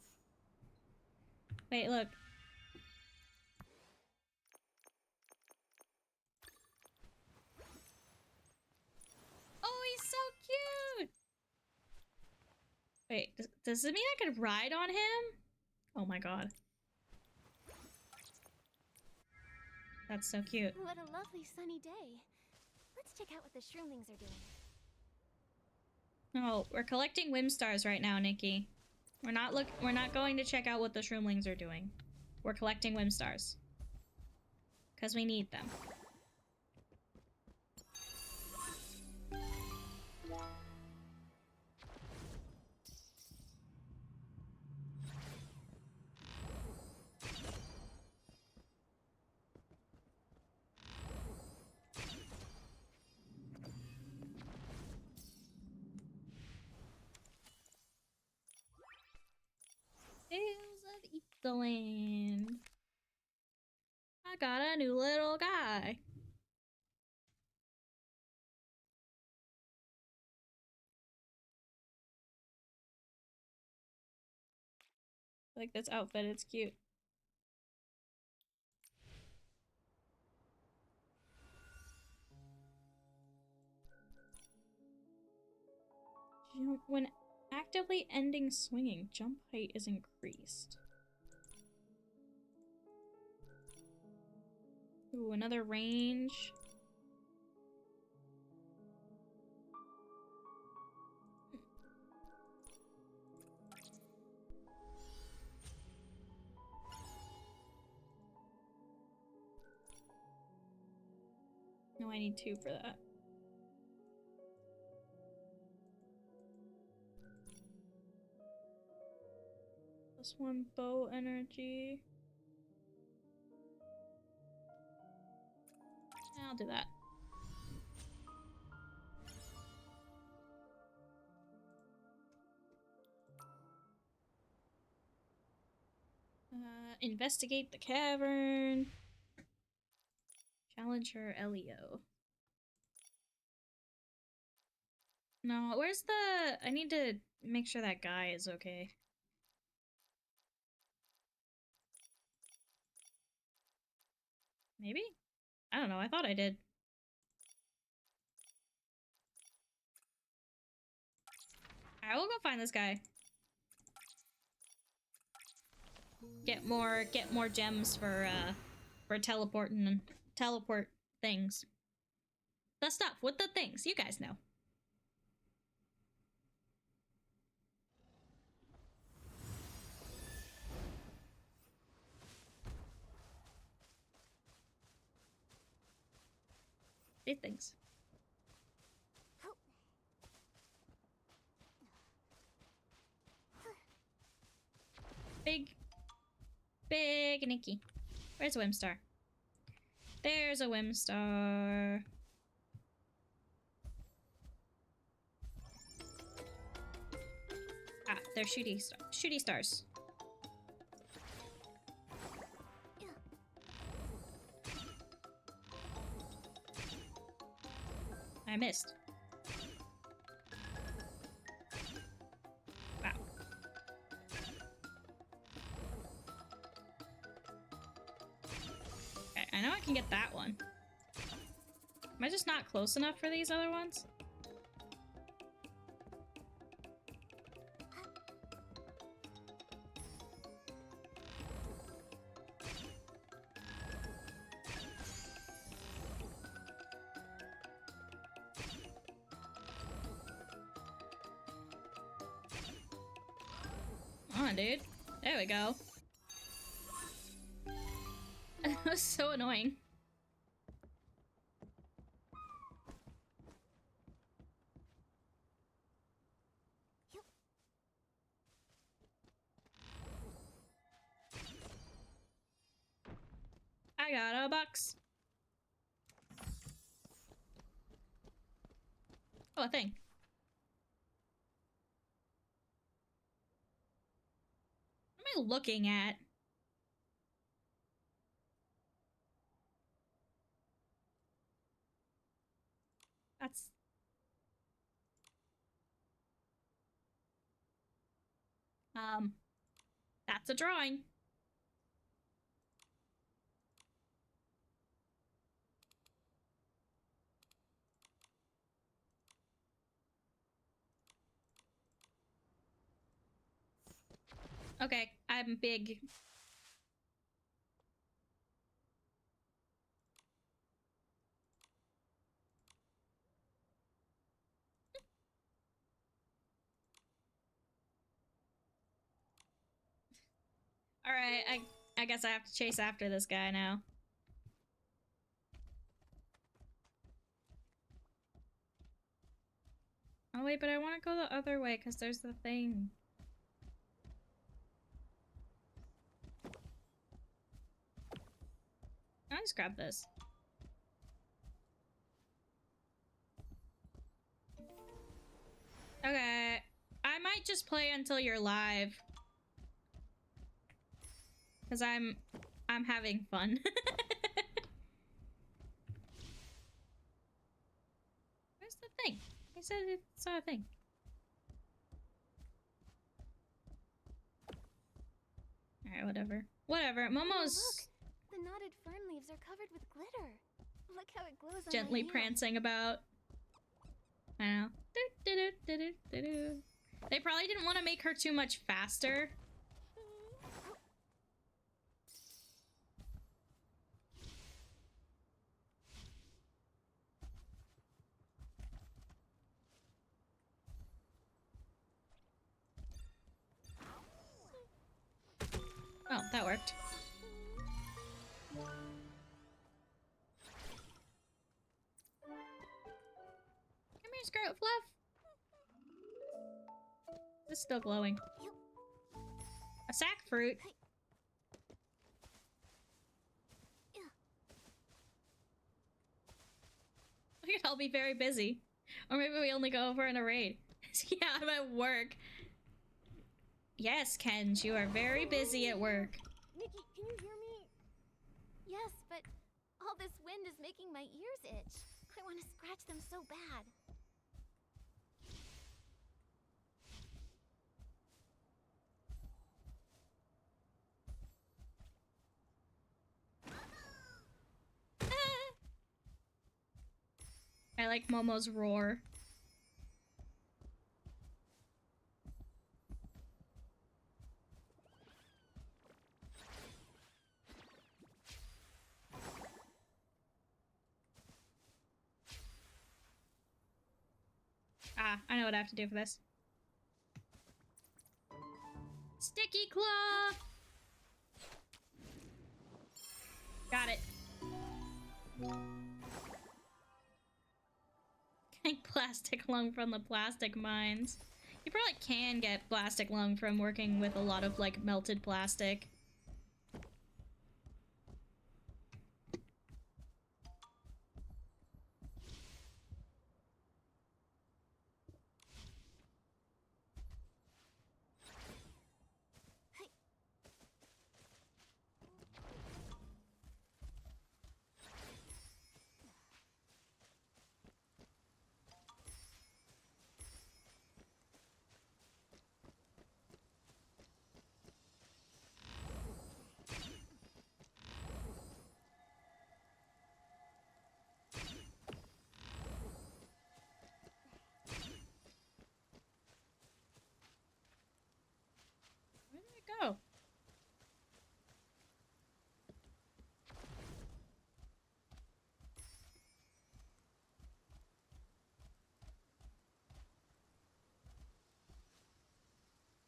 Wait, look. Oh, he's so cute! Wait, does it mean I could ride on him? Oh my god. That's so cute. What a lovely sunny day. Let's check out what the shroomlings are doing. No, we're collecting Whimstars right now, Nikki. We're not going to check out what the shroomlings are doing. We're collecting Whimstars. Because we need them. Tales of Itzaland. I got a new little guy. I like this outfit, it's cute. When actively ending swinging, jump height is increased. Ooh, another range. No, I need 2 for that. +1 bow energy. I'll do that. Investigate the cavern. Challenge her, Elio. No, where's the... I need to make sure that guy is okay. Maybe? I don't know, I thought I did. I will go find this guy. Get more gems for teleporting and teleport things. The stuff with the things, you guys know. Big things. Big Nikki. Where's Whimstar? There's a Whimstar. Ah, they're shooty stars. I missed. Wow. Okay, I know I can get that one. Am I just not close enough for these other ones? Come on, dude. There we go. That was so annoying. I got a box. Oh, a thing. What am I looking at? That's... That's a drawing. Okay, I'm big. Alright, I guess I have to chase after this guy now. Oh wait, but I want to go the other way because there's the thing. I'll just grab this. Okay. I might just play until you're live. Because I'm having fun. Where's the thing? I said it saw a thing. Alright, whatever. Whatever. Momo's Look, the knotted fern leaves are covered with glitter. Look how it glows on gently my hand. prancing about. I know. They probably didn't want to make her too much faster. Oh, that worked. Come here, Scarlet Fluff. This is still glowing. A sack fruit. We could all be very busy. Or maybe we only go over in a raid. Yeah, I'm at work. Yes, Kenj, you are very busy at work. Nikki, can you hear me? Yes, but all this wind is making my ears itch. I want to scratch them so bad. I like Momo's roar. Ah, I know what I have to do for this. Sticky claw! Got it. Getting plastic lung from the plastic mines. You probably can get plastic lung from working with a lot of, like, melted plastic. Where did it go?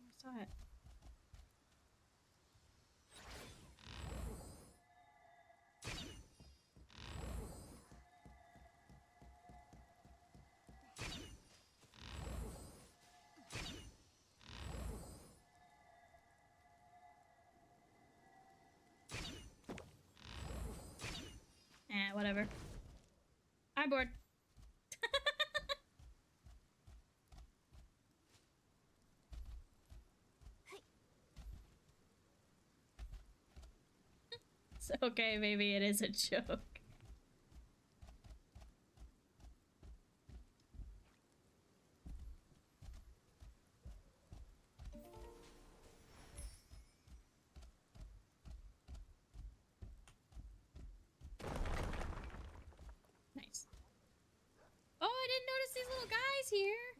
I saw it. Eh, whatever. I'm bored. It's okay, maybe it is a joke. Nice. Oh, I didn't notice these little guys here.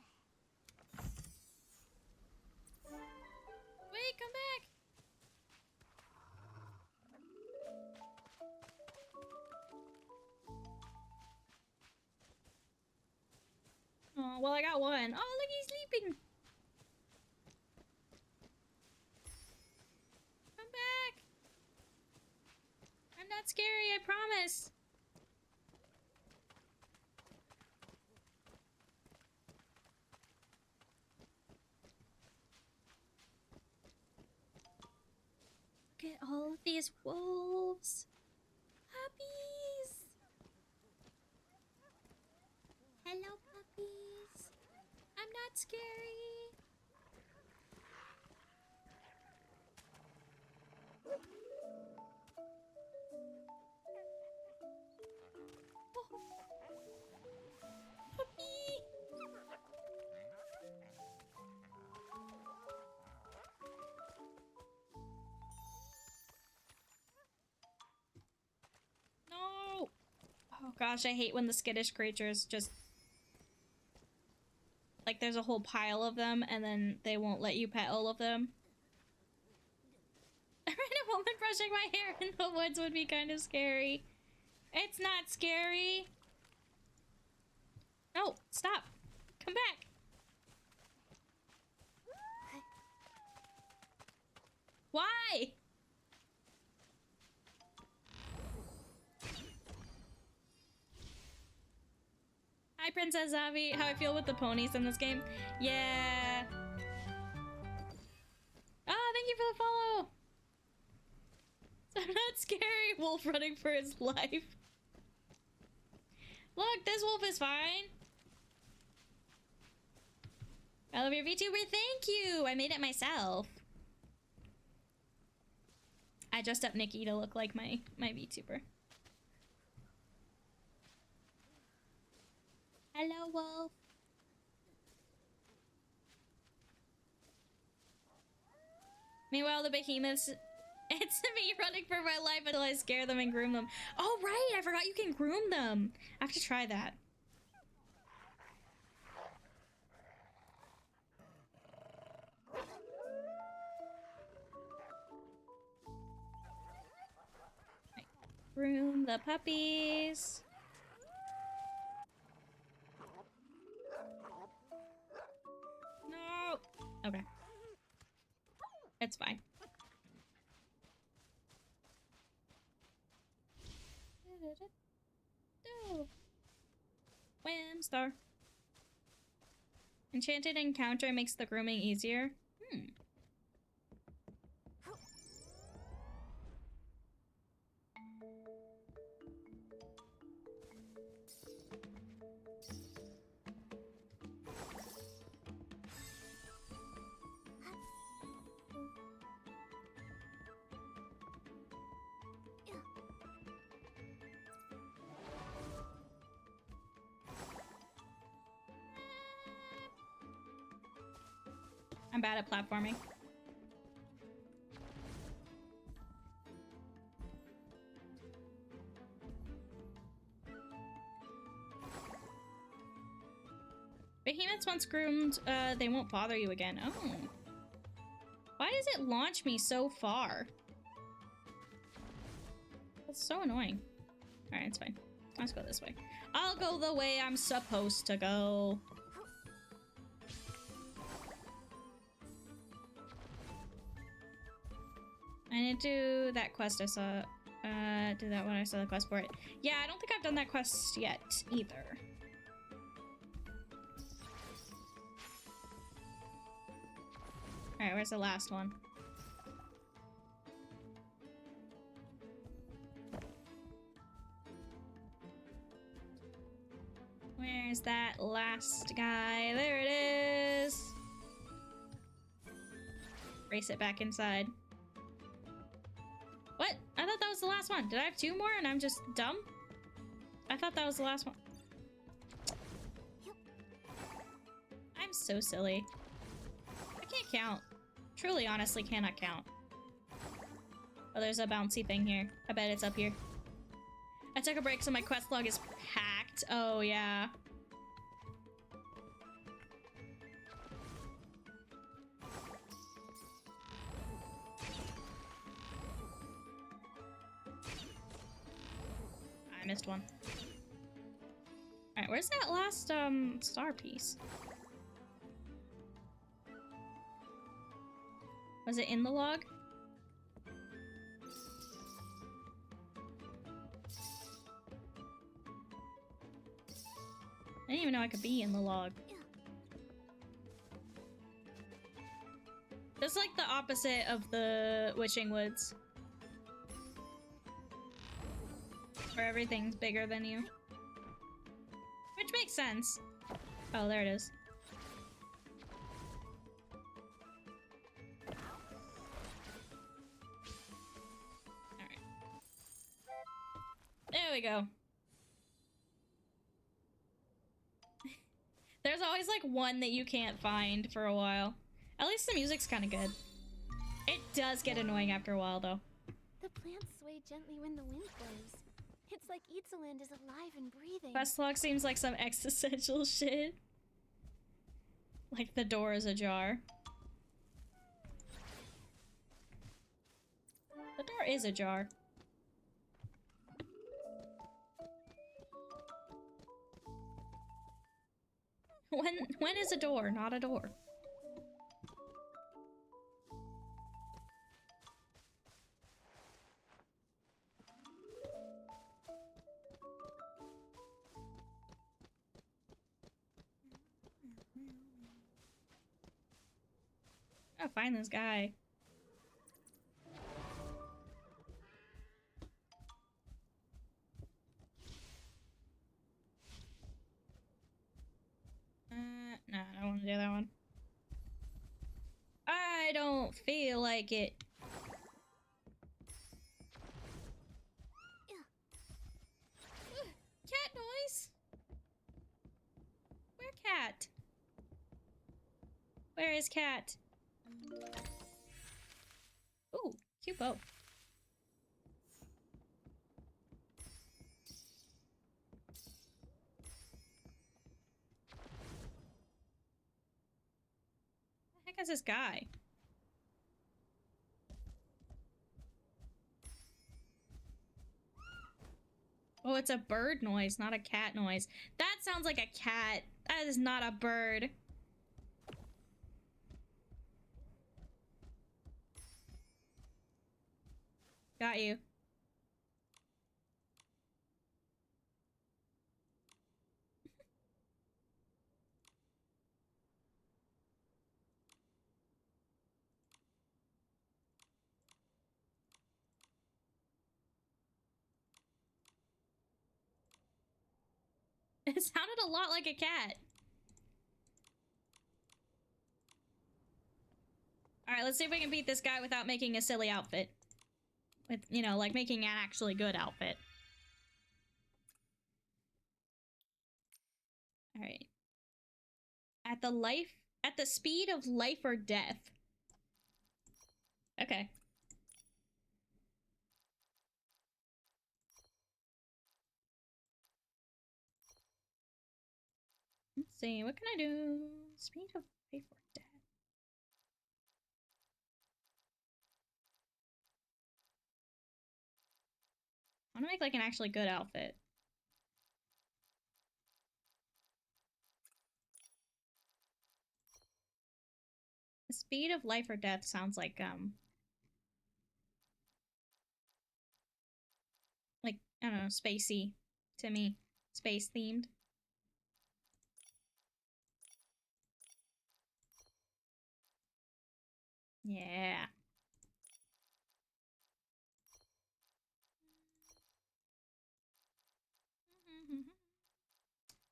Wait, come back. Oh, well, I got one. Oh, look, he's sleeping. Come back. I'm not scary, I promise. Look at all of these wolves. Puppies. Hello, puppies. I'm not scary. Gosh, I hate when the skittish creatures just... Like, there's a whole pile of them, and then they won't let you pet all of them. A random woman brushing my hair in the woods would be kind of scary. It's not scary. No, stop. Come back. Why? Hi, Princess Avi. How I feel with the ponies in this game? Yeah. Oh, thank you for the follow. I'm not scary. Wolf running for his life. Look, this wolf is fine. I love your VTuber. Thank you. I made it myself. I dressed up Nikki to look like my VTuber. Hello, wolf. Meanwhile, the behemoths... It's me running for my life until I scare them and groom them. Oh, right! I forgot you can groom them. I have to try that. Right. Groom the puppies. No! Okay. It's fine. Whimstar. Enchanted encounter makes the grooming easier. I'm bad at platforming. Behemoths once groomed, they won't bother you again. Oh. Why does it launch me so far? That's so annoying. Alright, it's fine. Let's go this way. I'll go the way I'm supposed to go. I need to do that quest I saw. Do that when I saw the quest for it. Yeah, I don't think I've done that quest yet either. Alright, where's the last one? Where's that last guy? There it is! Race it back inside. What? I thought that was the last one. Did I have two more and I'm just dumb? I thought that was the last one. I'm so silly. I can't count. Truly, honestly, cannot count. Oh, there's a bouncy thing here. I bet it's up here. I took a break so my quest log is packed. Oh, yeah. I missed one. Alright, where's that last, star piece? Was it in the log? I didn't even know I could be in the log. That's like the opposite of the Witching Woods. Where everything's bigger than you. Which makes sense. Oh, there it is. Alright. There we go. There's always like one that you can't find for a while. At least the music's kind of good. It does get annoying after a while though. The plants sway gently when the wind blows. It's like Itzaland is alive and breathing. Quest log seems like some existential shit. Like the door is ajar. The door is ajar. When is a door not a door? Gotta find this guy. No, I don't want to do that one. I don't feel like it. Cat noise? Where cat? Where is cat? Ooh, cute bow. What the heck is this guy? Oh, it's a bird noise, not a cat noise. That sounds like a cat. That is not a bird. Got you. It sounded a lot like a cat. Alright, let's see if we can beat this guy without making a silly outfit. With, you know, like making an actually good outfit. Alright. At the speed of life or death. Okay. Let's see, what can I do? Speed of life or death. I want to make like an actually good outfit. The speed of life or death sounds like I don't know, spacey to me. Space themed. Yeah.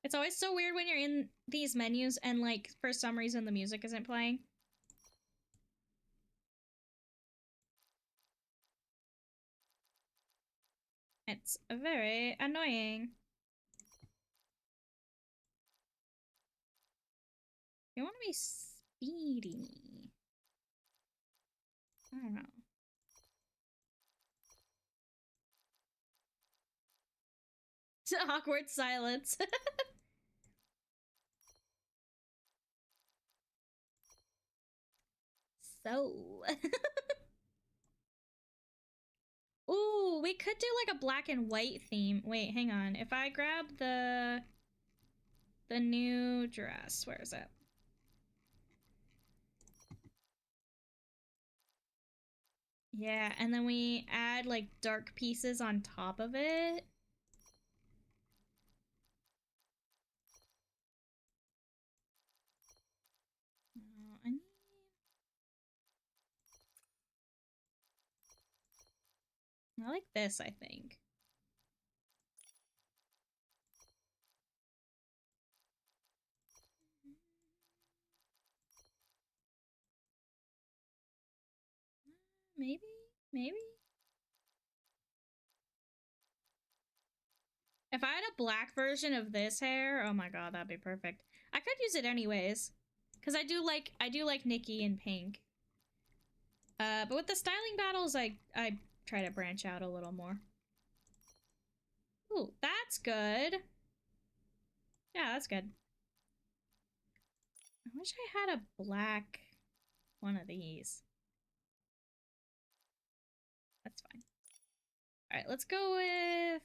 It's always so weird when you're in these menus and like for some reason the music isn't playing. It's very annoying. You want to be speedy. I don't know. It's an awkward silence. So. Ooh, we could do like a black and white theme. Wait, hang on. If I grab the new dress, where is it? Yeah, and then we add like dark pieces on top of it. I like this, I think. Maybe? Maybe? If I had a black version of this hair, oh my god, that'd be perfect. I could use it anyways. Because I do like Nikki in pink. But with the styling battles, I try to branch out a little more. Ooh, that's good. Yeah, that's good. I wish I had a black one of these. That's fine. All right, let's go with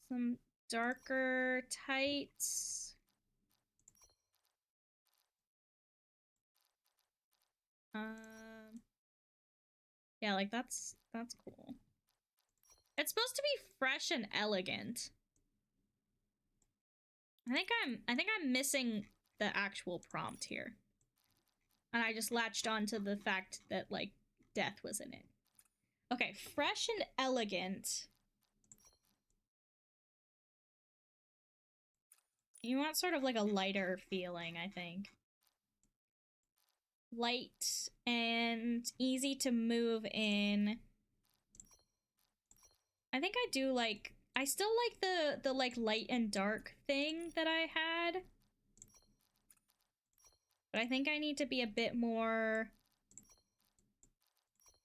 some darker tights. Yeah, like that's cool. It's supposed to be fresh and elegant. I think I'm missing the actual prompt here. And I just latched on to the fact that like death was in it. Okay, fresh and elegant. You want sort of like a lighter feeling, I think. Light and easy to move in. I think I do like, I still like the like light and dark thing that I had. But I think I need to be a bit more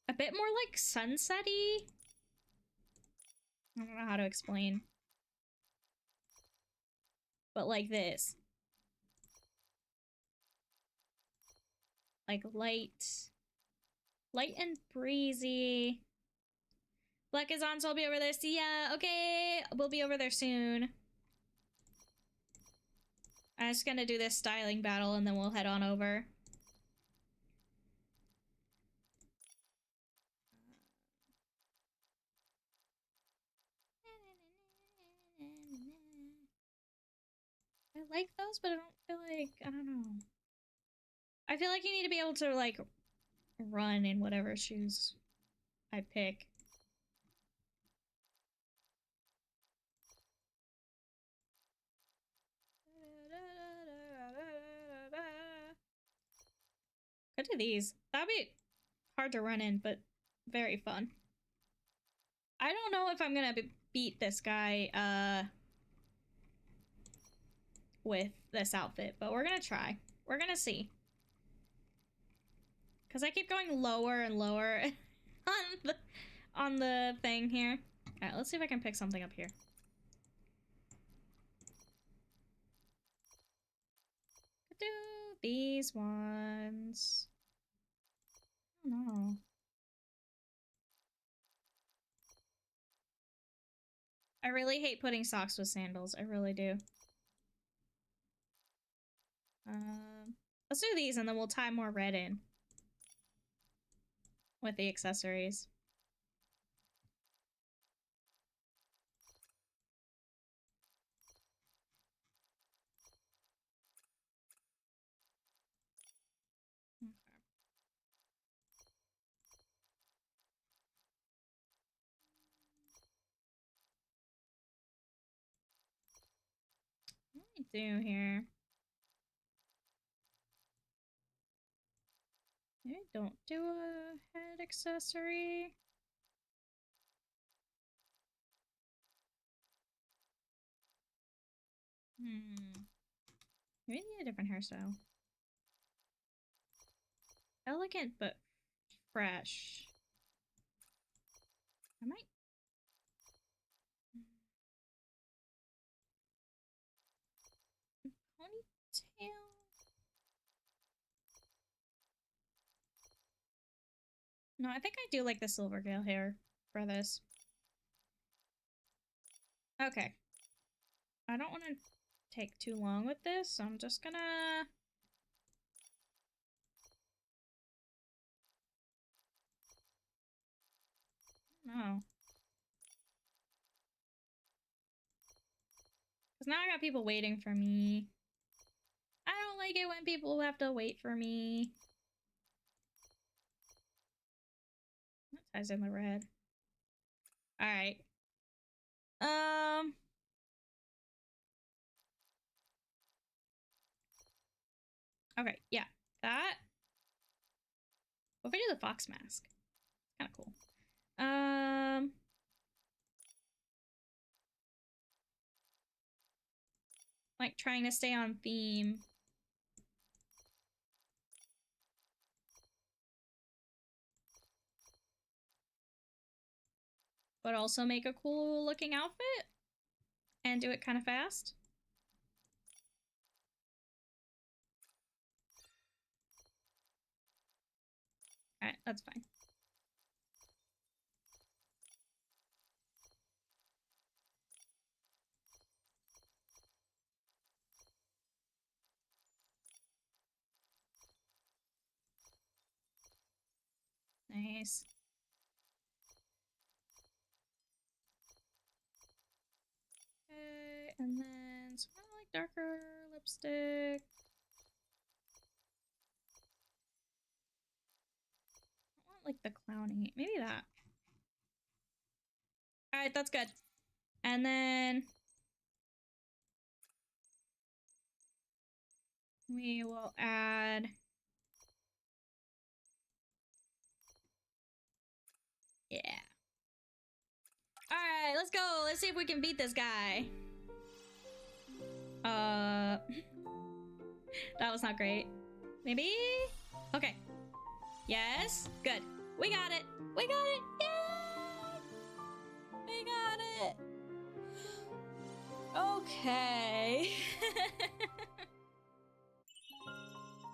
like sunset-y. I don't know how to explain. But like this. Like light and breezy. Black is on, so I'll be over there. See ya. Okay, we'll be over there soon. I'm just gonna do this styling battle and then we'll head on over. I like those, but I don't feel like, I don't know. I feel like you need to be able to like run in whatever shoes I pick. Could do these. That'd be hard to run in, but very fun. I don't know if I'm gonna beat this guy with this outfit, but we're gonna try. We're gonna see. Because I keep going lower and lower on the thing here. Alright, let's see if I can pick something up here. Do these ones. I don't know. I really hate putting socks with sandals. I really do. Let's do these and then we'll tie more red in with the accessories. What do I do here? Maybe I don't do a head accessory. Maybe a different hairstyle. Elegant but fresh. I might. Ponytail. No, I think I do like the Silvergale hair for this. Okay. I don't want to take too long with this, so I'm just gonna... No. Because now I got people waiting for me. I don't like it when people have to wait for me. That ties in the red. Alright. Okay, yeah. That. What if I do the fox mask? Kind of cool. Like trying to stay on theme. but also make a cool looking outfit and do it kind of fast. Alright, that's fine. Nice. Okay, and then some kind of like darker lipstick. I want like the clowny. Maybe that. Alright, that's good. And then we will add yeah. Alright, let's go. Let's see if we can beat this guy. That was not great. Maybe? Okay. Yes. Good. We got it. We got it. Yay! We got it. Okay.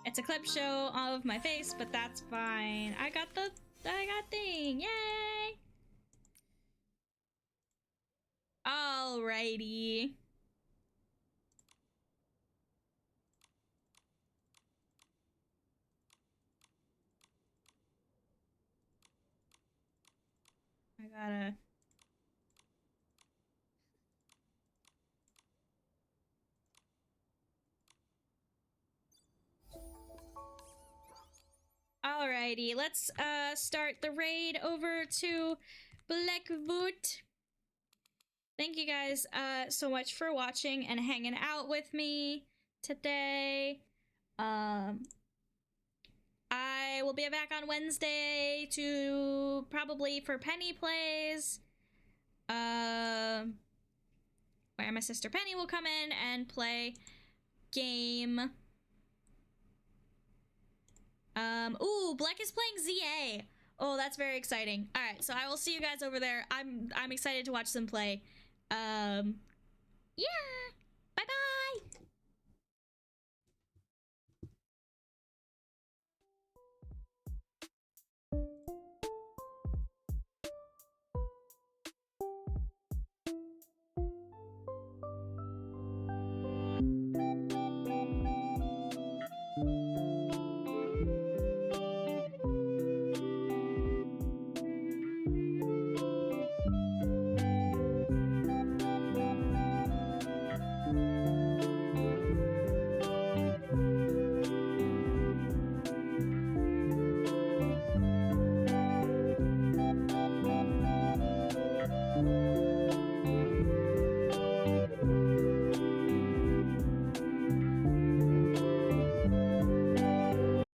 It's a clip show of my face, but that's fine. I got thing. Yay! Alrighty. I gotta... Alrighty, let's start the raid over to Blackwood. Thank you guys so much for watching and hanging out with me today. I will be back on Wednesday to probably for Penny Plays. Where my sister Penny will come in and play game. Ooh, Black is playing ZA. Oh, that's very exciting. All right, so I will see you guys over there. I'm excited to watch them play. Yeah. Bye-bye.